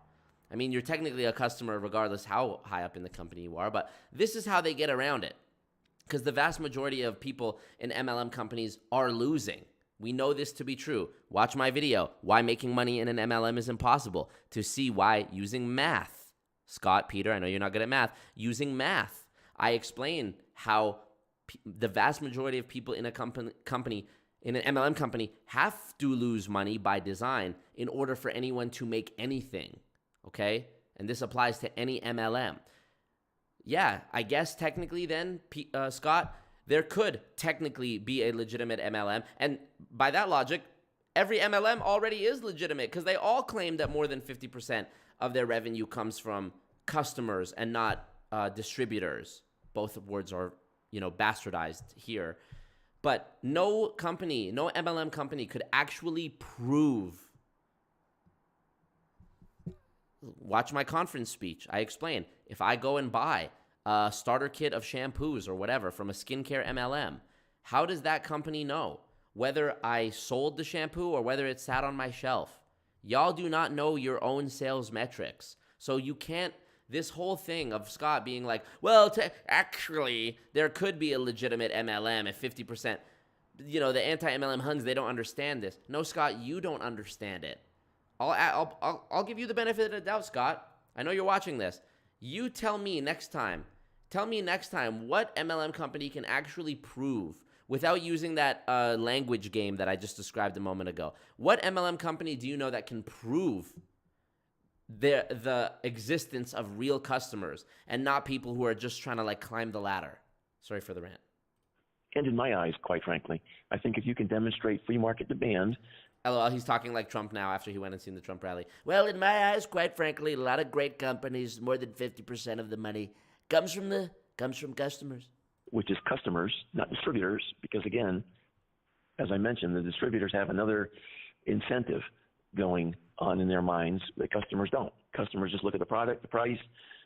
I mean, you're technically a customer regardless how high up in the company you are, but this is how they get around it. Because the vast majority of people in MLM companies are losing. We know this to be true. Watch my video, Why Making Money in an MLM is Impossible, to see why using math. Scott, Peter, I know you're not good at math. Using math, I explain how the vast majority of people in a company, in an MLM company, have to lose money by design in order for anyone to make anything. Okay? And this applies to any MLM. Yeah, I guess technically then, Scott, there could technically be a legitimate MLM. And by that logic, every MLM already is legitimate because they all claim that more than 50% of their revenue comes from customers and not distributors. Both words are, bastardized here. But no company, no MLM company could actually prove. Watch my conference speech. I explain. If I go and buy a starter kit of shampoos or whatever from a skincare MLM, how does that company know whether I sold the shampoo or whether it sat on my shelf? Y'all do not know your own sales metrics. So you can't, this whole thing of Scott being like, well, actually, there could be a legitimate MLM if 50%, the anti-MLM Huns, they don't understand this. No, Scott, you don't understand it. I'll give you the benefit of the doubt, Scott. I know you're watching this. You tell me next time what MLM company can actually prove without using that language game that I just described a moment ago. What MLM company do you know that can prove the existence of real customers and not people who are just trying to like climb the ladder? Sorry for the rant. And in my eyes, quite frankly, I think if you can demonstrate free market demand. LOL, he's talking like Trump now after he went and seen the Trump rally. Well, in my eyes, quite frankly, a lot of great companies, more than 50% of the money comes from customers. Which is customers, not distributors, because again, as I mentioned, the distributors have another incentive going on in their minds that customers don't. Customers just look at the product, the price,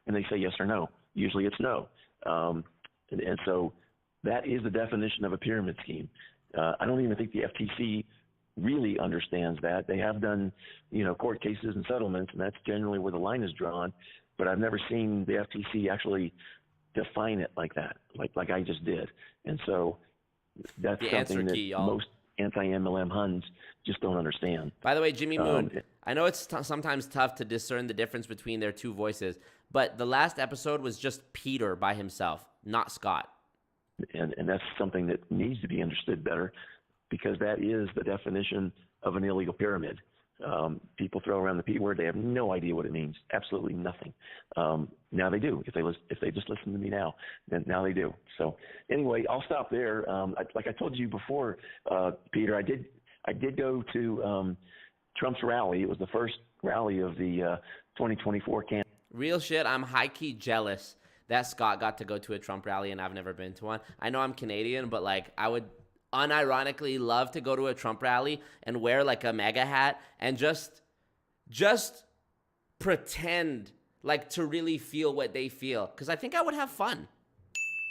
and they say yes or no. Usually it's no. And so that is the definition of a pyramid scheme. I don't even think the FTC really understands that. They have done, court cases and settlements, and that's generally where the line is drawn. But I've never seen the FTC actually define it like that, like I just did. And so that's something that most anti-MLM Huns just don't understand. By the way, Jimmy Moon, I know it's sometimes tough to discern the difference between their two voices, but the last episode was just Peter by himself, not Scott. And that's something that needs to be understood better, because that is the definition of an illegal pyramid. People throw around the P word. They have no idea what it means. Absolutely nothing. Now they do. If they just listen to me now, then now they do. So anyway, I'll stop there. Like I told you before, Peter, I did go to Trump's rally. It was the first rally of the 2024 campaign. Real shit. I'm high-key jealous that Scott got to go to a Trump rally and I've never been to one. I know I'm Canadian, but like I would unironically love to go to a Trump rally and wear like a MAGA hat and just pretend like to really feel what they feel, because I think I would have fun.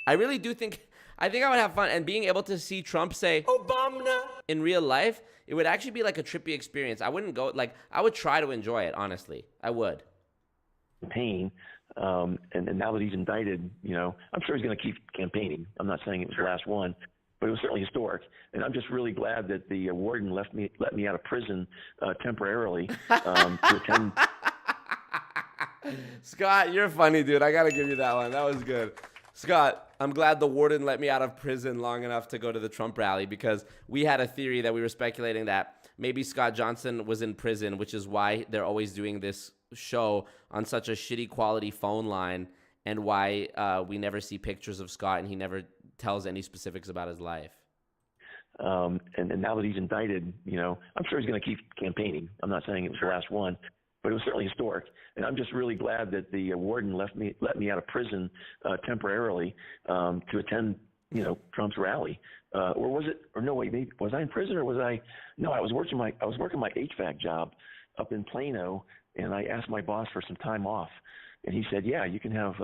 I really do think I would have fun, and being able to see Trump say Obama in real life, it would actually be like a trippy experience. I wouldn't go, like I would try to enjoy it, honestly. I would. Campaign, and now that he's indicted, I'm sure he's going to keep campaigning. I'm not saying it was the last one, but it was certainly historic. And I'm just really glad that the warden let me out of prison temporarily to attend. Scott, you're funny, dude. I got to give you that one. That was good. Scott, I'm glad the warden let me out of prison long enough to go to the Trump rally, because we had a theory that we were speculating that maybe Scott Johnson was in prison, which is why they're always doing this show on such a shitty quality phone line, and why we never see pictures of Scott and he never tells any specifics about his life. And now that he's indicted, I'm sure he's going to keep campaigning. I'm not saying it was the last one, but it was certainly historic. And I'm just really glad that the warden let me out of prison temporarily to attend, Trump's rally. Or was it? Or no, wait, maybe was I in prison, or was I? No, I was working my HVAC job up in Plano, and I asked my boss for some time off, and he said, "Yeah, you can have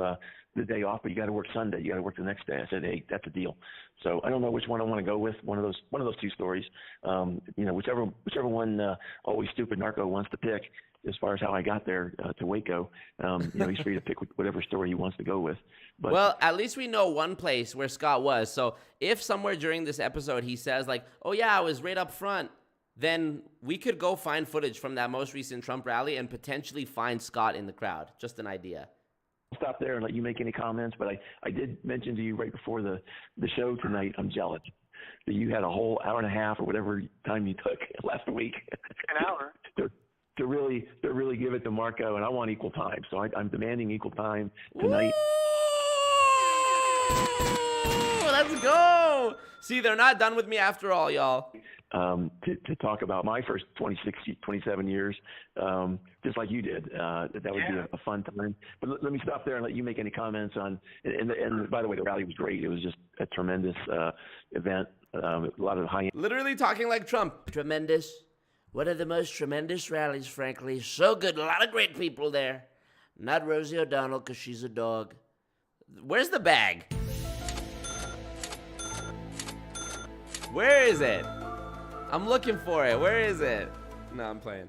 the day off, but you got to work Sunday. You got to work the next day." I said, "Hey, that's a deal." So I don't know which one I want to go with. One of those two stories. Whichever one always stupid narco wants to pick. As far as how I got there to Waco, he's free to pick whatever story he wants to go with. But, well, at least we know one place where Scott was. So if somewhere during this episode he says like, "Oh yeah, I was right up front," then we could go find footage from that most recent Trump rally and potentially find Scott in the crowd. Just an idea. I'll stop there and let you make any comments, but I did mention to you right before the show tonight, I'm jealous that you had a whole hour and a half or whatever time you took last week. An hour. to really give it to Marco, and I want equal time. So I'm demanding equal time tonight. Woo! Let's go. See, they're not done with me after all, y'all. To talk about my first 27 years, just like you did. That would be a fun time. But let me stop there and let you make any comments on. And by the way, the rally was great. It was just a tremendous event. A lot of high. Literally talking like Trump. Tremendous. One of the most tremendous rallies, frankly. So good. A lot of great people there. Not Rosie O'Donnell, because she's a dog. Where's the bag? Where is it? I'm looking for it. Where is it? No, I'm playing.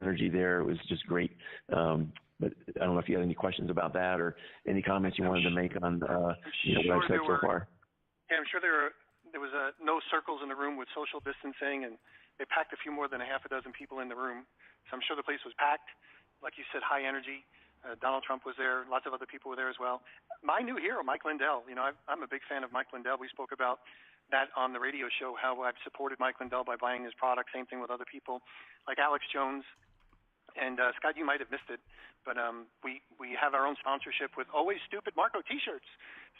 Energy there. It was just great. But I don't know if you had any questions about that or any comments you wanted to make on what I've said so far. Yeah, I'm sure there were there was no circles in the room with social distancing, and they packed a few more than a half a dozen people in the room. So I'm sure the place was packed. Like you said, high energy. Donald Trump was there. Lots of other people were there as well. My new hero, Mike Lindell. You know, I'm a big fan of Mike Lindell. We spoke about that on the radio show, how I've supported Mike Lindell by buying his product. Same thing with other people like Alex Jones. And Scott, you might have missed it, but we have our own sponsorship with Always Stupid Marco T-shirts.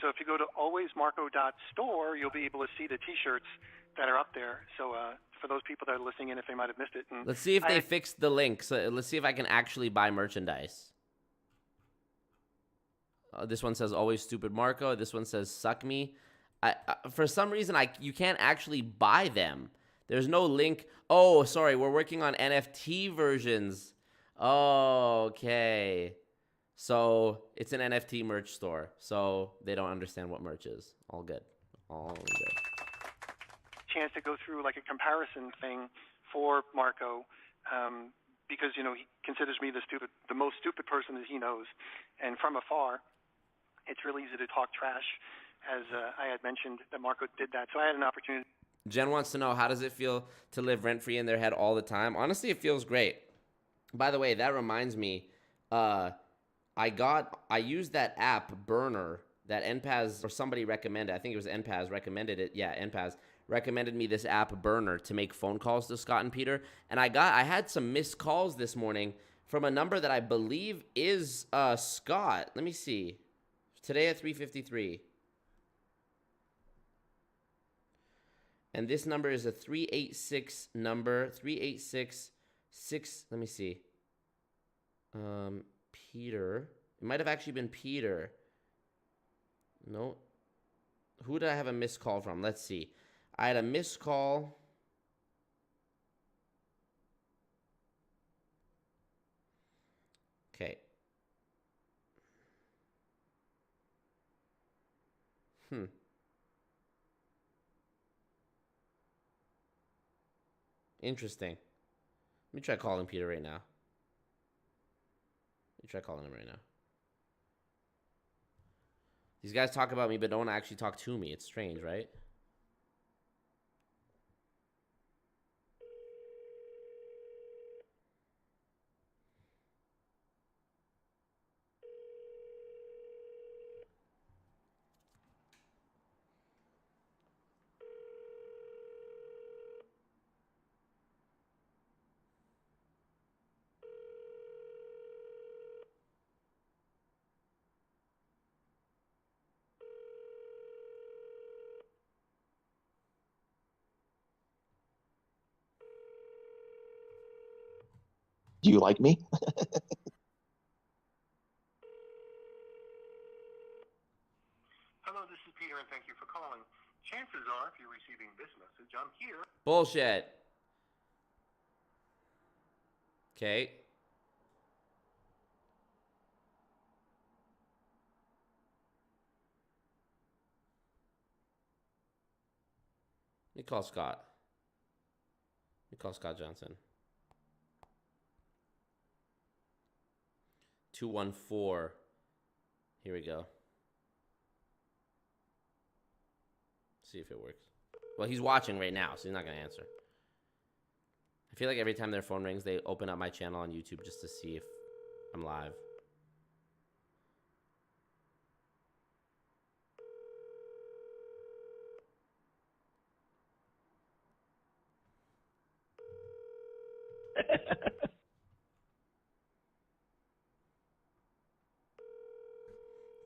So if you go to alwaysmarco.store, you'll be able to see the T-shirts that are up there. So for those people that are listening in, if they might have missed it. And let's see if they fixed the link. So let's see if I can actually buy merchandise. This one says Always Stupid Marco. This one says Suck Me. For some reason, you can't actually buy them. There's no link. Oh, sorry. We're working on NFT versions. Oh, okay. So it's an NFT merch store. So they don't understand what merch is. All good. All good. Chance to go through like a comparison thing for Marco, because you know he considers me the most stupid person that he knows, and from afar, it's really easy to talk trash. As I had mentioned that Marco did that, so I had an opportunity. Jen wants to know, how does it feel to live rent-free in their head all the time? Honestly, it feels great. By the way, that reminds me, I used that app, Burner, that NPAS, or somebody recommended. I think it was NPAS recommended it. Yeah, NPAS recommended me this app, Burner, to make phone calls to Scott and Peter. And I had some missed calls this morning from a number that I believe is Scott. Let me see. Today at 3:53. And this number is a 386 number. 3866. Let me see. Peter. It might have actually been Peter. No. Who did I have a missed call from? Let's see. I had a missed call. Okay. Interesting. Let me try calling Peter right now. Let me try calling him right now. These guys talk about me but don't actually talk to me. It's strange, right? Do you like me? Hello, this is Peter, and thank you for calling. Chances are, if you're receiving this message, I'm here. Bullshit. Okay. Let me call Scott. Let me call Scott Johnson. 214. Here we go. See if it works. Well, he's watching right now, so he's not going to answer. I feel like every time their phone rings, they open up my channel on YouTube just to see if I'm live.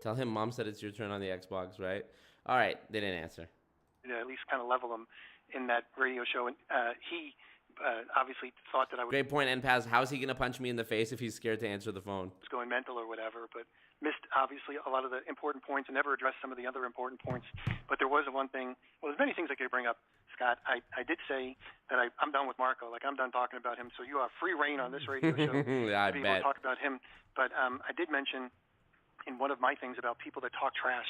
Tell him mom said it's your turn on the Xbox, right? All right, they didn't answer. At least kind of level him in that radio show, and he obviously thought that I was Great point, NPAS. How's he going to punch me in the face if he's scared to answer the phone? going mental or whatever, but missed obviously a lot of the important points and never addressed some of the other important points. But there was one thing, well, there's many things I could bring up, Scott. I did say that I'm done with Marco. Like, I'm done talking about him, so you have free reign on this radio show Yeah, to be able to talk about him. But I did mention in one of my things about people that talk trash,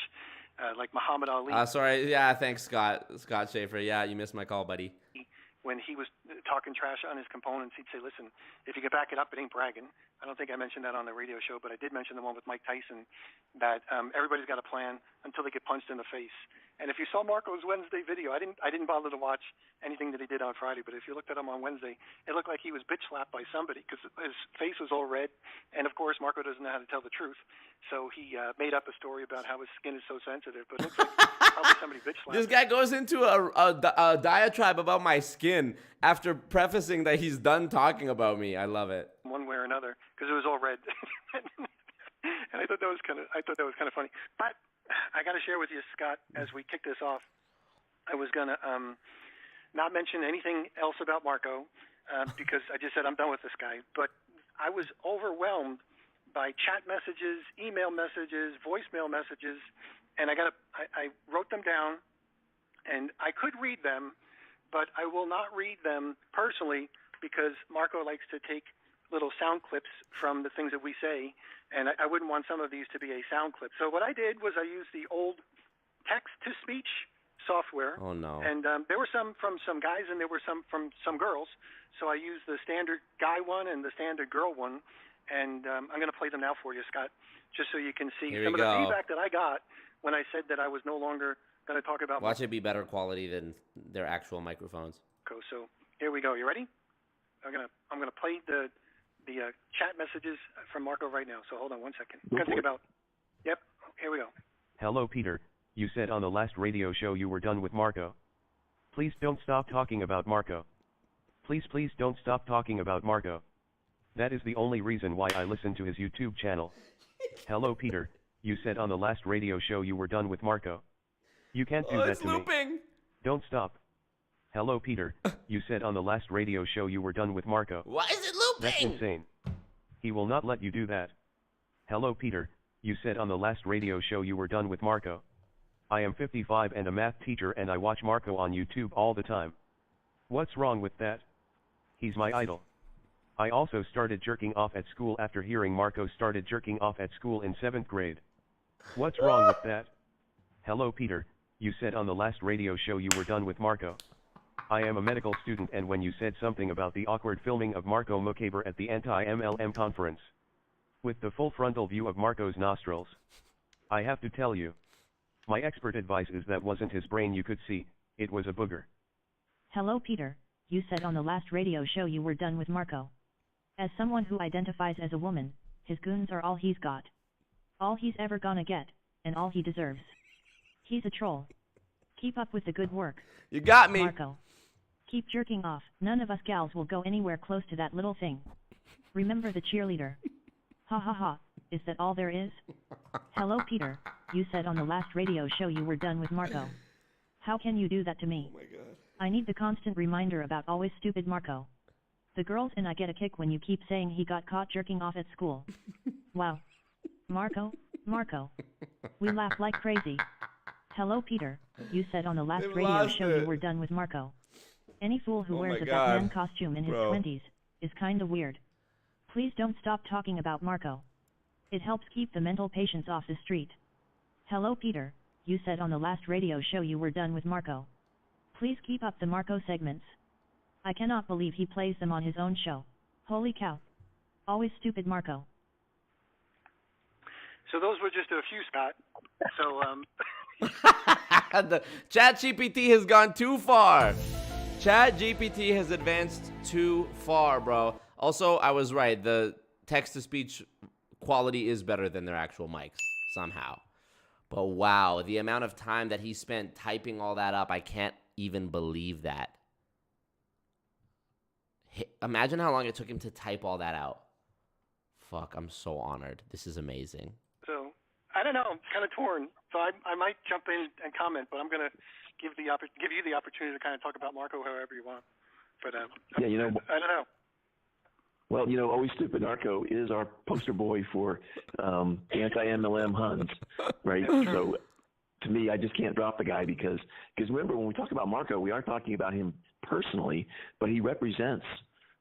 like Muhammad Ali. Sorry, yeah, thanks, Scott. Scott Schaefer. Yeah, you missed my call, buddy. When he was talking trash on his components, he'd say, listen, if you can back it up, it ain't bragging. I don't think I mentioned that on the radio show, but I did mention the one with Mike Tyson, that everybody's got a plan until they get punched in the face. And if you saw Marco's Wednesday video, I didn't bother to watch anything that he did on Friday, but if you looked at him on Wednesday, it looked like he was bitch slapped by somebody because his face was all red. And of course, Marco doesn't know how to tell the truth, so he made up a story about how his skin is so sensitive. But it looks like probably somebody bitch slapped. This guy goes into a diatribe about my skin after prefacing that he's done talking about me. I love it. One way or another, because it was all red. And I thought that was kind of funny. But I got to share with you, Scott, as we kick this off, I was gonna not mention anything else about Marco because I just said I'm done with this guy. But I was overwhelmed by chat messages, email messages, voicemail messages, and I wrote them down, and I could read them, but I will not read them personally because Marco likes to take little sound clips from the things that we say, and I wouldn't want some of these to be a sound clip. So what I did was I used the old text-to-speech software. Oh, no. And there were some from some guys and there were some from some girls. So I used the standard guy one and the standard girl one, and I'm going to play them now for you, Scott, just so you can see some of the feedback that I got when I said that I was no longer going to talk about. Watch it be better quality than their actual microphones. So here we go. You ready? I'm gonna play the chat messages from Marco right now. So hold on 1 second. I'm gonna think about. Yep. Here we go. Hello, Peter. You said on the last radio show you were done with Marco. Please don't stop talking about Marco. Please don't stop talking about Marco. That is the only reason why I listen to his YouTube channel. Hello, Peter. You said on the last radio show you were done with Marco. You can't do that to looping. me. Don't stop. Hello, Peter. You said on the last radio show you were done with Marco. Why is it looping? That's insane. He will not let you do that. Hello, Peter. You said on the last radio show you were done with Marco. I am 55 and a math teacher and I watch Marco on YouTube all the time. What's wrong with that? He's my idol. I also started jerking off at school after hearing Marco started jerking off at school in 7th grade. What's wrong with that? Hello, Peter. You said on the last radio show you were done with Marco. I am a medical student, and when you said something about the awkward filming of Marco Mokaber at the anti-MLM conference, with the full frontal view of Marco's nostrils, I have to tell you, my expert advice is that wasn't his brain you could see, it was a booger. Hello, Peter. You said on the last radio show you were done with Marco. As someone who identifies as a woman, his goons are all he's got. All he's ever gonna get, and all he deserves. He's a troll. Keep up with the good work. You got me. Marco. Keep jerking off. None of us gals will go anywhere close to that little thing. Remember the cheerleader. Ha ha ha. Is that all there is? Hello, Peter. You said on the last radio show you were done with Marco. How can you do that to me? Oh my God. I need the constant reminder about always stupid Marco. The girls and I get a kick when you keep saying he got caught jerking off at school. Wow. Marco. We laugh like crazy. Hello, Peter. You said on the last radio show you were done with Marco. Any fool who wears a Batman costume in his 20s is kinda weird. Please don't stop talking about Marco. It helps keep the mental patients off the street. Hello, Peter. You said on the last radio show you were done with Marco. Please keep up the Marco segments. I cannot believe he plays them on his own show. Holy cow. Always stupid Marco. So those were just a few, Scott. So, The ChatGPT has gone too far. ChatGPT has advanced too far, bro. Also, I was right. The text-to-speech quality is better than their actual mics, somehow. But wow, the amount of time that he spent typing all that up, I can't even believe that. Imagine how long it took him to type all that out. Fuck, I'm so honored. This is amazing. So, I don't know. I'm kind of torn. So I might jump in and comment, but I'm going to give you the opportunity to kind of talk about Marco however you want. But yeah, you know, I don't know. Well, you know, Always Stupid Narco is our poster boy for anti-MLM Huns, right? So to me, I just can't drop the guy because remember, when we talk about Marco, we are talking about him personally, but he represents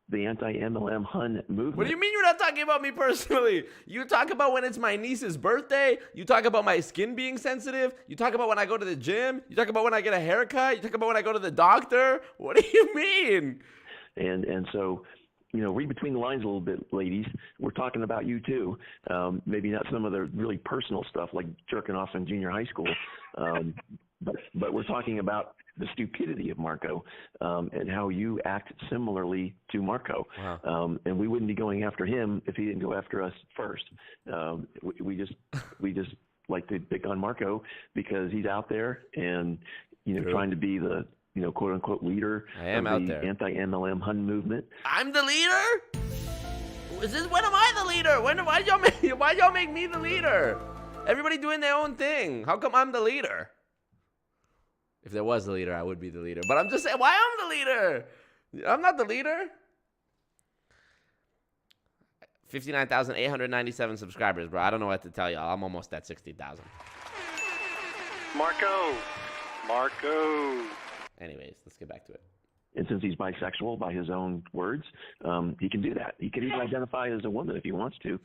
the anti-MLM Hun movement. What do you mean you're not talking about me personally? You talk about when it's my niece's birthday. You talk about my skin being sensitive. You talk about when I go to the gym. You talk about when I get a haircut. You talk about when I go to the doctor. What do you mean? And so, you know, read between the lines a little bit, ladies. We're talking about you too. Maybe not some of the really personal stuff like jerking off in junior high school, but we're talking about the stupidity of Marco and how you act similarly to Marco. Wow. And we wouldn't be going after him if he didn't go after us first. We just like to pick on Marco because he's out there and, you know, trying to be the, you know, quote unquote leader of the anti-MLM Hun movement. I'm the leader? When am I the leader? Why y'all make me the leader? Everybody doing their own thing. How come I'm the leader? If there was a leader, I would be the leader. But I'm just saying, why I'm the leader? I'm not the leader. 59,897 subscribers, bro. I don't know what to tell y'all. I'm almost at 60,000. Marco. Anyways, let's get back to it. And since he's bisexual, by his own words, he can do that. He can even identify as a woman if he wants to.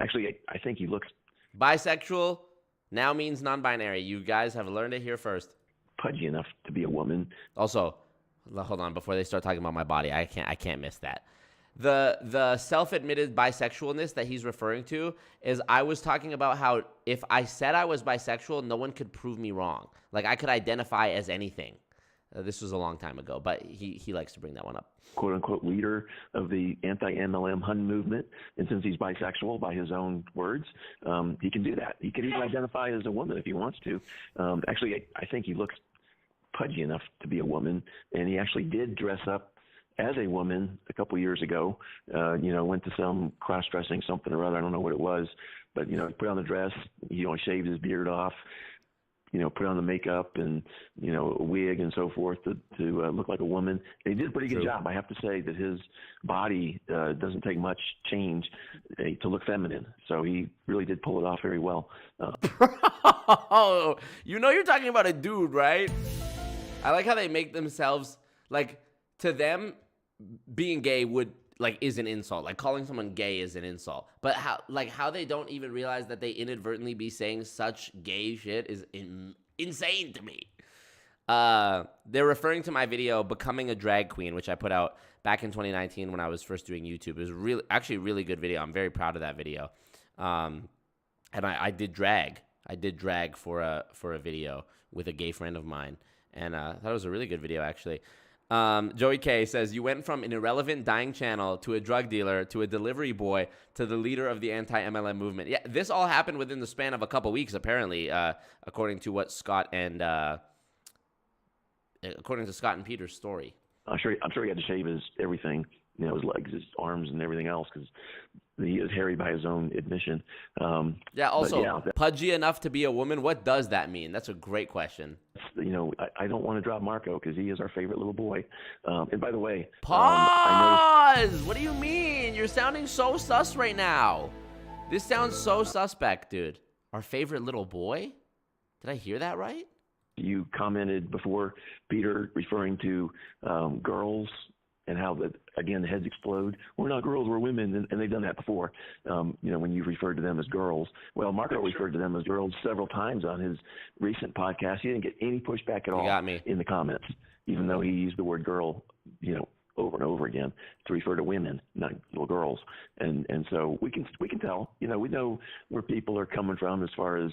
Actually, I think he looks... Bisexual now means non-binary. You guys have learned it here first. Pudgy enough to be a woman. Also, hold on, before they start talking about my body, I can't miss that. The self-admitted bisexualness that he's referring to is I was talking about how if I said I was bisexual, no one could prove me wrong. Like I could identify as anything. This was a long time ago, but he likes to bring that one up. Quote unquote leader of the anti-MLM Hun movement. And since he's bisexual by his own words, he can do that. He can even identify as a woman if he wants to. Actually, I think he looks pudgy enough to be a woman. And he actually did dress up as a woman a couple years ago. You know, went to some cross-dressing something or other. I don't know what it was, but, you know, put on the dress, you know, shaved his beard off, you know, put on the makeup and, you know, a wig and so forth to look like a woman. And he did a pretty good job. I have to say that his body doesn't take much change to look feminine. So he really did pull it off very well. Oh, you know you're talking about a dude, right? I like how they make themselves, like, to them, being gay is an insult. Like calling someone gay is an insult. But how they don't even realize that they inadvertently be saying such gay shit is insane to me. They're referring to my video Becoming a Drag Queen, which I put out back in 2019 when I was first doing YouTube. It was actually a really good video. I'm very proud of that video. And I did drag. I did drag for a video with a gay friend of mine, and I thought it was a really good video actually. Joey K says, you went from an irrelevant dying channel to a drug dealer to a delivery boy to the leader of the anti-MLM movement. Yeah, this all happened within the span of a couple weeks, apparently, according to what Scott and Peter's story. I'm sure he had to shave his everything, you know, his legs, his arms, and everything else because he is hairy by his own admission. Pudgy enough to be a woman. What does that mean? That's a great question. You know, I don't want to drop Marco because he is our favorite little boy. And by the way, pause. What do you mean? You're sounding so sus right now. This sounds so suspect, dude. Our favorite little boy? Did I hear that right? You commented before, Peter, referring to girls and how the heads explode. We're not girls, we're women, and they've done that before. You know, when you've referred to them as girls. Well, Marco referred to them as girls several times on his recent podcast. He didn't get any pushback at all in the comments, even though he used the word girl, you know, over and over again to refer to women, not little girls. And so we can tell, you know, we know where people are coming from as far as,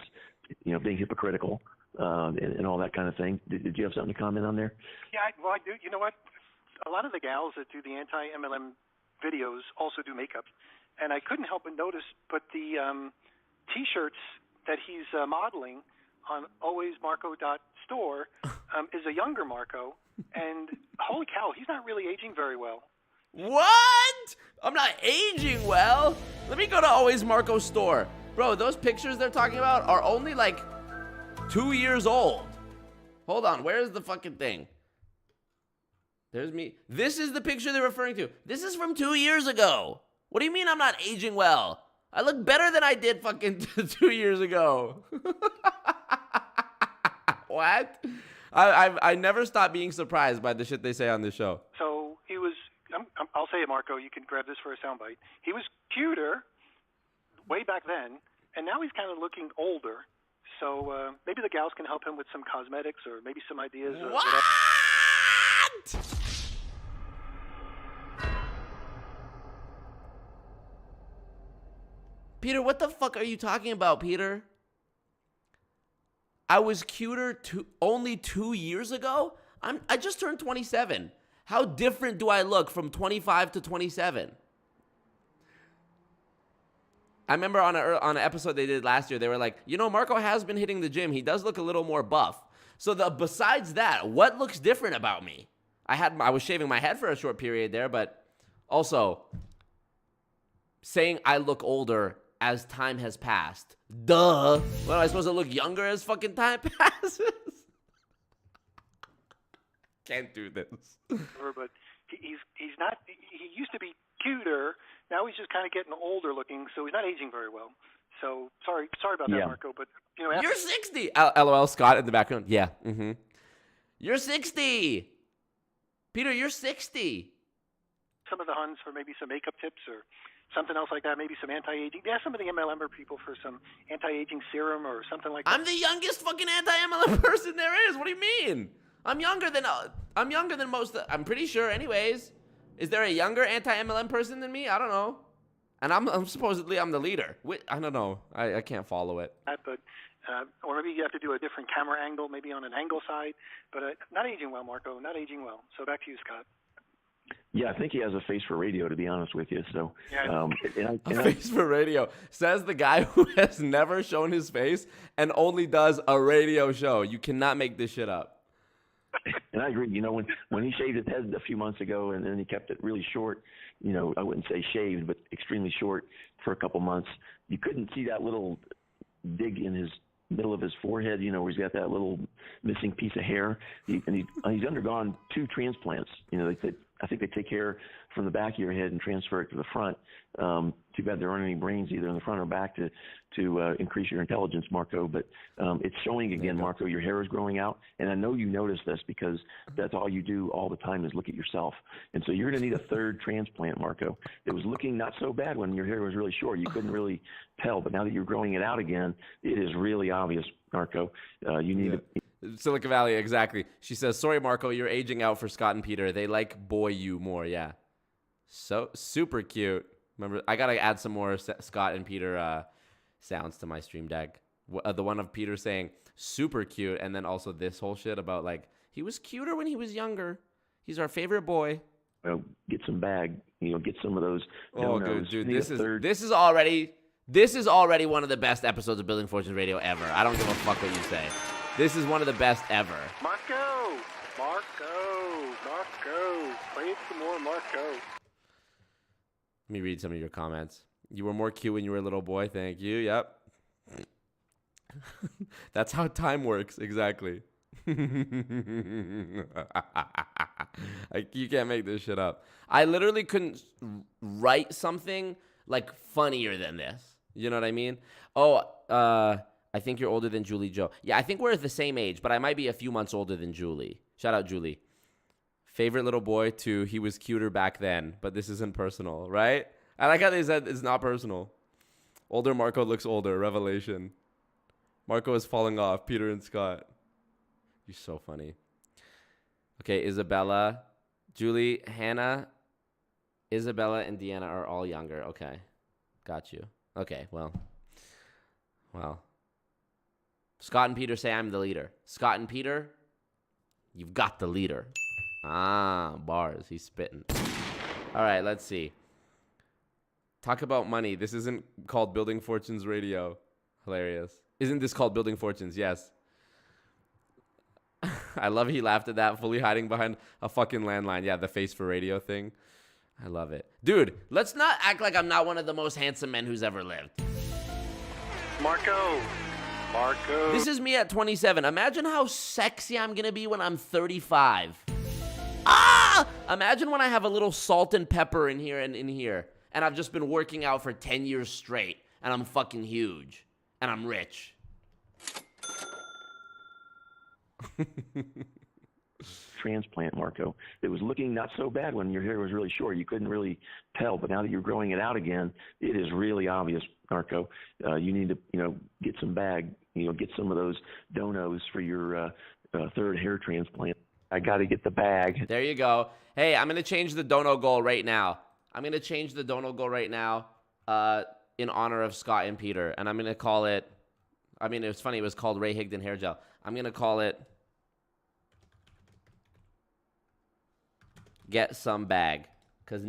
you know, being hypocritical and all that kind of thing. Did you have something to comment on there? Yeah, I do. You know what? A lot of the gals that do the anti-MLM videos also do makeup, and I couldn't help but notice, but the T-shirts that he's modeling on alwaysmarco.store is a younger Marco, and holy cow, he's not really aging very well. What? I'm not aging well? Let me go to Always Marco store. Bro, those pictures they're talking about are only like 2 years old. Hold on, where's the fucking thing? There's me. This is the picture they're referring to. This is from 2 years ago. What do you mean I'm not aging well? I look better than I did fucking 2 years ago. What? I never stop being surprised by the shit they say on this show. So he was, I'll say it, Marco, you can grab this for a soundbite. He was cuter way back then, and now he's kind of looking older. So maybe the gals can help him with some cosmetics or maybe some ideas. What? Peter, what the fuck are you talking about, Peter? I was cuter only 2 years ago? I just turned 27. How different do I look from 25 to 27? I remember on an episode they did last year, they were like, you know, Marco has been hitting the gym. He does look a little more buff. So besides that, what looks different about me? I was shaving my head for a short period there, but also saying I look older as time has passed. Duh. What, am I supposed to look younger as fucking time passes? Can't do this. But he's not. He used to be cuter. Now he's just kind of getting older looking, so he's not aging very well. So sorry about that, Marco. But you know, you're 60. LOL, Scott in the background. Yeah. Mm-hmm. You're 60. Peter, you're 60. Some of the Huns for maybe some makeup tips or something else like that. Maybe some anti-aging. Yeah, some of the MLM people for some anti-aging serum or something like that. I'm the youngest fucking anti-MLM person there is. What do you mean? I'm younger than most. I'm pretty sure, anyways. Is there a younger anti-MLM person than me? I don't know. And I'm supposedly I'm the leader. I don't know. I can't follow it. But or maybe you have to do a different camera angle, maybe on an angle side. But not aging well, Marco. Not aging well. So back to you, Scott. Yeah, I think he has a face for radio, to be honest with you. So, a face for radio, says the guy who has never shown his face and only does a radio show. You cannot make this shit up. And I agree. You know, when he shaved his head a few months ago, and then he kept it really short. You know, I wouldn't say shaved, but extremely short for a couple months. You couldn't see that little dig in his middle of his forehead. You know, where he's got that little missing piece of hair. He's undergone 2 transplants. You know, I think they take hair from the back of your head and transfer it to the front. Too bad there aren't any brains either in the front or back to increase your intelligence, Marco. But it's showing again, Marco. Your hair is growing out, and I know you notice this because that's all you do all the time is look at yourself. And so you're going to need a 3rd transplant, Marco. It was looking not so bad when your hair was really short. You couldn't really tell, but now that you're growing it out again, it is really obvious, Marco. You need to. Silicon Valley, exactly. She says, sorry, Marco, you're aging out for Scott and Peter. They like boy you more, yeah. So, super cute. Remember, I got to add some more Scott and Peter sounds to my stream deck. The one of Peter saying, super cute, and then also this whole shit about, like, he was cuter when he was younger. He's our favorite boy. Well, get some bag, get some of those. Oh, dude, this is already one of the best episodes of Building Fortunes Radio ever. I don't give a fuck what you say. This is one of the best ever. Marco, play it some more, Marco. Let me read some of your comments. You were more cute when you were a little boy. Thank you. Yep. That's how time works. Exactly. You can't make this shit up. I literally couldn't write something like funnier than this. You know what I mean? I think you're older than Julie Joe. Yeah, I think we're the same age, but I might be a few months older than Julie. Shout out, Julie. Favorite little boy, too. He was cuter back then, but this isn't personal, right? I like how they said it's not personal. Older Marco looks older. Revelation. Marco is falling off. Peter and Scott. You're so funny. Okay, Isabella, Julie, Hannah, Isabella, and Deanna are all younger. Okay, got you. Okay, well. Scott and Peter say I'm the leader. Scott and Peter, you've got the leader. Ah, bars. He's spitting. All right, let's see. Talk about money. This isn't called Building Fortunes Radio. Hilarious. Isn't this called Building Fortunes? Yes. I love he laughed at that, fully hiding behind a fucking landline. Yeah, the face for radio thing. I love it. Dude, let's not act like I'm not one of the most handsome men who's ever lived. Marco. This is me at 27. Imagine how sexy I'm going to be when I'm 35. Imagine when I have a little salt and pepper in here and in here. And I've just been working out for 10 years straight. And I'm fucking huge. And I'm rich. Transplant, Marco. It was looking not so bad when your hair was really short. You couldn't really tell, but now that you're growing it out again, it is really obvious, Marco. You need to, get some bag, get some of those donos for your 3rd hair transplant. I got to get the bag. There you go. Hey, I'm going to change the dono goal right now. in honor of Scott and Peter, and I'm going to call it, I mean, it was funny, it was called Ray Higdon Hair Gel. I'm going to call it Get Some Bag. Because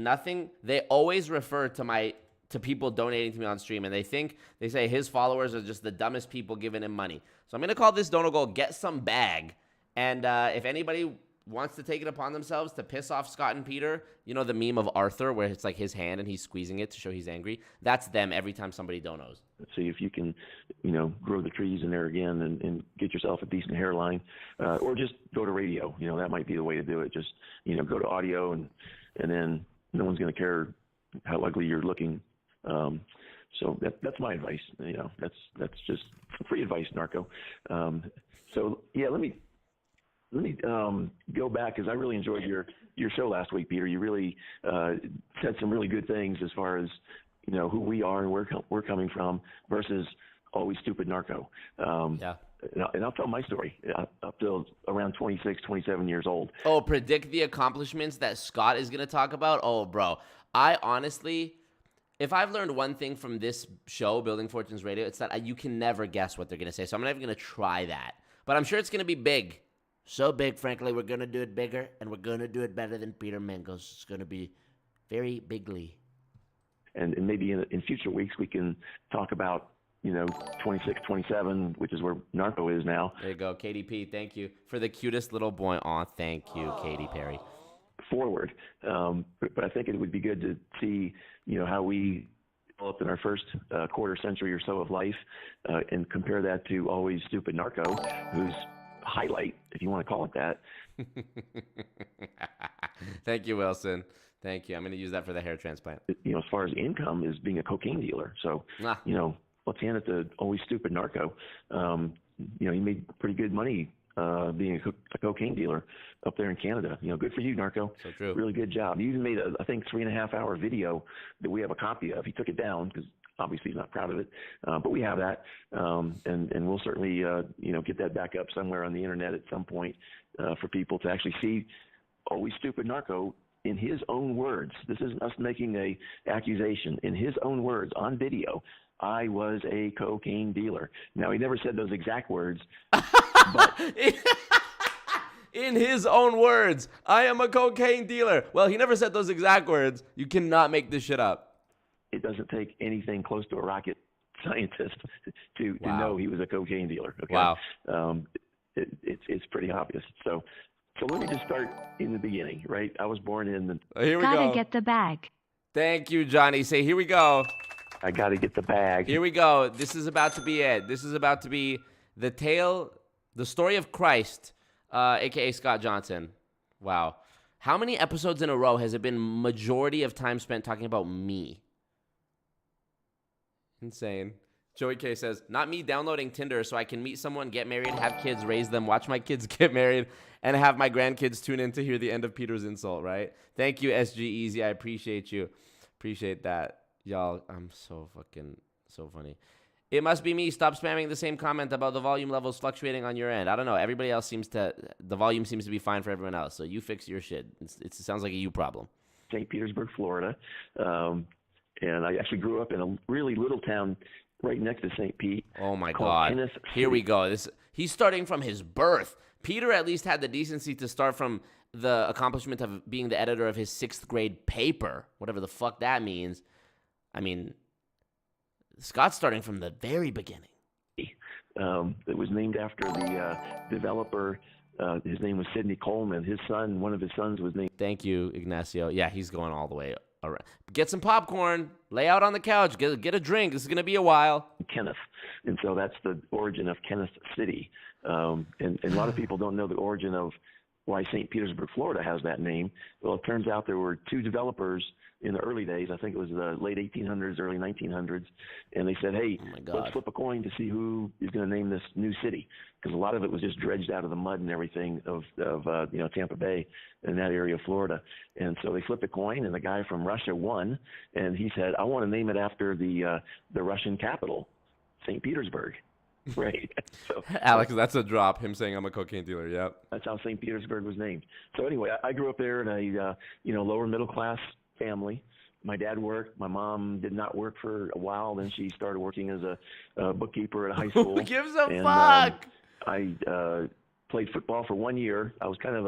they always refer to people donating to me on stream, and they say his followers are just the dumbest people giving him money. So I'm going to call this donor goal Get Some Bag. And if anybody wants to take it upon themselves to piss off Scott and Peter, you know the meme of Arthur where it's like his hand and he's squeezing it to show he's angry? That's them every time somebody donos. See if you can, grow the trees in there again and get yourself a decent hairline, or just go to radio. That might be the way to do it. Just, go to audio and then no one's going to care how ugly you're looking. So that's my advice. That's just free advice, Narco. So yeah, let me go back because I really enjoyed your show last week, Peter. You really said some really good things as far as who we are and where we're coming from versus always stupid Narco. Yeah. And I'll tell my story up till around 26, 27 years old. Oh, predict the accomplishments that Scott is going to talk about? Oh, bro. I honestly, if I've learned one thing from this show, Building Fortunes Radio, it's that you can never guess what they're going to say. So I'm not even going to try that. But I'm sure it's going to be big. So big, frankly, we're going to do it bigger, and we're going to do it better than Peter Mangos. It's going to be very bigly. And maybe in future weeks we can talk about 26, 27, which is where Narco is now. There you go, KDP. Thank you for the cutest little boy. Aw, thank you, Katy Perry. Forward, but I think it would be good to see, how we developed in our first quarter century or so of life, and compare that to always stupid Narco, who's highlight, if you want to call it that. Thank you, Wilson. Thank you. I'm going to use that for the hair transplant. As far as income is being a cocaine dealer. So, let's hand it to always stupid Narco. He made pretty good money being a cocaine dealer up there in Canada. Good for you, Narco. So true. Really good job. You even made I think 3.5-hour video that we have a copy of. He took it down because obviously he's not proud of it, but we have that, and we'll certainly get that back up somewhere on the internet at some point for people to actually see always stupid Narco in his own words. This isn't us making a accusation. In his own words on video, I was a cocaine dealer. Now, he never said those exact words. But in his own words, I am a cocaine dealer. Well, he never said those exact words. You cannot make this shit up. It doesn't take anything close to a rocket scientist to know he was a cocaine dealer. Okay? Wow. It's pretty obvious. So let me just start in the beginning, right? I was born in the... Here we go. Gotta get the bag. Thank you, Johnny. Say, here we go. I got to get the bag. Here we go. This is about to be it. This is about to be the story of Christ, a.k.a. Scott Johnson. Wow. How many episodes in a row has it been majority of time spent talking about me? Insane. Joey K says, not me downloading Tinder so I can meet someone, get married, have kids, raise them, watch my kids get married, and have my grandkids tune in to hear the end of Peter's insult, right? Thank you, SG Easy. I appreciate you. Appreciate that. Y'all, I'm so funny. It must be me. Stop spamming the same comment about the volume levels fluctuating on your end. I don't know. Everybody else the volume seems to be fine for everyone else. So you fix your shit. It sounds like a you problem. St. Petersburg, Florida. And I actually grew up in a really little town right next to St. Pete. Oh my God. Here we go. He's starting from his birth. Peter at least had the decency to start from the accomplishment of being the editor of his 6th grade paper, whatever the fuck that means. I mean, Scott's starting from the very beginning. It was named after the developer. His name was Sidney Coleman. One of his sons was named. Thank you, Ignacio. Yeah, he's going all the way around. Get some popcorn. Lay out on the couch. Get a drink. This is going to be a while. Kenneth. And so that's the origin of Kenneth City. And a lot of people don't know the origin of why St. Petersburg, Florida has that name. Well, it turns out there were 2 developers in the early days. I think it was the late 1800s, early 1900s. And they said, hey, let's flip a coin to see who is going to name this new city. Because a lot of it was just dredged out of the mud and everything of Tampa Bay and that area of Florida. And so they flipped a coin, and the guy from Russia won. And he said, I want to name it after the Russian capital, St. Petersburg. Right. So, Alex, that's a drop. Him saying I'm a cocaine dealer. Yep. That's how St. Petersburg was named. So anyway, I grew up there in a lower middle class family. my dad worked. My mom did not work for a while. Then she started working as a bookkeeper at a high school. Who gives a and, fuck? I played football for 1 year. I was kind of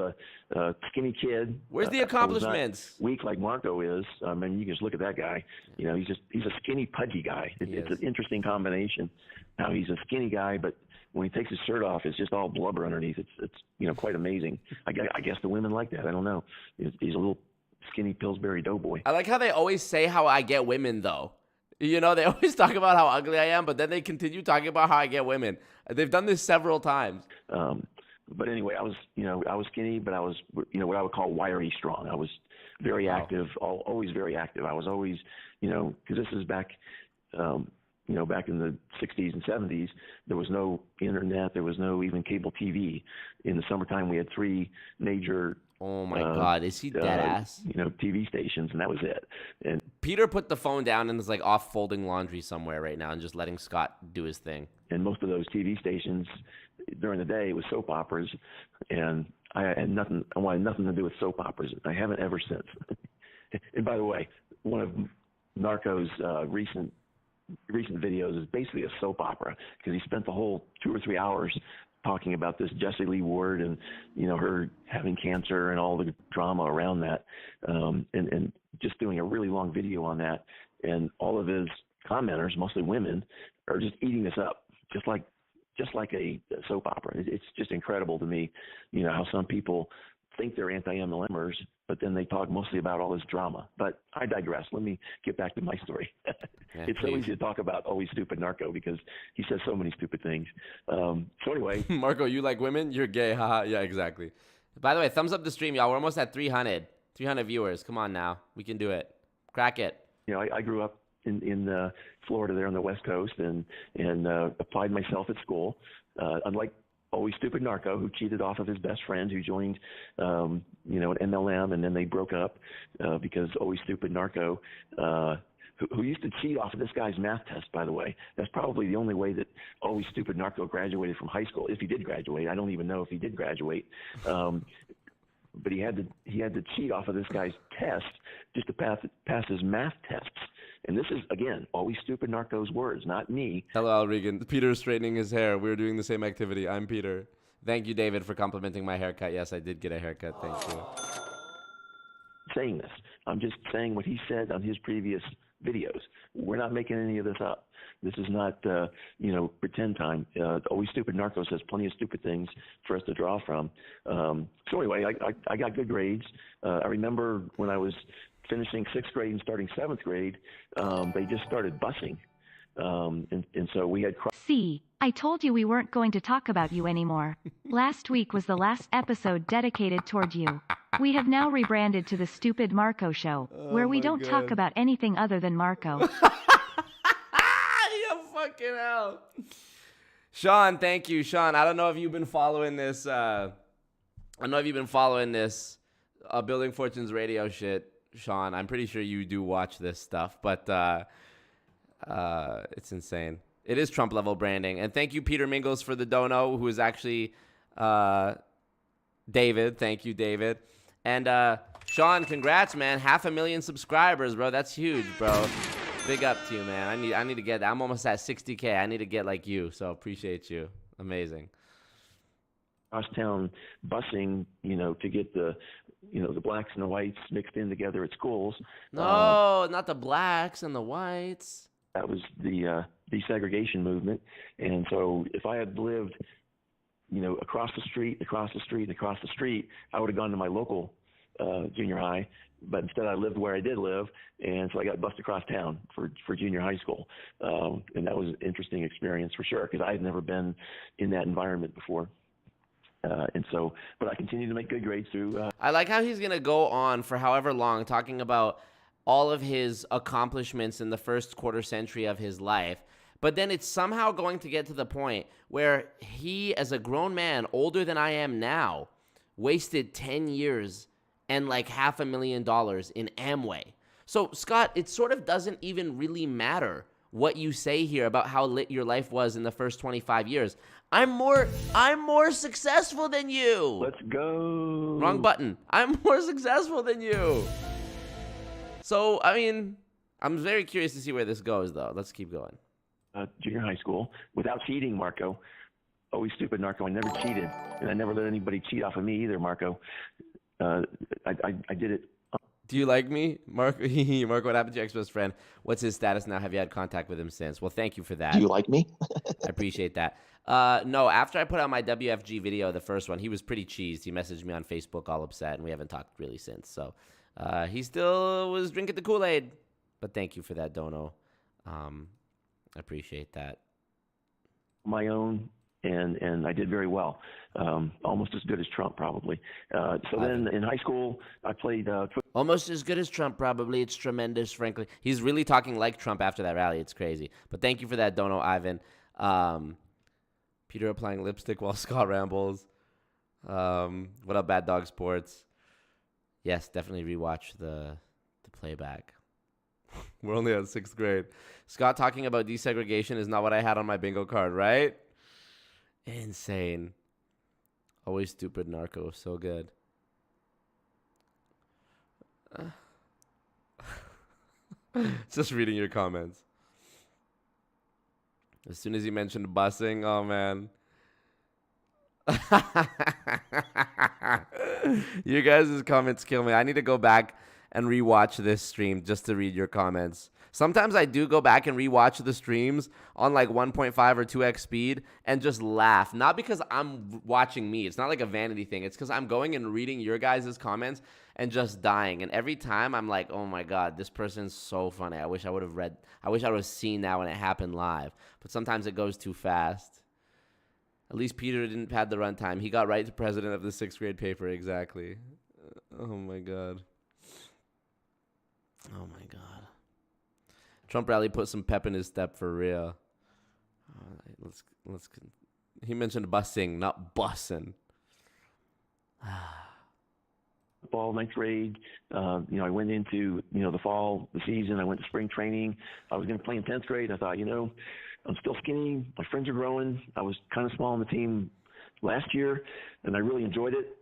a skinny kid. Where's the I was accomplishments? not weak like Marco is. I mean, you can just look at that guy. You know, he's a skinny, pudgy guy. It's an interesting combination. Now he's a skinny guy, but when he takes his shirt off, it's just all blubber underneath. It's quite amazing. I guess the women like that. I don't know. He's a little skinny Pillsbury Doughboy. I like how they always say how I get women, though. You know, they always talk about how ugly I am, but then they continue talking about how I get women. They've done this several times. But anyway, I was skinny, but I was, what I would call wiry strong. I was very active, always very active. I was always, because this is back, back in the 60s and 70s, there was no internet. There was no even cable TV. In the summertime, we had 3 major. Oh my God, is he dead ass? TV stations, and that was it. And Peter put the phone down and is like off folding laundry somewhere right now and just letting Scott do his thing. And most of those TV stations during the day was soap operas, and I wanted nothing to do with soap operas. I haven't ever since. And by the way, one of Narco's recent videos is basically a soap opera because he spent the whole 2 or 3 hours talking about this Jessie Lee Ward and her having cancer and all the drama around that, and just doing a really long video on that. And all of his commenters, mostly women, are just eating this up, just like a soap opera. It's just incredible to me, how some people think they're anti-MLMers, but then they talk mostly about all this drama. But I digress. Let me get back to my story. It's so easy to talk about always stupid Narco because he says so many stupid things. So anyway. Marco, you like women? You're gay. Haha. Yeah, exactly. By the way, thumbs up the stream, y'all. We're almost at 300 viewers. Come on now. We can do it. Crack it. I grew up in Florida there on the West Coast and applied myself at school. Unlike always stupid Narco, who cheated off of his best friend, who joined, an MLM, and then they broke up because always stupid Narco, who used to cheat off of this guy's math test, by the way. That's probably the only way that always stupid Narco graduated from high school, if he did graduate. I don't even know if he did graduate. But he had to cheat off of this guy's test just to pass his math tests. And this is, again, always stupid Narco's words, not me. Hello, Alregan. Peter's straightening his hair. We're doing the same activity. I'm Peter. Thank you, David, for complimenting my haircut. Yes, I did get a haircut. Thank you. Saying this. I'm just saying what he said on his previous videos. We're not making any of this up. This is not, pretend time. Always stupid Narco says plenty of stupid things for us to draw from. So anyway, I got good grades. I remember when I was finishing 6th grade and starting 7th grade, they just started busing. And so we had... See, I told you we weren't going to talk about you anymore. Last week was the last episode dedicated toward you. We have now rebranded to the Stupid Marco Show, where we don't talk about anything other than Marco. You fucking hell. Sean, thank you. Sean, I don't know if you've been following this. Building Fortunes radio shit. Sean, I'm pretty sure you do watch this stuff, but it's insane. It is Trump level branding. And thank you, Peter Mingles, for the dono, who is actually David. Thank you, David. And Sean, congrats, man. 500,000 subscribers, bro. That's huge, bro. Big up to you, man. I need to get that. I'm almost at 60K. I need to get like you, so appreciate you. Amazing. Crosstown busing, to get the blacks and the whites mixed in together at schools. No, not the blacks and the whites. That was the desegregation movement. And so if I had lived, across the street, I would have gone to my local junior high. But instead I lived where I did live, and so I got bused across town for junior high school. And that was an interesting experience for sure, because I had never been in that environment before. But I continue to make good grades through. I like how he's going to go on for however long talking about all of his accomplishments in the first quarter century of his life. But then it's somehow going to get to the point where he, as a grown man, older than I am now, wasted 10 years and like $500,000 in Amway. So, Scott, it sort of doesn't even really matter what you say here about how lit your life was in the first 25 years. I'm more successful than you. Let's go. Wrong button. I'm more successful than you. So, I mean, I'm very curious to see where this goes, though. Let's keep going. Junior high school without cheating, Marco. Always stupid, Marco. I never cheated, and I never let anybody cheat off of me either, Marco. I did it. Do you like me, Mark? Mark, what happened to your ex-best friend? What's his status now? Have you had contact with him since? Well, thank you for that. Do you like me? I appreciate that. No, after I put out my WFG video, the first one, he was pretty cheesed. He messaged me on Facebook all upset, and we haven't talked really since. So he still was drinking the Kool-Aid. But thank you for that, Dono. I appreciate that. My own. And I did very well, almost as good as Trump probably. So then in high school, I played almost as good as Trump probably. It's tremendous, frankly. He's really talking like Trump after that rally. It's crazy. But thank you for that, Dono Ivan. Peter applying lipstick while Scott rambles. What up, Bad Dog Sports? Yes, definitely rewatch the playback. We're only at 6th grade. Scott talking about desegregation is not what I had on my bingo card, right? Insane. Always stupid, Narco. So good. Just reading your comments. As soon as you mentioned busing, oh man. You guys' comments kill me. I need to go back and rewatch this stream just to read your comments. Sometimes I do go back and rewatch the streams on like 1.5 or 2x speed and just laugh. Not because I'm watching me. It's not like a vanity thing. It's because I'm going and reading your guys' comments and just dying. And every time I'm like, oh my God, this person's so funny. I wish I would have seen that when it happened live. But sometimes it goes too fast. At least Peter didn't pad the runtime. He got right to president of the 6th grade paper. Exactly. Oh my God. Oh my God. Trump rally put some pep in his step for real. Let's. He mentioned busing, not bussing. Fall, 9th grade. I went into the fall, the season. I went to spring training. I was going to play in 10th grade. I thought, I'm still skinny. My friends are growing. I was kind of small on the team last year, and I really enjoyed it.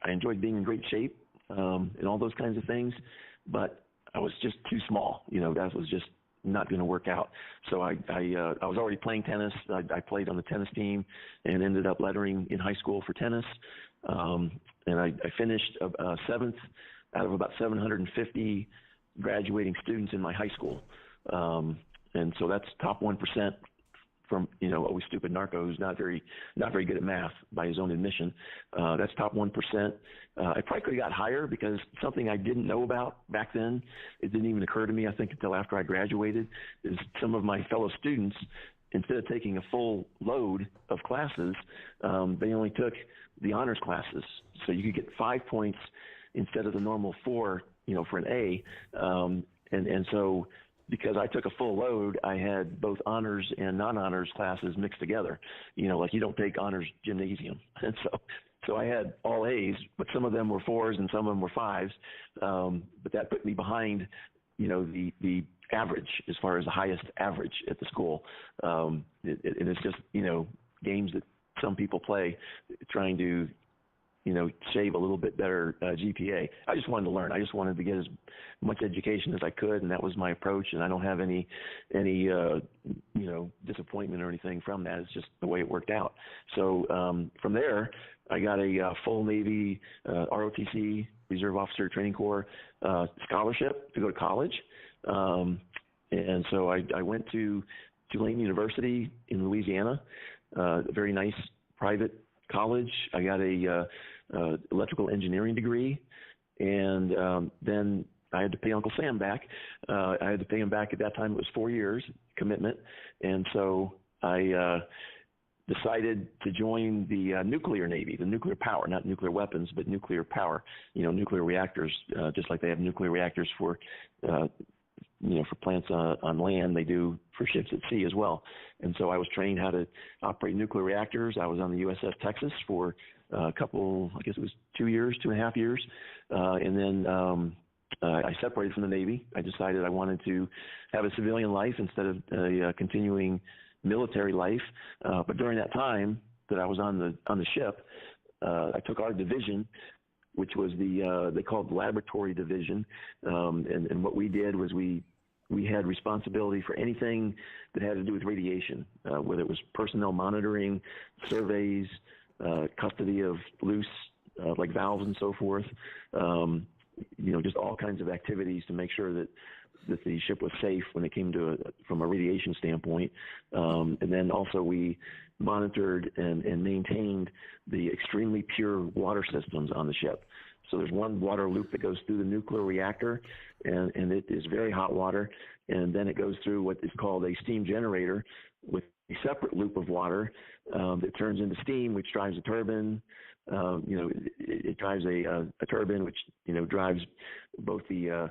I enjoyed being in great shape and all those kinds of things, but I was just too small. That was just not going to work out. So I was already playing tennis. I played on the tennis team and ended up lettering in high school for tennis. And I finished 7th out of about 750 graduating students in my high school. And so that's top 1% from, always stupid Narco, who's not very good at math by his own admission. That's top 1%. I probably could have got higher because something I didn't know about back then, it didn't even occur to me, I think, until after I graduated, is some of my fellow students, instead of taking a full load of classes, they only took the honors classes. So you could get 5 points instead of the normal 4, for an A. And so because I took a full load, I had both honors and non-honors classes mixed together. Like you don't take honors gymnasium. And so I had all A's, but some of them were 4s and some of them were 5s. But that put me behind, the average as far as the highest average at the school. And it's just, games that some people play trying to, save a little bit better GPA. I just wanted to learn. I just wanted to get as much education as I could, and that was my approach. And I don't have any disappointment or anything from that. It's just the way it worked out. So from there, I got a full Navy ROTC, Reserve Officer Training Corps scholarship to go to college. And so I went to Tulane University in Louisiana, a very nice private college. I got a electrical engineering degree, and then I had to pay Uncle Sam back. I had to pay him back at that time. It was 4 years commitment, and so I decided to join the nuclear Navy, the nuclear power, not nuclear weapons, but nuclear power. Nuclear reactors, just like they have nuclear reactors for for plants on land, they do for ships at sea as well. And so I was trained how to operate nuclear reactors. I was on the USS Texas for a couple, I guess it was 2.5 years. And then I separated from the Navy. I decided I wanted to have a civilian life instead of a continuing military life. But during that time that I was on the ship, I took our division which was they called the laboratory division. And what we did was we had responsibility for anything that had to do with radiation, whether it was personnel monitoring, surveys, custody of loose like valves and so forth. Just all kinds of activities to make sure that the ship was safe when it came to from a radiation standpoint. And then also we monitored and maintained the extremely pure water systems on the ship. So there's one water loop that goes through the nuclear reactor, and it is very hot water. And then it goes through what is called a steam generator with a separate loop of water that turns into steam, which drives a turbine. It drives a turbine, which drives both the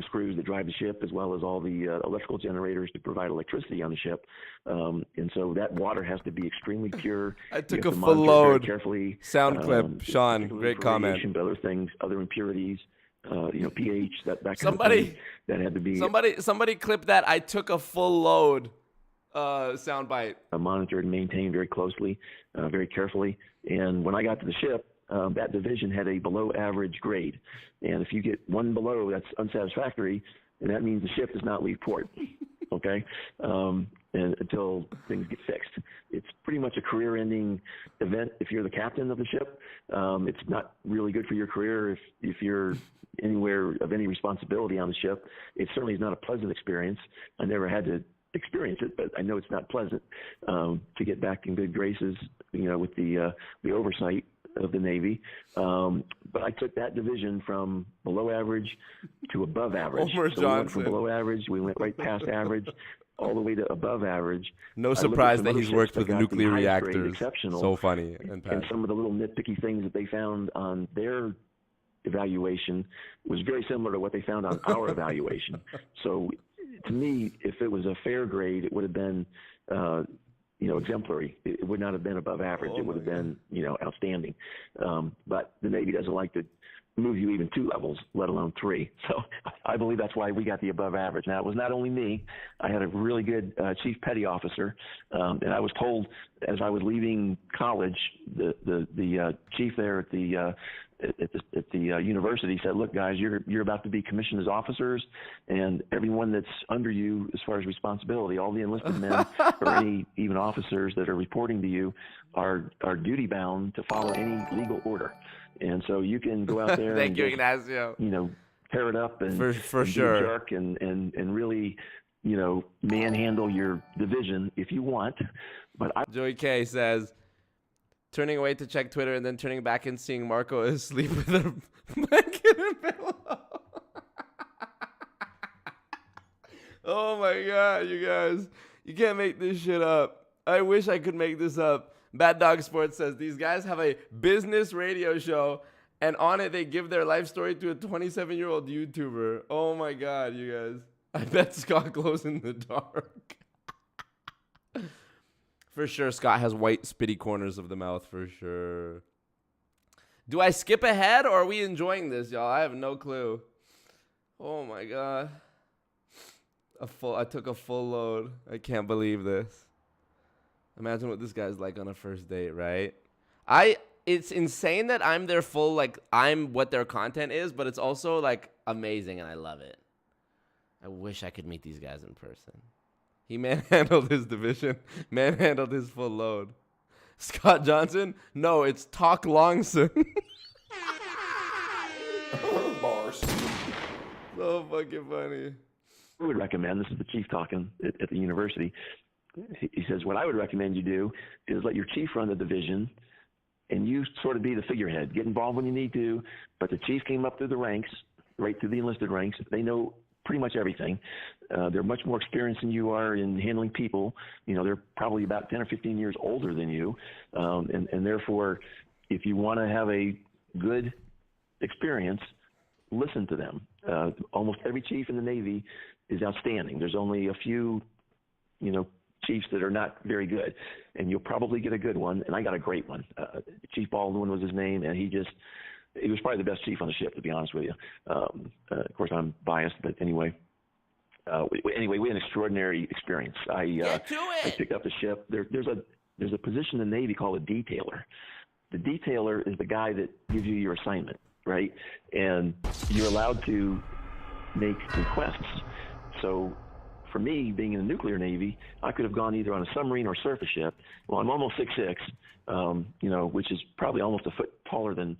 screws that drive the ship, as well as all the electrical generators to provide electricity on the ship. And so that water has to be extremely pure. I took a full load. Carefully. Sound clip, Sean. Great comment. But other things, other impurities. pH, that kind of thing, that had to be somebody clip that. I took a full load soundbite. Monitored and maintained very closely, very carefully. And when I got to the ship, that division had a below average grade. And if you get one below, that's unsatisfactory, and that means the ship does not leave port. Okay? And until things get fixed. It's pretty much a career-ending event if you're the captain of the ship. It's not really good for your career if you're anywhere of any responsibility on the ship. It certainly is not a pleasant experience. I never had to experience it, but I know it's not pleasant to get back in good graces, with the oversight of the Navy. But I took that division from below average to above average. Homer so we went from below average, we went right past average, all the way to above average. No surprise that he's worked with nuclear reactors. Exceptional. So funny. And some of the little nitpicky things that they found on their evaluation was very similar to what they found on our evaluation. So to me, if it was a fair grade, it would have been, exemplary. It would not have been above average. It would have been, outstanding. But the Navy doesn't like to move you even 2 levels, let alone 3. So I believe that's why we got the above average. Now, it was not only me. I had a really good chief petty officer, and I was told as I was leaving college, the chief there at the university said, "Look, guys, you're about to be commissioned as officers, and everyone that's under you as far as responsibility, all the enlisted men or any even officers that are reporting to you are duty bound to follow any legal order. And so you can go out there Thank and you, just, Ignacio. tear it up and for and sure be a jerk and really manhandle your division if you want." But Joey K says, turning away to check Twitter and then turning back and seeing Marco asleep with a blanket and pillow. Oh my God, you guys. You can't make this shit up. I wish I could make this up. Bad Dog Sports says, these guys have a business radio show, and on it they give their life story to a 27-year-old YouTuber. Oh my God, you guys. I bet Scott glows in the dark. For sure, Scott has white spitty corners of the mouth, for sure. Do I skip ahead, or are we enjoying this, y'all? I have no clue. Oh my God. I took a full load. I can't believe this. Imagine what this guy's like on a first date, right? It's insane that I'm their full, I'm what their content is, but it's also, amazing, and I love it. I wish I could meet these guys in person. He manhandled his division, manhandled his full load. Scott Johnson? No, it's Talk Longson. Bars. So fucking funny. I would recommend, this is the chief talking at the university, he says, what I would recommend you do is let your chief run the division, and you sort of be the figurehead. Get involved when you need to, but the chief came up through the ranks, right through the enlisted ranks. They know pretty much everything. They're much more experienced than you are in handling people. They're probably about 10 or 15 years older than you. And therefore, if you want to have a good experience, listen to them. Almost every chief in the Navy is outstanding. There's only a few, chiefs that are not very good, and you'll probably get a good one. And I got a great one. Chief Baldwin was his name, and he was probably the best chief on the ship, to be honest with you. Of course, I'm biased, but anyway. We had an extraordinary experience. I picked up the ship. There's a position in the Navy called a detailer. The detailer is the guy that gives you your assignment, right? And you're allowed to make requests. So for me, being in the nuclear Navy, I could have gone either on a submarine or surf a ship. Well, I'm almost 6'6", you know, which is probably almost a foot taller than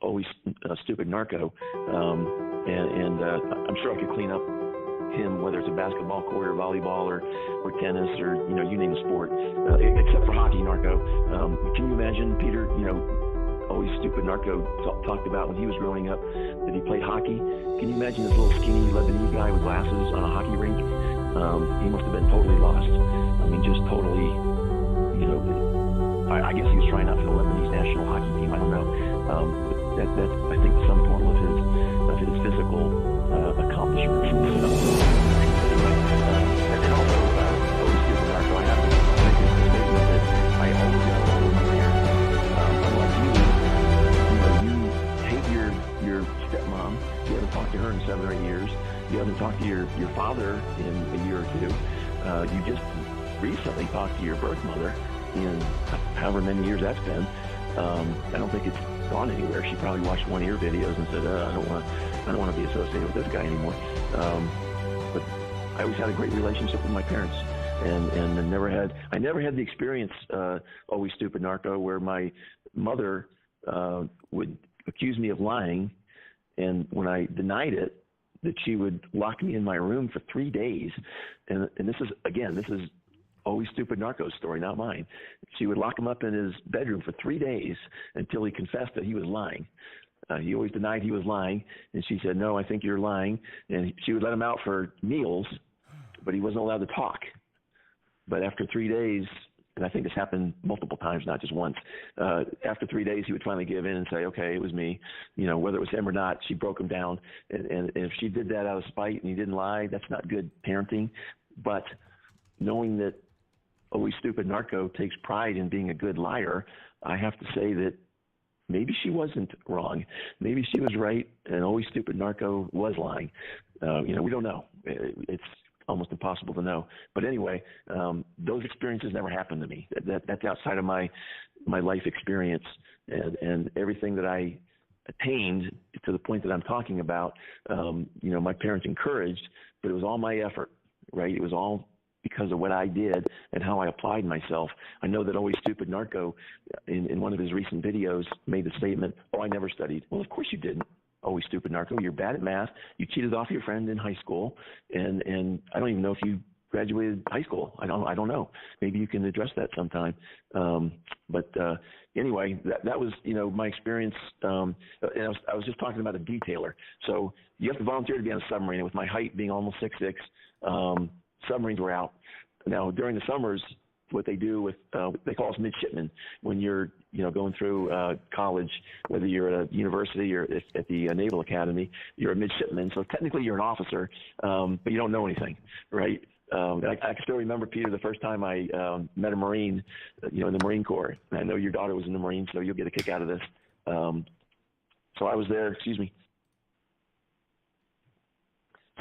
always stupid narco. And I'm sure I could clean up him, whether it's a basketball court or volleyball or tennis or, you know, you name the sport, except for hockey, narco. Can you imagine, Peter, you know, always stupid narco talked about when he was growing up that he played hockey. Can you imagine this little skinny Lebanese guy with glasses on a hockey rink? He must have been totally lost. I mean, just totally, you know, I guess he was trying out for the Lebanese national hockey team. I don't know. But that's, I think, the sum total of his physical accomplishments. And also, always stupid narco, I have to make this statement that I always got along with my parents. Unlike you hate your stepmom. You haven't talked to her in 7 or 8 years. You haven't talked to your father in a year or two. You just recently talked to your birth mother in however many years that's been. I don't think it's gone anywhere. She probably watched one of your videos and said, I don't want to be associated with this guy anymore. But I always had a great relationship with my parents. And I never had the experience, always stupid narco, where my mother would accuse me of lying, and when I denied it, that she would lock me in my room for 3 days. And this is always stupid narco's story, not mine. She would lock him up in his bedroom for 3 days until he confessed that he was lying. He always denied he was lying, and she said, no, I think you're lying. And she would let him out for meals, but he wasn't allowed to talk. But after 3 days, and I think this happened multiple times, not just once, after 3 days, he would finally give in and say, okay, it was me. You know, whether it was him or not, she broke him down. And if she did that out of spite and he didn't lie, that's not good parenting. But knowing that always stupid narco takes pride in being a good liar, I have to say that maybe she wasn't wrong. Maybe she was right, and always stupid narco was lying. You know, we don't know. It's almost impossible to know. But anyway, those experiences never happened to me. That's outside of my life experience, and everything that I attained to the point that I'm talking about, you know, my parents encouraged, but it was all my effort, right? It was all because of what I did and how I applied myself. I know that always stupid narco in one of his recent videos made the statement, oh, I never studied. Well, of course you didn't. Always stupid narco. You're bad at math. You cheated off your friend in high school, and I don't even know if you graduated high school. I don't know. Maybe you can address that sometime. But anyway, that was, you know, my experience. And I was just talking about a detailer. So you have to volunteer to be on a submarine. And with my height being almost 6'6", submarines were out. Now during the summers, what they do with they call us midshipmen when you're, you know, going through college, whether you're at a university or at the Naval Academy, you're a midshipman. So technically you're an officer, but you don't know anything, right? I can still remember, Peter, the first time I met a Marine, you know, in the Marine Corps. And I know your daughter was in the Marines, so you'll get a kick out of this. So I was there, So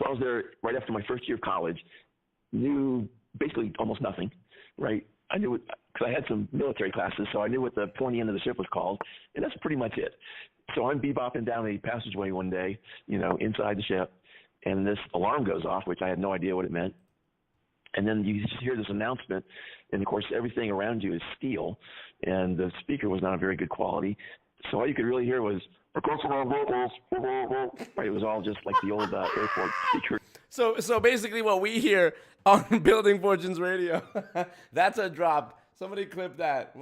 I was there right after my first year of college, knew basically almost nothing, right? I knew because I had some military classes, so I knew what the pointy end of the ship was called, and that's pretty much it. So I'm bebopping down a passageway one day, you know, inside the ship, and this alarm goes off, which I had no idea what it meant. And then you just hear this announcement, and of course everything around you is steel, and the speaker was not of very good quality. So all you could really hear was, right? It was all just like the old airport speaker. So basically what we hear on Building Fortunes Radio, that's a drop. Somebody clip that.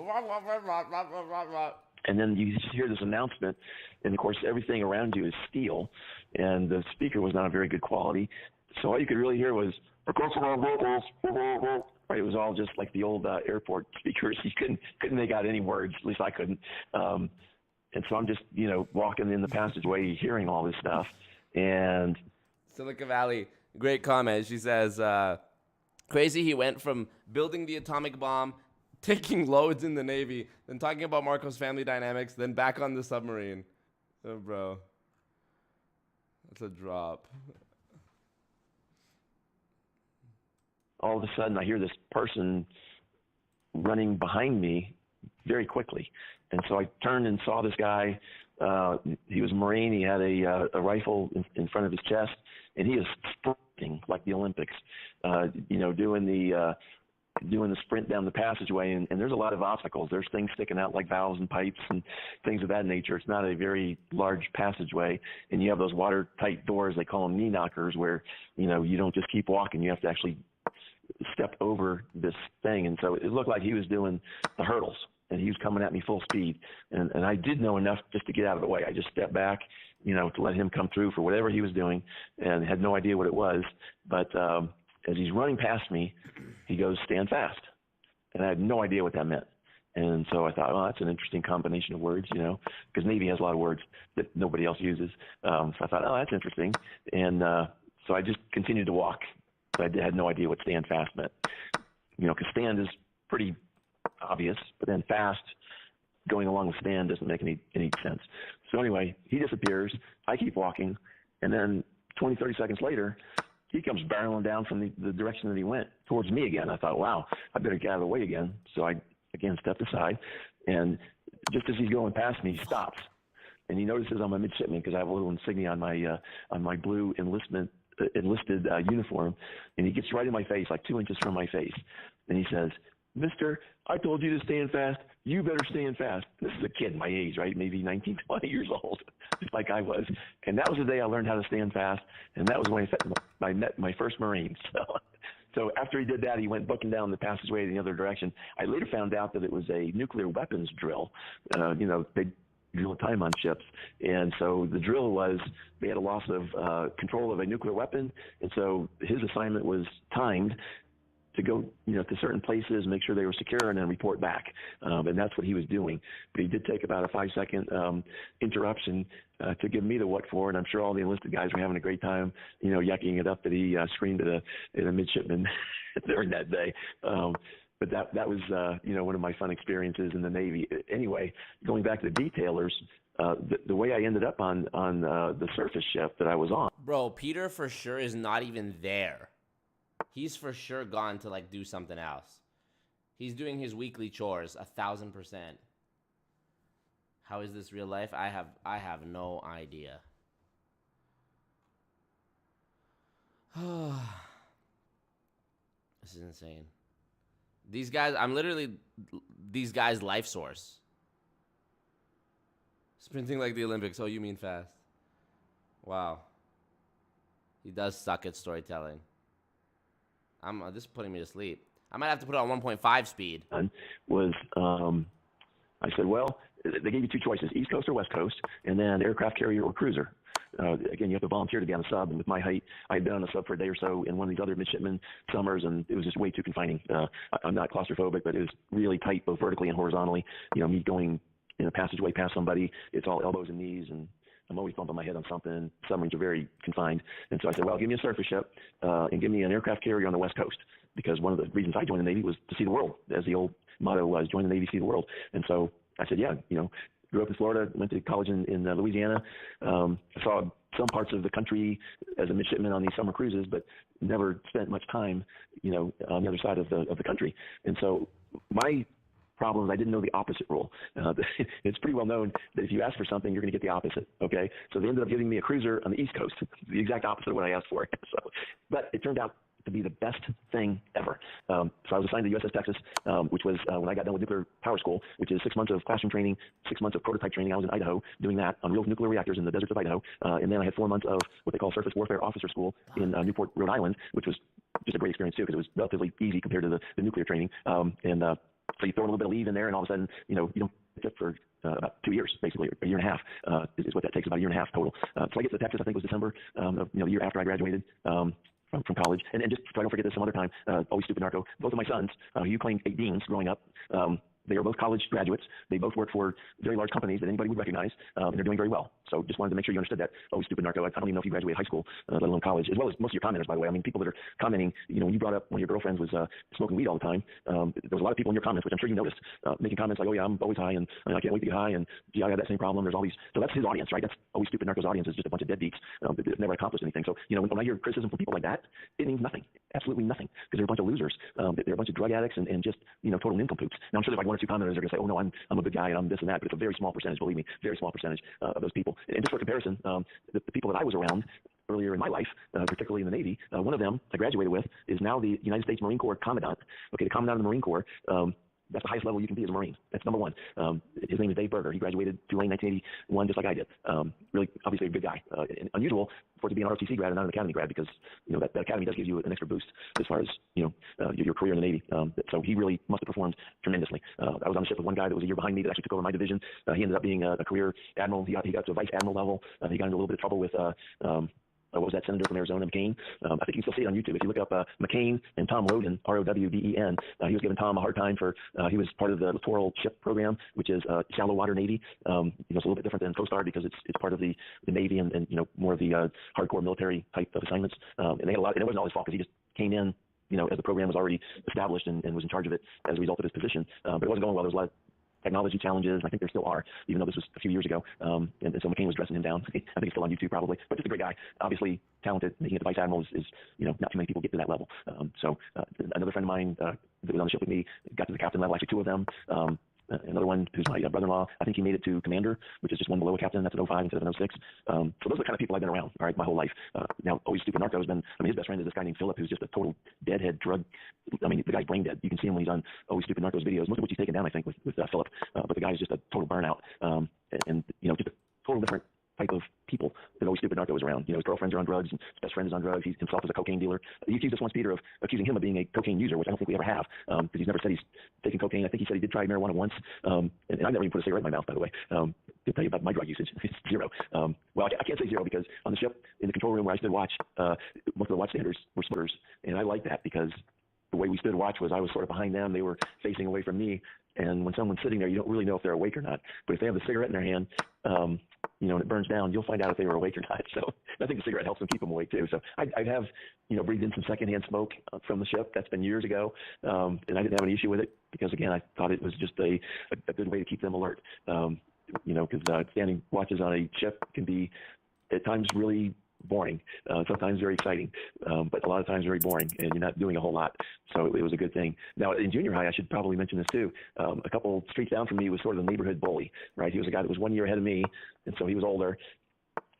And then you just hear this announcement, and of course everything around you is steel, and the speaker was not of very good quality. So all you could really hear was, right? It was all just like the old airport speakers. You couldn't make out any words. At least I couldn't. And so I'm just, you know, walking in the passageway, hearing all this stuff, and Silicon Valley, great comment. She says, crazy he went from building the atomic bomb, taking loads in the Navy, then talking about Marco's family dynamics, then back on the submarine. Oh, bro. That's a drop. All of a sudden, I hear this person running behind me very quickly. And so I turned and saw this guy He was a Marine. He had a rifle in front of his chest, and he is sprinting like the Olympics, doing the sprint down the passageway, and there's a lot of obstacles. There's things sticking out like valves and pipes and things of that nature. It's not a very large passageway, and you have those watertight doors, they call them knee knockers, where, you don't just keep walking. You have to actually step over this thing. And so it looked like he was doing the hurdles, and he was coming at me full speed. And I did know enough just to get out of the way. I just stepped back, to let him come through for whatever he was doing, and had no idea what it was. But as he's running past me, he goes, "Stand fast." And I had no idea what that meant. And so I thought, well, that's an interesting combination of words, because Navy has a lot of words that nobody else uses. So I thought, oh, that's interesting. And so I just continued to walk. So I had no idea what stand fast meant. Because stand is pretty obvious, but then fast, going along with stand doesn't make any sense. So anyway, he disappears. I keep walking. And then 20, 30 seconds later, he comes barreling down from the direction that he went towards me again. I thought, wow, I better get out of the way again. So I, again, stepped aside. And just as he's going past me, he stops. And he notices I'm a midshipman because I have a little insignia on my blue enlisted uniform. And he gets right in my face, like 2 inches from my face. And he says, "Mister, I told you to stand fast. You better stand fast." This is a kid my age, right? Maybe 19, 20 years old, just like I was. And that was the day I learned how to stand fast. And that was when I met my first Marine. So after he did that, he went booking down the passageway in the other direction. I later found out that it was a nuclear weapons drill. They drill time on ships. And so the drill was they had a loss of control of a nuclear weapon. And so his assignment was timed to go, to certain places, make sure they were secure, and then report back. And that's what he was doing. But he did take about a 5-second interruption to give me the what for, and I'm sure all the enlisted guys were having a great time, yucking it up that he screamed at a midshipman during that day. But that was, one of my fun experiences in the Navy. Anyway, going back to the detailers, the way I ended up on the surface ship that I was on. Bro, Peter for sure is not even there. He's for sure gone to do something else. He's doing his weekly chores 1,000%. How is this real life? I have no idea. This is insane. These guys, I'm literally these guys' life source. Sprinting like the Olympics. Oh, you mean fast? Wow. He does suck at storytelling. This is putting me to sleep. I might have to put it on 1.5 speed. I said, well, they gave you two choices, East Coast or West Coast, and then aircraft carrier or cruiser. Again, you have to volunteer to be on a sub, and with my height, I had been on a sub for a day or so in one of these other midshipman summers, and it was just way too confining. I'm not claustrophobic, but it was really tight, both vertically and horizontally. Me going in a passageway past somebody, it's all elbows and knees, and I'm always bumping my head on something. Submarines are very confined. And so I said, well, give me a surface ship and give me an aircraft carrier on the West Coast, because one of the reasons I joined the Navy was to see the world, as the old motto was, join the Navy, see the world. And so I said, yeah, grew up in Florida, went to college in Louisiana. Saw some parts of the country as a midshipman on these summer cruises, but never spent much time, on the other side of the country. And so my problem is I didn't know the opposite rule. It's pretty well known that if you ask for something, you're going to get the opposite. Okay, so they ended up giving me a cruiser on the East Coast, the exact opposite of what I asked for. But it turned out to be the best thing ever. So I was assigned to USS Texas, which was when I got done with nuclear power school, which is 6 months of classroom training, 6 months of prototype training. I was in Idaho doing that on real nuclear reactors in the deserts of Idaho. And then I had 4 months of what they call surface warfare officer school in Newport, Rhode Island, which was just a great experience too, because it was relatively easy compared to the nuclear training. So you throw a little bit of leave in there, and all of a sudden, you don't get for about 2 years, basically, a year and a half is what that takes, about a year and a half total. So I get to Texas, I think it was December of the year after I graduated from college. And just so I don't forget this some other time, always stupid narco, both of my sons, who you claimed 8 deans growing up, they are both college graduates. They both work for very large companies that anybody would recognize, and they're doing very well. So just wanted to make sure you understood that. Always stupid narco. I don't even know if you graduated high school, let alone college, as well as most of your commenters, by the way. I mean, people that are commenting, when you brought up one of your girlfriends was smoking weed all the time, there was a lot of people in your comments, which I'm sure you noticed, making comments like, oh yeah, I'm always high, and I can't wait to get high, and gee, I got that same problem. There's all these. So that's his audience, right? That's always stupid narco's audience, is just a bunch of deadbeats that never accomplished anything. So, when I hear criticism from people like that, it means nothing. Absolutely nothing. Because they're a bunch of losers. They're a bunch of drug addicts and just, total nincompoops. Now, I'm sure if I one or two commenters are going to say, oh, no, I'm a good guy and I'm this and that, but it's a very small percentage, believe me, very small percentage of those people. And just for comparison, the people that I was around earlier in my life, particularly in the Navy, one of them I graduated with is now the United States Marine Corps Commandant. Okay, the Commandant of the Marine Corps, that's the highest level you can be as a Marine. That's number one. His name is Dave Berger. He graduated Tulane 1981, just like I did. Really, obviously a good guy. Unusual for it to be an ROTC grad and not an Academy grad because, that Academy does give you an extra boost as far as, your career in the Navy. So he really must have performed tremendously. I was on the ship with one guy that was a year behind me that actually took over my division. He ended up being a career admiral. He got to a vice admiral level. He got into a little bit of trouble with what was that senator from Arizona, McCain? I think you can still see it on YouTube. If you look up McCain and Tom Roden, Rowden, he was giving Tom a hard time for, he was part of the littoral ship program, which is shallow water Navy. It's a little bit different than Coast Guard because it's part of the Navy and more of the hardcore military type of assignments. And they had a lot, and it wasn't all his fault because he just came in, as the program was already established and was in charge of it as a result of his position. But it wasn't going well. There was a lot of technology challenges, and I think there still are, even though this was a few years ago. And so McCain was dressing him down. I think it's still on YouTube probably, but just a great guy. Obviously talented. Making it the vice admiral is not too many people get to that level. So another friend of mine that was on the ship with me got to the captain level. Actually, two of them. Another one who's my brother-in-law, I think he made it to commander, which is just one below a captain. That's an 05 instead of an 06. So those are the kind of people I've been around, all right, my whole life. Now, Always Stupid Narco has been, his best friend is this guy named Philip, who's just a total deadhead drug. The guy's brain dead. You can see him when he's on Always Stupid Narco's videos, most of which he's taken down, I think, with Philip. But the guy's just a total burnout. Just a total different type of people that Always Stupid Narco is around. His girlfriends are on drugs, and his best friend is on drugs. He himself is a cocaine dealer. He accused us once, Peter, of accusing him of being a cocaine user, which I don't think we ever have, because he's never said he's taken cocaine. I think he said he did try marijuana once, and I've never even put a cigarette in my mouth, by the way. To tell you about my drug usage, it's zero. Well, I can't say zero because on the ship, in the control room where I stood watch, most of the watchstanders were smokers, and I liked that because the way we stood watch was I was sort of behind them. They were facing away from me. And when someone's sitting there, you don't really know if they're awake or not. But if they have the cigarette in their hand, and it burns down, you'll find out if they were awake or not. So I think the cigarette helps them keep them awake too. So I have, breathed in some secondhand smoke from the ship. That's been years ago. And I didn't have any issue with it because, again, I thought it was just a good way to keep them alert. Because standing watches on a ship can be at times really boring, sometimes very exciting, but a lot of times very boring, and you're not doing a whole lot. So it was a good thing. Now, in junior high, I should probably mention this too. A couple streets down from me was sort of the neighborhood bully, right? He was a guy that was 1 year ahead of me, and so he was older,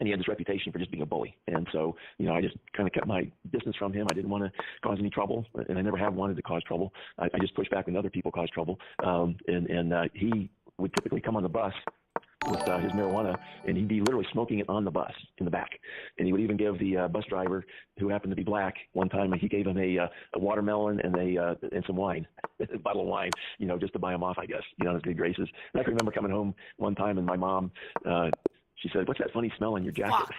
and he had this reputation for just being a bully. And so, I just kind of kept my distance from him. I didn't want to cause any trouble, and I never have wanted to cause trouble. I just pushed back when other people caused trouble. He would typically come on the bus with his marijuana, and he'd be literally smoking it on the bus in the back. And he would even give the bus driver, who happened to be black, one time he gave him a watermelon and some wine, a bottle of wine, just to buy him off, I guess, on his good graces. And I can remember coming home one time, and my mom, she said, "What's that funny smell in your jacket?"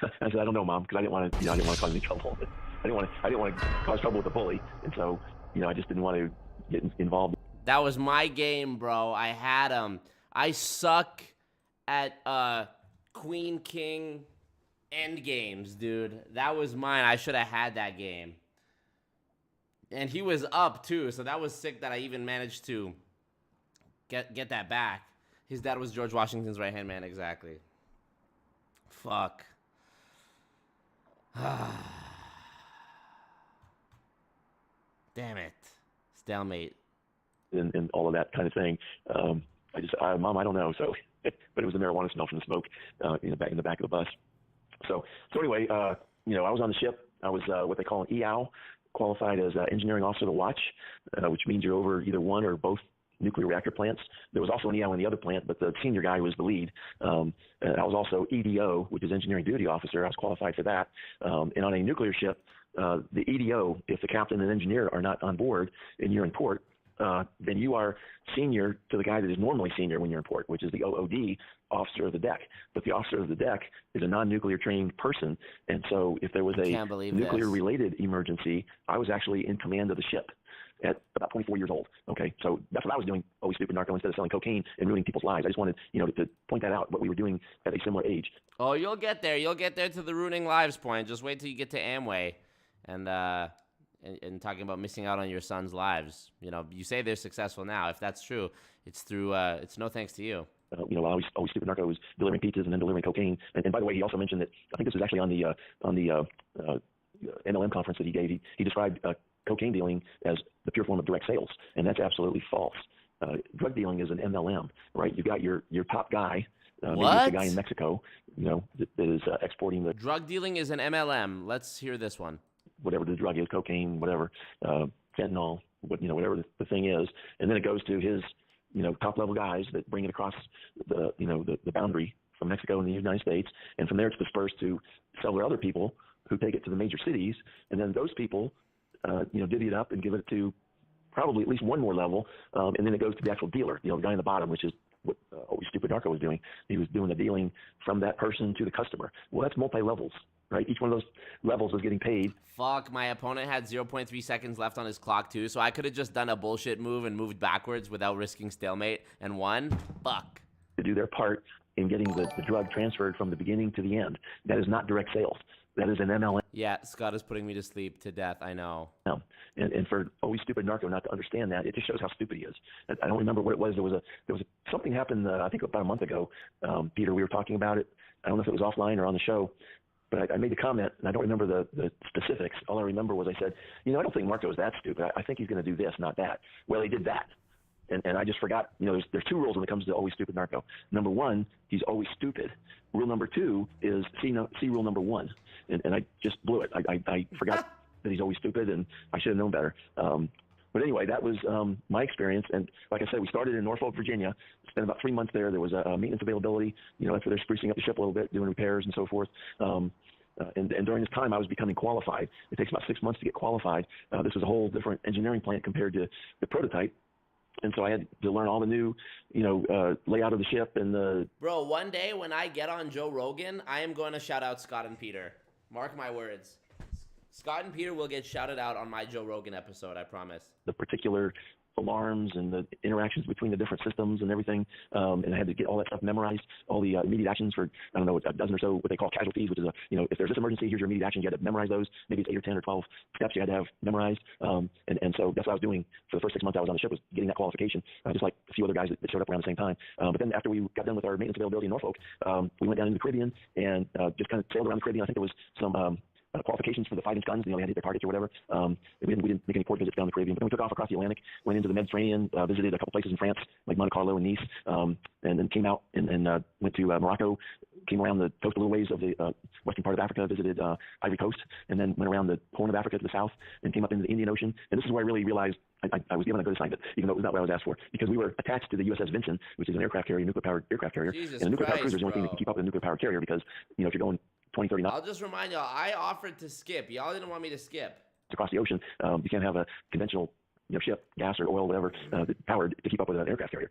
I said, "I don't know, Mom," because I didn't want to cause any trouble. I didn't want to cause trouble with the bully, and so I just didn't want to get involved. That was my game, bro. I had him. I suck at Queen King end games, dude. That was mine. I should have had that game. And he was up too, so that was sick that I even managed to get that back. His dad was George Washington's right-hand man, exactly. Fuck. Damn it. Stalemate. And all of that kind of thing. Mom, I don't know. So, but it was the marijuana smell from the smoke in the back of the bus. So anyway, I was on the ship. I was what they call an EOW, qualified as engineering officer of the watch, which means you're over either one or both nuclear reactor plants. There was also an EOW in the other plant, but the senior guy was the lead. And I was also EDO, which is engineering duty officer. I was qualified for that. And on a nuclear ship, the EDO, if the captain and engineer are not on board and you're in port, then you are senior to the guy that is normally senior when you're in port, which is the OOD, officer of the deck. But the officer of the deck is a non-nuclear trained person. And so if there was a nuclear-related emergency, I was actually in command of the ship at about 24 years old. Okay, so that's what I was doing, Always Stupid Narco, instead of selling cocaine and ruining people's lives. I just wanted, to point that out, what we were doing at a similar age. Oh, you'll get there. You'll get there to the ruining lives point. Just wait till you get to Amway and talking about missing out on your son's lives. You say they're successful now. If that's true, it's through, it's no thanks to you. Always Stupid Narco was delivering pizzas and then delivering cocaine. And by the way, he also mentioned that, I think this was actually on the MLM conference that he gave. He described cocaine dealing as the pure form of direct sales, and that's absolutely false. Drug dealing is an MLM, right? You got your top guy, maybe it's a guy in Mexico, that is exporting the drug dealing is an MLM. Let's hear this one. Whatever the drug is, cocaine, whatever, fentanyl, whatever the thing is, and then it goes to his, top level guys that bring it across the boundary from Mexico and the United States, and from there it's dispersed to several other people who take it to the major cities, and then those people, divvy it up and give it to probably at least one more level, and then it goes to the actual dealer, the guy in the bottom, which is what Always Stupid Narco was doing. He was doing the dealing from that person to the customer. Well, that's multi-levels, right? Each one of those levels was getting paid. Fuck, my opponent had 0.3 seconds left on his clock too, so I could have just done a bullshit move and moved backwards without risking stalemate and won. Fuck. To do their part in getting the drug transferred from the beginning to the end. That is not direct sales. That is an MLM. Yeah, Scott is putting me to sleep to death. I know. And for Always Stupid Narco not to understand that, it just shows how stupid he is. I don't remember what it was. There was something happened. I think about a month ago. Peter, we were talking about it. I don't know if it was offline or on the show, but I made the comment, and I don't remember the specifics. All I remember was I said, I don't think Marco is that stupid. I think he's going to do this, not that. Well, he did that. And I just forgot, there's two rules when it comes to Always Stupid Narco. Number one, he's always stupid. Rule number two is see rule number one. And I just blew it. I forgot that he's always stupid, and I should have known better. But anyway, that was my experience. And like I said, we started in Norfolk, Virginia, spent about 3 months there. There was a maintenance availability. That's where they're sprucing up the ship a little bit, doing repairs and so forth. And during this time, I was becoming qualified. It takes about 6 months to get qualified. This was a whole different engineering plant compared to the prototype. And so I had to learn all the new, layout of the ship and the... Bro, one day when I get on Joe Rogan, I am going to shout out Scott and Peter. Mark my words. Scott and Peter will get shouted out on my Joe Rogan episode, I promise. The particular alarms and the interactions between the different systems and everything. And I had to get all that stuff memorized, all the immediate actions for, I don't know, a dozen or so what they call casualties, which is if there's this emergency, here's your immediate action. You had to memorize those. Maybe it's 8 or 10 or 12 steps you had to have memorized. And so that's what I was doing for the first 6 months I was on the ship, was getting that qualification, just like a few other guys that showed up around the same time. But then after we got done with our maintenance availability in Norfolk, we went down into the Caribbean and just kind of sailed around the Caribbean. I think there was some qualifications for the 5-inch guns. They had to hit their targets or whatever. We didn't make any port visits down the Caribbean, but then we took off across the Atlantic, went into the Mediterranean, visited a couple places in France, like Monte Carlo and Nice, and then came out and went to Morocco, came around the coast a little ways of the western part of Africa, visited Ivory Coast, and then went around the Horn of Africa to the south and came up into the Indian Ocean. And this is where I really realized I was given a good assignment, even though it was not what I was asked for, because we were attached to the USS Vinson, which is an aircraft carrier, nuclear-powered aircraft carrier. Jesus and a nuclear-powered Christ, cruiser is the only thing that can keep up with a nuclear-powered carrier, because, if you're going 20, 30 knots. I'll just remind y'all, I offered to skip. Y'all didn't want me to skip. Across the ocean, you can't have a conventional ship, gas or oil, whatever, powered to keep up with an aircraft carrier,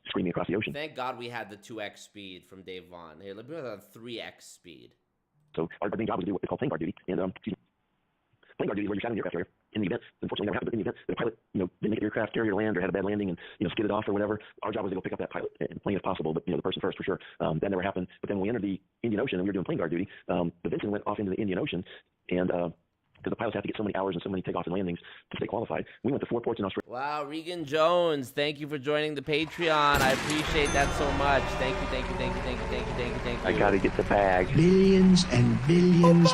screaming across the ocean. Thank God we had the 2x speed from Dave Vaughn. Here, let me have 3x speed. So our main job was to do what they call plane guard duty. And plane guard duty is where you're shadowing the aircraft carrier. In the event, unfortunately never happened, but in the event that a pilot, didn't make the aircraft carrier land or had a bad landing and, skidded off or whatever, our job was to go pick up that pilot and plane if possible, but, the person first for sure. That never happened. But then when we entered the Indian Ocean and we were doing plane guard duty, the Vinson went off into the Indian Ocean, and because the pilots have to get so many hours and so many takeoffs and landings to stay qualified. We went to 4 ports in Australia. Wow, Regan Jones, thank you for joining the Patreon. I appreciate that so much. Thank you. I got to get the bag. Billions and billions.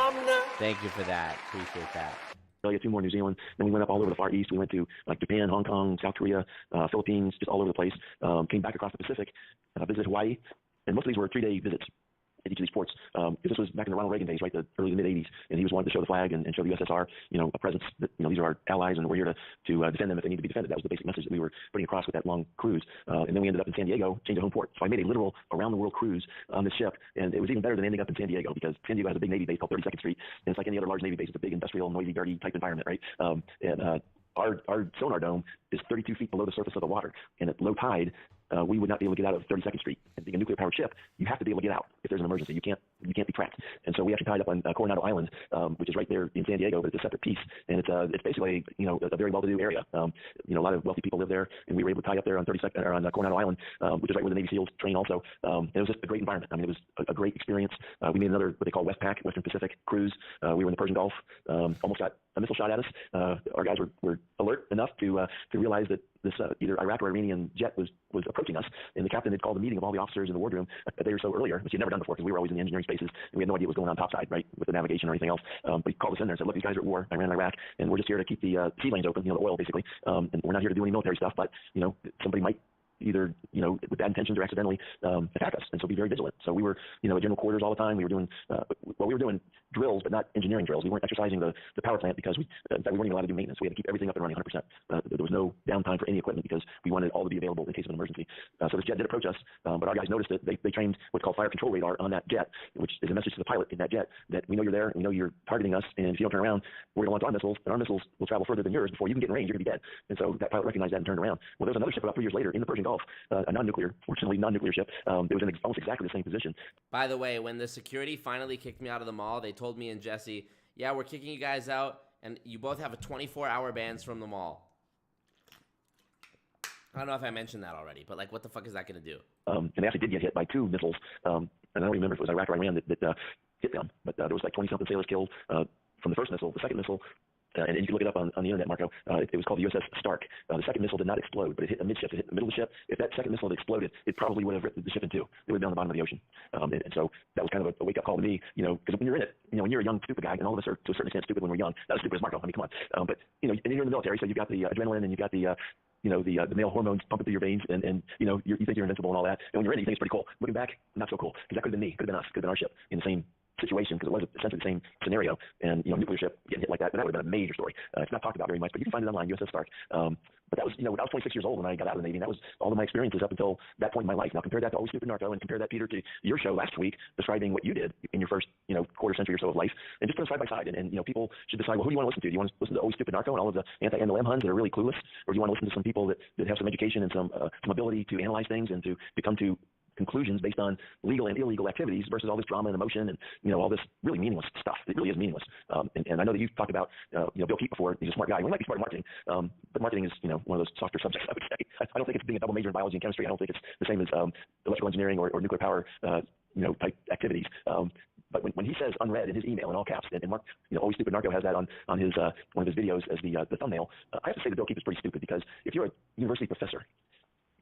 Thank you for that. Appreciate that. Australia, 2 more New Zealand. Then we went up all over the Far East. We went to Japan, Hong Kong, South Korea, Philippines, just all over the place. Came back across the Pacific, visited Hawaii, and most of these were 3-day visits at each of these ports. This was back in the Ronald Reagan days, right, the early to mid 80s, and he was wanting to show the flag and show the USSR, a presence that these are our allies and we're here to defend them if they need to be defended. That was the basic message that we were putting across with that long cruise. And then we ended up in San Diego, changed to home port. So I made a literal around the world cruise on this ship, and it was even better than ending up in San Diego because San Diego has a big Navy base called 32nd Street, and it's like any other large Navy base. It's a big industrial, noisy, dirty type environment, right? Our sonar dome is 32 feet below the surface of the water, and at low tide, we would not be able to get out of 32nd Street. And being a nuclear-powered ship, you have to be able to get out if there's an emergency. You can't be trapped. And so we actually tied up on Coronado Island, which is right there in San Diego, but it's a separate piece. And it's basically a very well-to-do area. A lot of wealthy people live there, and we were able to tie up there on Coronado Island, which is right where the Navy SEALs train also. And it was just a great environment. I mean, it was a great experience. We made another what they call Westpac, Western Pacific cruise. We were in the Persian Gulf. Almost got a missile shot at us. Our guys were alert enough to realize that this either Iraq or Iranian jet was was approaching us, and the captain had called a meeting of all the officers in the wardroom a day or so earlier, which he had never done before because we were always in the engineering spaces, and we had no idea what was going on topside, right, with the navigation or anything else. But he called us in there and said, look, these guys are at war, Iran and Iraq, and we're just here to keep the sea lanes open, the oil basically, and we're not here to do any military stuff, but, somebody might either, with bad intentions or accidentally attack us, and so be very vigilant. So we were, at general quarters all the time. We were doing, we were doing drills, but not engineering drills. We weren't exercising the power plant because we weren't even allowed to do maintenance. We had to keep everything up and running 100%. There was no downtime for any equipment because we wanted all to be available in case of an emergency. So this jet did approach us, but our guys noticed that they trained what's called fire control radar on that jet, which is a message to the pilot in that jet that we know you're there, we know you're targeting us, and if you don't turn around, we're going to launch our missiles, and our missiles will travel further than yours before you can get in range. You're going to be dead. And so that pilot recognized that and turned around. Well, there was another ship about 3 years later in the Persian Gulf, a non-nuclear, fortunately non-nuclear ship. It was in almost exactly the same position. By the way, when the security finally kicked me out of the mall, they told me and Jesse, yeah, we're kicking you guys out, and you both have a 24-hour bans from the mall. I don't know if I mentioned that already, but what the fuck is that going to do? And they actually did get hit by 2 missiles, and I don't remember if it was Iraq or Iran that hit them, but there was 20-something sailors killed from the first missile. The second missile, and you can look it up on the internet, Marco. It was called the USS Stark. The second missile did not explode, but it hit a midship. It hit the middle of the ship. If that second missile had exploded, it probably would have ripped the ship in 2. It would have been on the bottom of the ocean. And so that was kind of a wake-up call to me, because when you're in it, when you're a young, stupid guy, and all of us are to a certain extent stupid when we're young. Not as stupid as Marco. I mean, come on. But, and you're in the military, so you've got the adrenaline and you've got the male hormones pumping through your veins, and you think you're invincible and all that. And when you're in it, you think it's pretty cool. Looking back, not so cool, because that could have been me, could have been us, could have been our ship in the same situation, because it was essentially the same scenario, and nuclear ship getting hit like that, but that would have been a major story. It's not talked about very much, but you can find it online, USS Stark. But that was, I was 26 years old when I got out of the Navy, and that was all of my experiences up until that point in my life. Now compare that to Always Stupid Narco, and compare that, Peter, to your show last week describing what you did in your first, quarter century or so of life, and just put them side by side. And people should decide, well, who do you want to listen to? Do you want to listen to Always Stupid Narco and all of the anti-MLM huns that are really clueless, or do you want to listen to some people that have some education and some ability to analyze things and to come to conclusions based on legal and illegal activities versus all this drama and emotion and all this really meaningless stuff? It really is meaningless. And I know that you've talked about Bill Keith before. He's a smart guy. He might be smart in marketing, but marketing is one of those softer subjects, I would say. I don't think it's being a double major in biology and chemistry. I don't think it's the same as electrical engineering or nuclear power type activities. But when he says unread in his email in all caps, and Mark, Always Stupid Narco has that on his one of his videos as the thumbnail, I have to say that Bill Keith is pretty stupid, because if you're a university professor,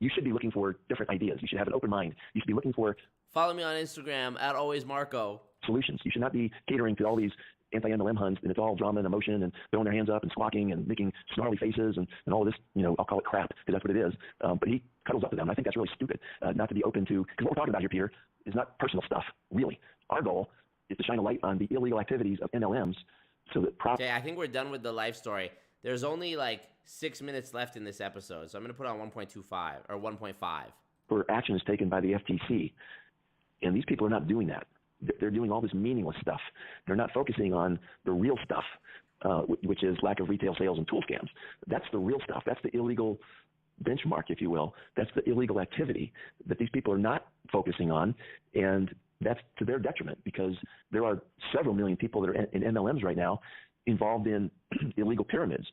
you should be looking for different ideas. You should have an open mind. You should be looking for... Follow me on Instagram, @alwaysmarco. ...solutions. You should not be catering to all these anti-MLM hunts, and it's all drama and emotion and throwing their hands up and squawking and making snarly faces and all of this, I'll call it crap, because that's what it is. But he cuddles up to them, and I think that's really stupid, not to be open to... Because what we're talking about here, Peter, is not personal stuff, really. Our goal is to shine a light on the illegal activities of MLMs so that... Okay, I think we're done with the life story. There's only 6 minutes left in this episode, so I'm going to put on 1.25 or 1.5. For action is taken by the FTC, and these people are not doing that. They're doing all this meaningless stuff. They're not focusing on the real stuff, which is lack of retail sales and tool scams. That's the real stuff. That's the illegal benchmark, if you will. That's the illegal activity that these people are not focusing on, and that's to their detriment, because there are several million people that are in MLMs right now involved in illegal pyramids.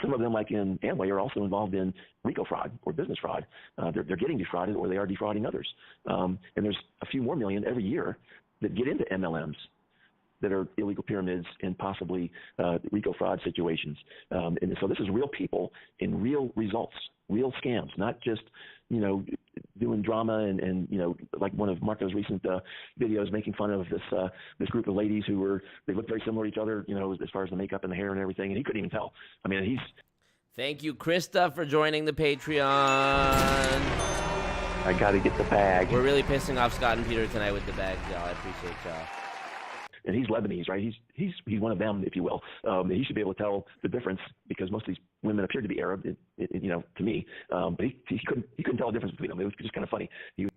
Some of them, like in Amway, are also involved in RICO fraud or business fraud. They're getting defrauded, or they are defrauding others. And there's a few more million every year that get into MLMs that are illegal pyramids and possibly RICO fraud situations. And so this is real people in real results, real scams, not just, doing drama and like one of Marco's recent videos making fun of this group of ladies they look very similar to each other, as far as the makeup and the hair and everything, and he couldn't even tell. I mean, Thank you, Krista, for joining the Patreon. I got to get the bag. We're really pissing off Scott and Peter tonight with the bag, y'all. I appreciate y'all. And he's Lebanese, right? He's one of them, if you will. He should be able to tell the difference, because most of these women appeared to be Arab, to me. But he couldn't tell the difference between them. It was just kind of funny.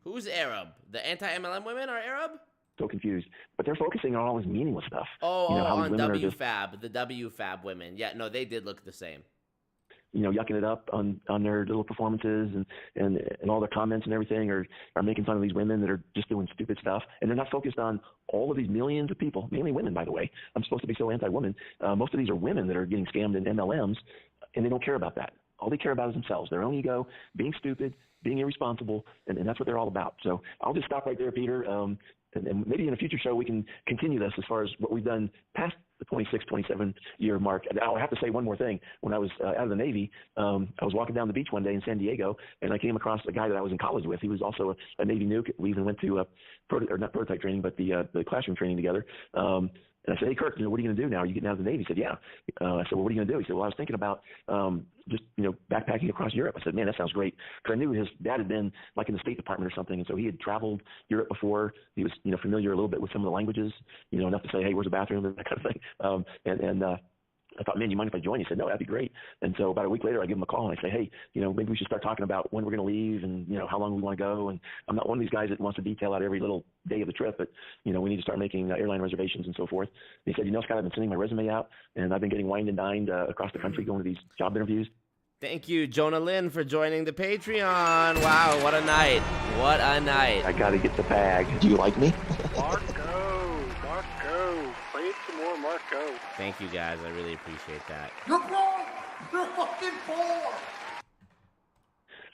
Who's Arab? The anti-MLM women are Arab? So confused. But they're focusing on all this meaningless stuff. On WFAB, the WFAB women. Yeah, no, they did look the same. Yucking it up on their little performances and all their comments and everything are making fun of these women that are just doing stupid stuff. And they're not focused on all of these millions of people, mainly women, by the way. I'm supposed to be so anti-woman. Most of these are women that are getting scammed in MLMs, and they don't care about that. all they care about is themselves, their own ego, being stupid, being irresponsible, and that's what they're all about. So I'll just stop right there, Peter. And maybe in a future show we can continue this as far as what we've done past the 26, 27-year mark. And I'll have to say one more thing. When I was out of the Navy, I was walking down the beach one day in San Diego, and I came across a guy that I was in college with. He was also a Navy nuke. We even went to not prototype training, but the classroom training together. And I said, hey, Kirk, what are you going to do now? Are you getting out of the Navy? He said, yeah. I said, well, what are you going to do? He said, well, I was thinking about just, backpacking across Europe. I said, man, that sounds great. Because I knew his dad had been like in the State Department or something. And so he had traveled Europe before. He was, familiar a little bit with some of the languages, enough to say, hey, where's the bathroom and that kind of thing. I thought, man, you mind if I join? He said, no, that'd be great. And so about a week later, I give him a call and I say, hey, maybe we should start talking about when we're going to leave and, how long we want to go. And I'm not one of these guys that wants to detail out every little day of the trip, but, we need to start making airline reservations and so forth. And he said, Scott, I've been sending my resume out and I've been getting wined and dined across the country going to these job interviews. Thank you, Jonah Lynn, for joining the Patreon. Wow, what a night. What a night. I got to get the bag. Do you like me? Marco. Play it some more, Marco. Thank you, guys. I really appreciate that. You're wrong. You're fucking poor.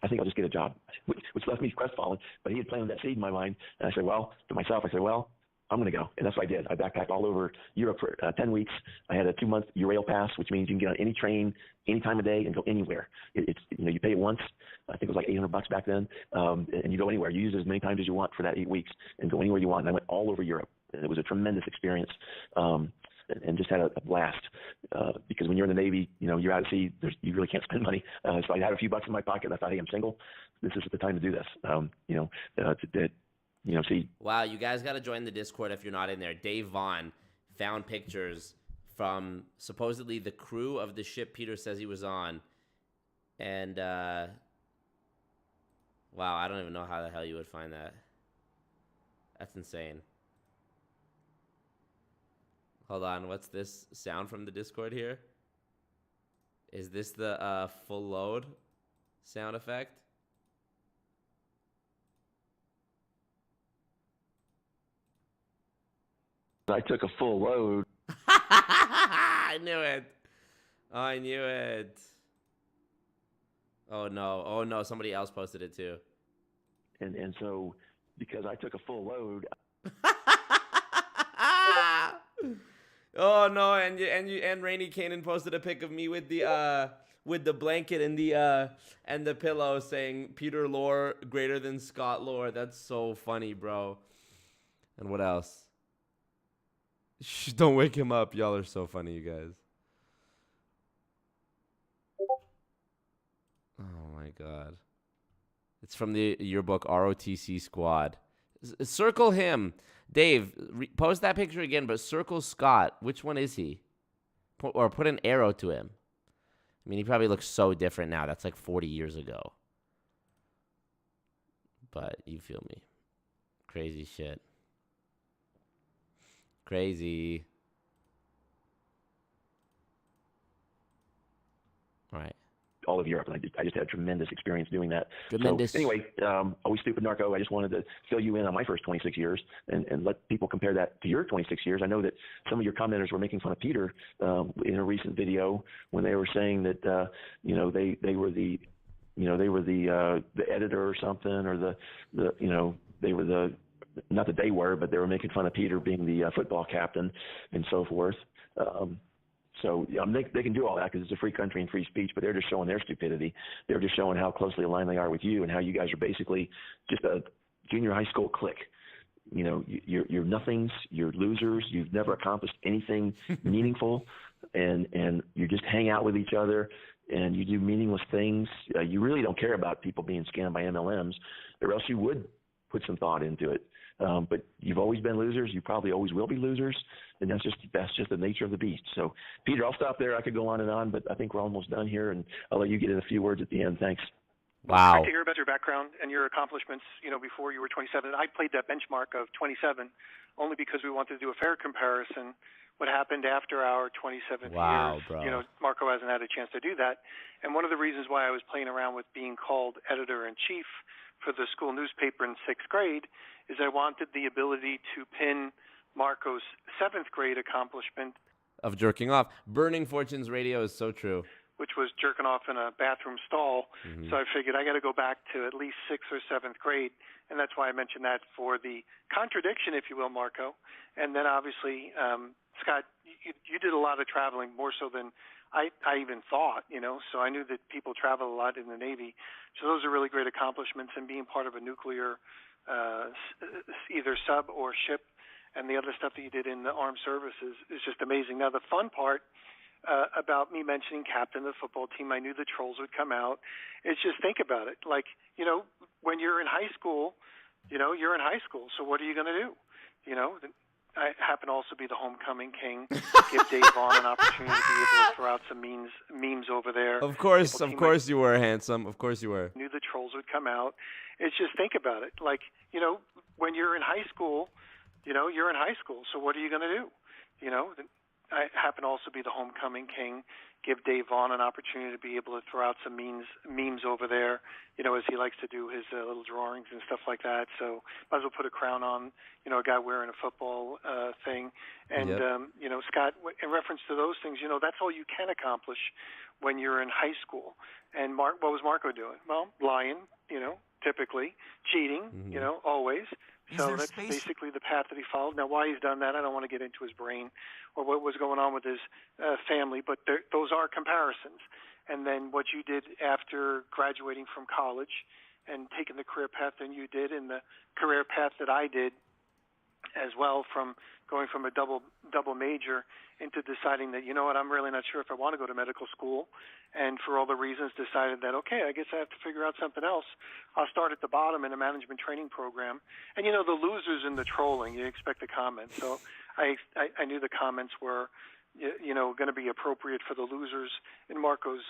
I think I'll just get a job, which left me crestfallen. But he had planted that seed in my mind. And I said, I'm going to go. And that's what I did. I backpacked all over Europe for 10 weeks. I had a 2-month Eurail pass, which means you can get on any train, any time of day, and go anywhere. It's you pay it once. I think it was like $800 back then. And you go anywhere. You use it as many times as you want for that 8 weeks and go anywhere you want. And I went all over Europe. And it was a tremendous experience. And just had a blast because when you're in the Navy, you're out at sea, you really can't spend money. So I had a few bucks in my pocket. And I thought, hey, I'm single. This is the time to do this. See. Wow, you guys got to join the Discord if you're not in there. Dave Vaughn found pictures from supposedly the crew of the ship Peter says he was on. And, wow, I don't even know how the hell you would find that. That's insane. Hold on, what's this sound from the Discord here? Is this the full load sound effect? I took a full load. I knew it. Oh no, somebody else posted it too. And so because I took a full load. Oh no, and Rainy Canaan posted a pic of me with the blanket and the pillow saying Peter lore greater than Scott lore. That's so funny, bro. And what else? Shh, don't wake him up. Y'all are so funny, you guys. Oh my god. It's from the yearbook ROTC Squad. Circle him. Dave, post that picture again, but circle Scott. Which one is he? Or put an arrow to him. I mean, he probably looks so different now. That's like 40 years ago. But you feel me. Crazy shit. Crazy. All right. All of Europe, and I just had a tremendous experience doing that. Tremendous. So anyway, always stupid narco. I just wanted to fill you in on my first 26 years and let people compare that to your 26 years. I know that some of your commenters were making fun of Peter in a recent video when they were saying that they were the editor or something, or they were the not that they were, but they were making fun of Peter being the football captain and so forth. So they can do all that because it's a free country and free speech, but they're just showing their stupidity. They're just showing how closely aligned they are with you and how you guys are basically just a junior high school clique. You're nothings, you're losers, you've never accomplished anything meaningful, and you just hang out with each other and you do meaningless things. You really don't care about people being scammed by MLMs, or else you would put some thought into it. But you've always been losers. You probably always will be losers, and that's just the nature of the beast. So, Peter, I'll stop there. I could go on and on, but I think we're almost done here, and I'll let you get in a few words at the end. Thanks. Wow. I'd like to hear about your background and your accomplishments, before you were 27. I played that benchmark of 27 only because we wanted to do a fair comparison. What happened after our 27th wow, years? Bro. Marco hasn't had a chance to do that. And one of the reasons why I was playing around with being called editor-in-chief for the school newspaper in 6th grade is I wanted the ability to pin Marco's 7th grade accomplishment of jerking off. Burning Fortunes Radio is so true. which was jerking off in a bathroom stall. Mm-hmm. So I figured I got to go back to at least 6th or 7th grade, and that's why I mentioned that for the contradiction, if you will, Marco. And then obviously, Scott, you did a lot of traveling, more so than I even thought, so I knew that people travel a lot in the Navy. So those are really great accomplishments, and being part of a nuclear either sub or ship, and the other stuff that you did in the armed services is just amazing. Now, the fun part about me mentioning captain of the football team, I knew the trolls would come out. It's just think about it. Like, when you're in high school, you're in high school, so what are you going to do? I happen to also be the homecoming king. Give Dave Vaughn an opportunity to be able to throw out some memes over there. Of course you were handsome. Of course you were. Knew the trolls would come out. It's just think about it. Like, when you're in high school, you're in high school, so what are you going to do? I happen to also be the homecoming king. Give Dave Vaughn an opportunity to be able to throw out some memes over there, as he likes to do his little drawings and stuff like that. So might as well put a crown on, a guy wearing a football thing. And, Scott, in reference to those things, that's all you can accomplish when you're in high school. And what was Marco doing? Well, lying, typically, cheating, always. So that's basically the path that he followed. Now, why he's done that, I don't want to get into his brain or what was going on with his family, but those are comparisons. And then what you did after graduating from college and taking the career path that you did and the career path that I did as well, from going from a double major into deciding that, I'm really not sure if I want to go to medical school, and for all the reasons decided that, okay, I guess I have to figure out something else. I'll start at the bottom in a management training program. And, the losers in the trolling, you expect the comments. So I knew the comments were, going to be appropriate for the losers in Marco's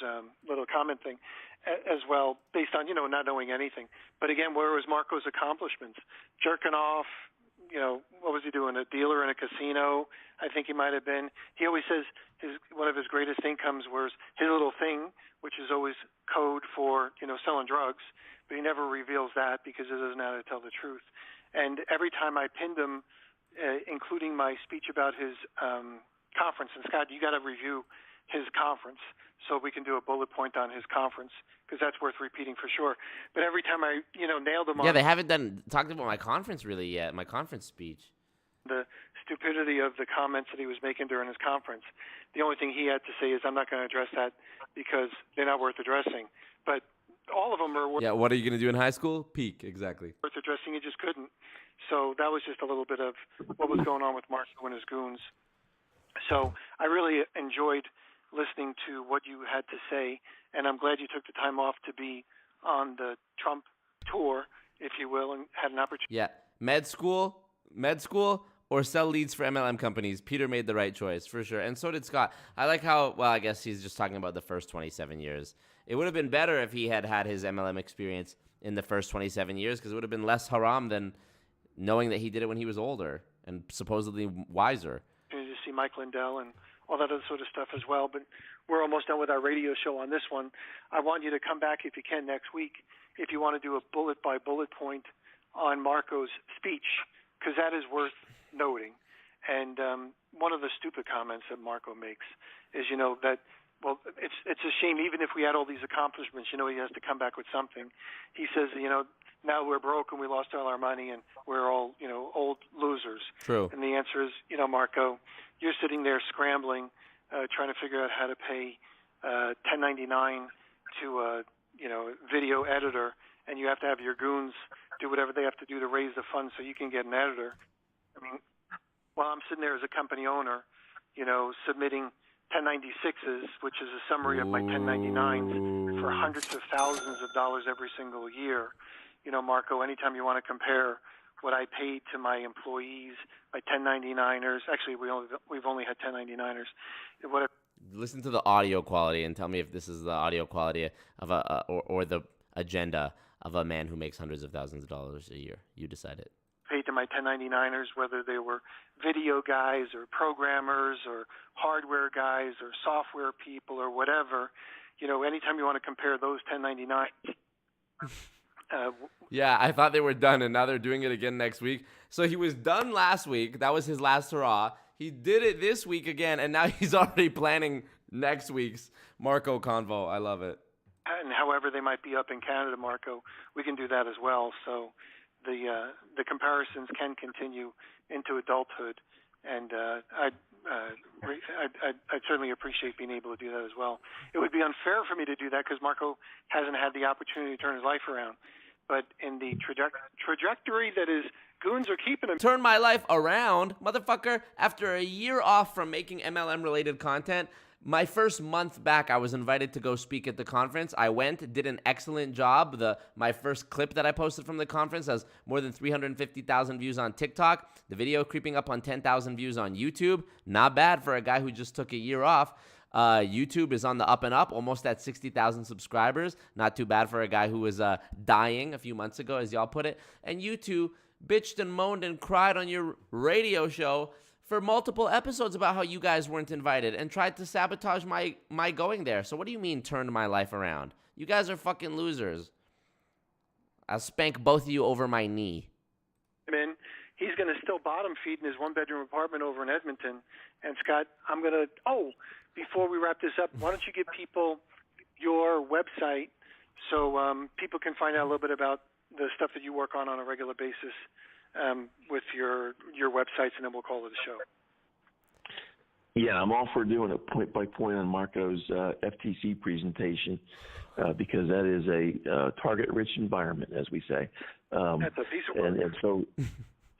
little comment thing as well, based on, not knowing anything. But again, where was Marco's accomplishments? Jerking off, what was he doing? A dealer in a casino, I think he might have been. He always says one of his greatest incomes was his little thing, which is always code for, selling drugs, but he never reveals that because he doesn't know how to tell the truth. And every time I pinned him, including my speech about his conference, and Scott, you got to review his conference so we can do a bullet point on his conference, because that's worth repeating for sure. But every time I, nailed him on... Yeah, they haven't talked about my conference really yet, my conference speech. The stupidity of the comments that he was making during his conference. The only thing he had to say is, I'm not going to address that because they're not worth addressing. But all of them are worth... Yeah, what are you going to do in high school? Peak, exactly. ...worth addressing, he just couldn't. So that was just a little bit of what was going on with Marco and his goons. So I really enjoyed listening to what you had to say, and I'm glad you took the time off to be on the Trump tour, if you will, and had an opportunity. Yeah, med school, or sell leads for MLM companies. Peter made the right choice, for sure, and so did Scott. I like how, well, I guess he's just talking about the first 27 years. It would have been better if he had had his MLM experience in the first 27 years, because it would have been less haram than knowing that he did it when he was older and supposedly wiser. To see Mike Lindell and all that other sort of stuff as well. But we're almost done with our radio show on this one. I want you to come back if you can next week if you want to do a bullet-by-bullet point on Marco's speech, because that is worth noting. And one of the stupid comments that Marco makes is, that, well, it's a shame, even if we had all these accomplishments, he has to come back with something. He says, now we're broke and we lost all our money and we're all, old losers. True. And the answer is, Marco, you're sitting there scrambling, trying to figure out how to pay 1099 to a, video editor, and you have to have your goons do whatever they have to do to raise the funds so you can get an editor. I mean, while I'm sitting there as a company owner, submitting 1096s, which is a summary of my 1099s for hundreds of thousands of dollars every single year. Marco, anytime you want to compare what I paid to my employees, my 1099ers, actually we've only had 1099ers. Listen to the audio quality and tell me if this is the audio quality of or the agenda of a man who makes hundreds of thousands of dollars a year. You decide it. Paid to my 1099ers, whether they were video guys or programmers or hardware guys or software people or whatever, anytime you want to compare those 1099s. Yeah, I thought they were done, and now they're doing it again next week. So he was done last week. That was his last hurrah. He did it this week again, and now he's already planning next week's Marco Convo. I love it. And however they might be up in Canada, Marco, we can do that as well. So the comparisons can continue into adulthood, and I'd certainly appreciate being able to do that as well. It would be unfair for me to do that because Marco hasn't had the opportunity to turn his life around. But in the trajectory that is, goons are keeping him. Turn my life around, motherfucker. After a year off from making MLM-related content, my first month back, I was invited to go speak at the conference. I went, did an excellent job. My first clip that I posted from the conference has more than 350,000 views on TikTok. The video creeping up on 10,000 views on YouTube. Not bad for a guy who just took a year off. YouTube is on the up and up, almost at 60,000 subscribers. Not too bad for a guy who was dying a few months ago, as y'all put it. And you two bitched and moaned and cried on your radio show for multiple episodes about how you guys weren't invited and tried to sabotage my going there. So what do you mean turned my life around? You guys are fucking losers. I'll spank both of you over my knee. Man, he's going to still bottom feed in his one-bedroom apartment over in Edmonton. And Scott, I'm going to, before we wrap this up, why don't you give people your website so people can find out a little bit about the stuff that you work on a regular basis with your websites, and then we'll call it a show. Yeah, I'm all for doing a point-by-point on Marco's FTC presentation because that is a target-rich environment, as we say. That's a piece of work. And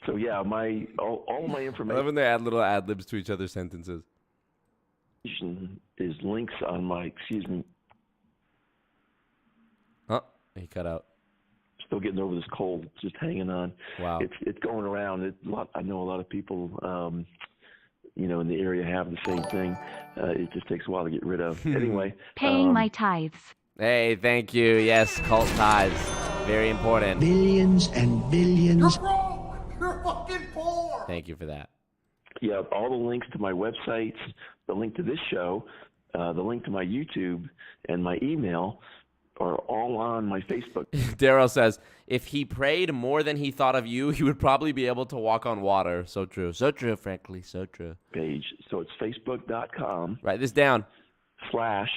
so yeah, all my information. I love when they add little ad-libs to each other's sentences. Is links on my, Oh, he cut out. Still getting over this cold, just hanging on. Wow. It's going around. I know a lot of people, in the area have the same thing. It just takes a while to get rid of. Anyway. Paying my tithes. Hey, thank you. Yes, cult tithes. Very important. Billions and billions. You're broke. You're fucking poor. Thank you for that. Yeah, all the links to my websites, the link to this show, the link to my YouTube, and my email are all on my Facebook. Daryl says, if he prayed more than he thought of you, he would probably be able to walk on water. So true. So true, frankly. So true. Page. So it's facebook.com. Write this down. / Scott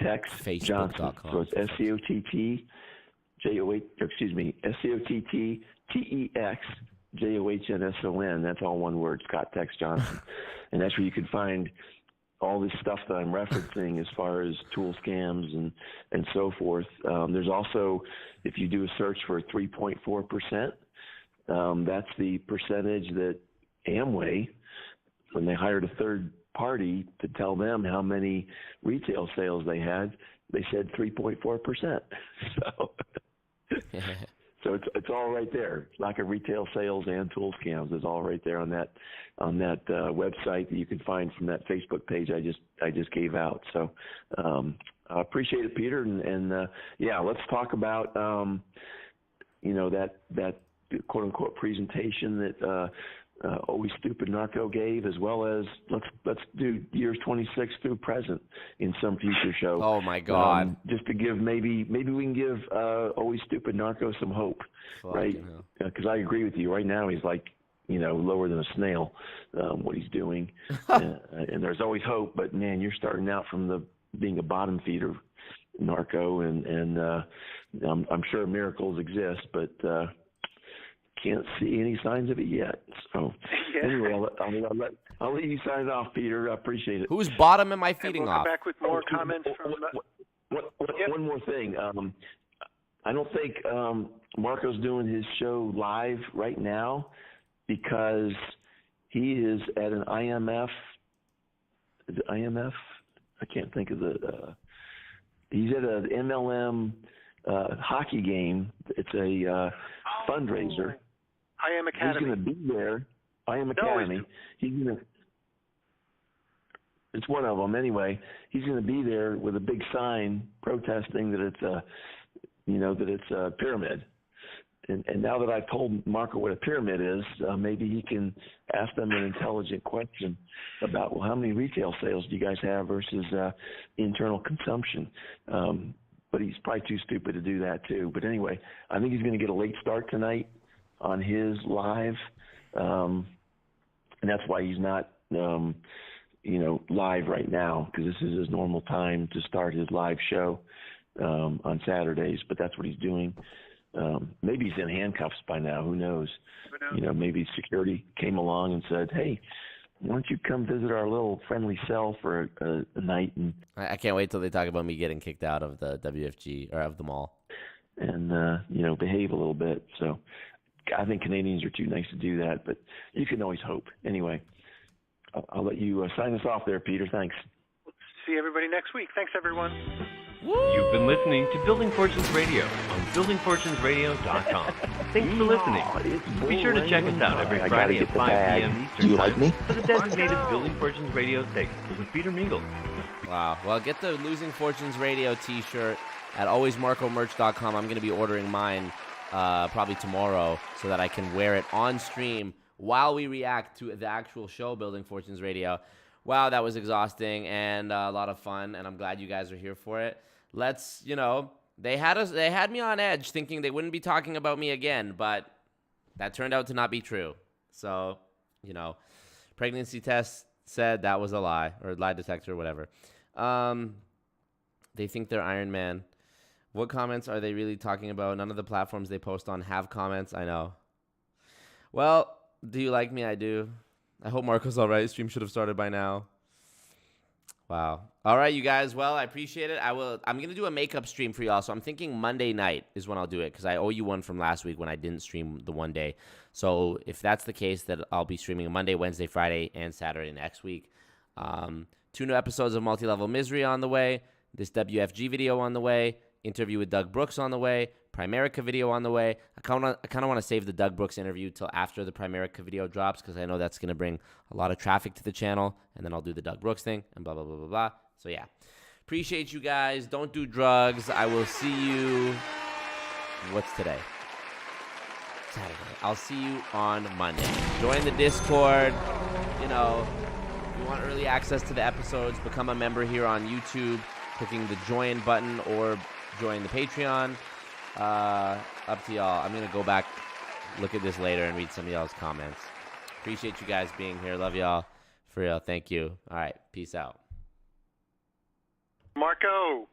Tex Johnson. So it's SCOTTTEXJOHNSON. That's all one word, Scott Tex Johnson. And that's where you can find all this stuff that I'm referencing as far as tool scams and so forth. There's also, if you do a search for 3.4%, that's the percentage that Amway, when they hired a third party to tell them how many retail sales they had, they said 3.4%. So it's all right there. Lack of retail sales and tool scams is all right there on that website that you can find from that Facebook page I just gave out. So I appreciate it, Peter, and yeah, let's talk about that quote unquote presentation that Always Stupid Narco gave, as well as let's do years 26 through present in some future show. Oh my God! Just to give maybe we can give Always Stupid Narco some hope, right? Because I agree with you. Right now he's like lower than a snail, what he's doing, and there's always hope. But man, you're starting out from being a bottom feeder, Narco, and I'm sure miracles exist, but. Can't see any signs of it yet. So anyway, I'll let you sign it off, Peter. I appreciate it. Whose bottom am I feeding we'll off? Come back with more comments from. One more thing. I don't think Marco's doing his show live right now because he is at an IMF. Is it IMF? I can't think of the. He's at an MLM hockey game. It's a fundraiser. I Am Academy. He's going to be there. I Am Academy. He's going to. It's one of them anyway. He's going to be there with a big sign protesting that it's a pyramid. And now that I've told Marco what a pyramid is, maybe he can ask them an intelligent question about, well, how many retail sales do you guys have versus internal consumption? But he's probably too stupid to do that too. But anyway, I think he's going to get a late start tonight on his live, and that's why he's not, live right now because this is his normal time to start his live show on Saturdays, but that's what he's doing. Maybe he's in handcuffs by now. Who knows? Maybe security came along and said, "Hey, why don't you come visit our little friendly cell for a night?" And I can't wait till they talk about me getting kicked out of the WFG or of the mall. And behave a little bit. So I think Canadians are too nice to do that, but you can always hope. Anyway, I'll let you sign us off there, Peter. Thanks. See everybody next week. Thanks, everyone. You've been listening to Building Fortunes Radio on buildingfortunesradio.com. Thanks for listening. Be sure to check us out every Friday at 5 p.m. Eastern Do you like me? for the designated Building Fortunes Radio segment with Peter Mingle. Wow. Well, get the Losing Fortunes Radio t-shirt at alwaysmarcomerch.com. I'm going to be ordering mine probably tomorrow so that I can wear it on stream while we react to the actual show, Building Fortunes Radio. Wow, that was exhausting and a lot of fun, and I'm glad you guys are here for it. Let's, they had me on edge thinking they wouldn't be talking about me again, but that turned out to not be true. So, pregnancy test said that was a lie, or lie detector, whatever. They think they're Iron Man. What comments are they really talking about? None of the platforms they post on have comments. I know. Well, do you like me? I do. I hope Marco's all right. Stream should have started by now. Wow. All right, you guys. Well, I appreciate it. I'm going to do a makeup stream for y'all. So I'm thinking Monday night is when I'll do it because I owe you one from last week when I didn't stream the one day. So if that's the case, that I'll be streaming Monday, Wednesday, Friday, and Saturday next week. 2 new episodes of Multi-Level Misery on the way. This WFG video on the way. Interview with Doug Brooks on the way. Primerica video on the way. I kind of want to save the Doug Brooks interview till after the Primerica video drops because I know that's going to bring a lot of traffic to the channel, and then I'll do the Doug Brooks thing and blah, blah, blah, blah, blah. So, yeah. Appreciate you guys. Don't do drugs. I will see you. What's today? Saturday. I'll see you on Monday. Join the Discord. If you want early access to the episodes, become a member here on YouTube, clicking the join button or join the Patreon. Up to y'all. I'm going to go back, look at this later, and read some of y'all's comments. Appreciate you guys being here. Love y'all. For real. Thank you. All right. Peace out. Marco.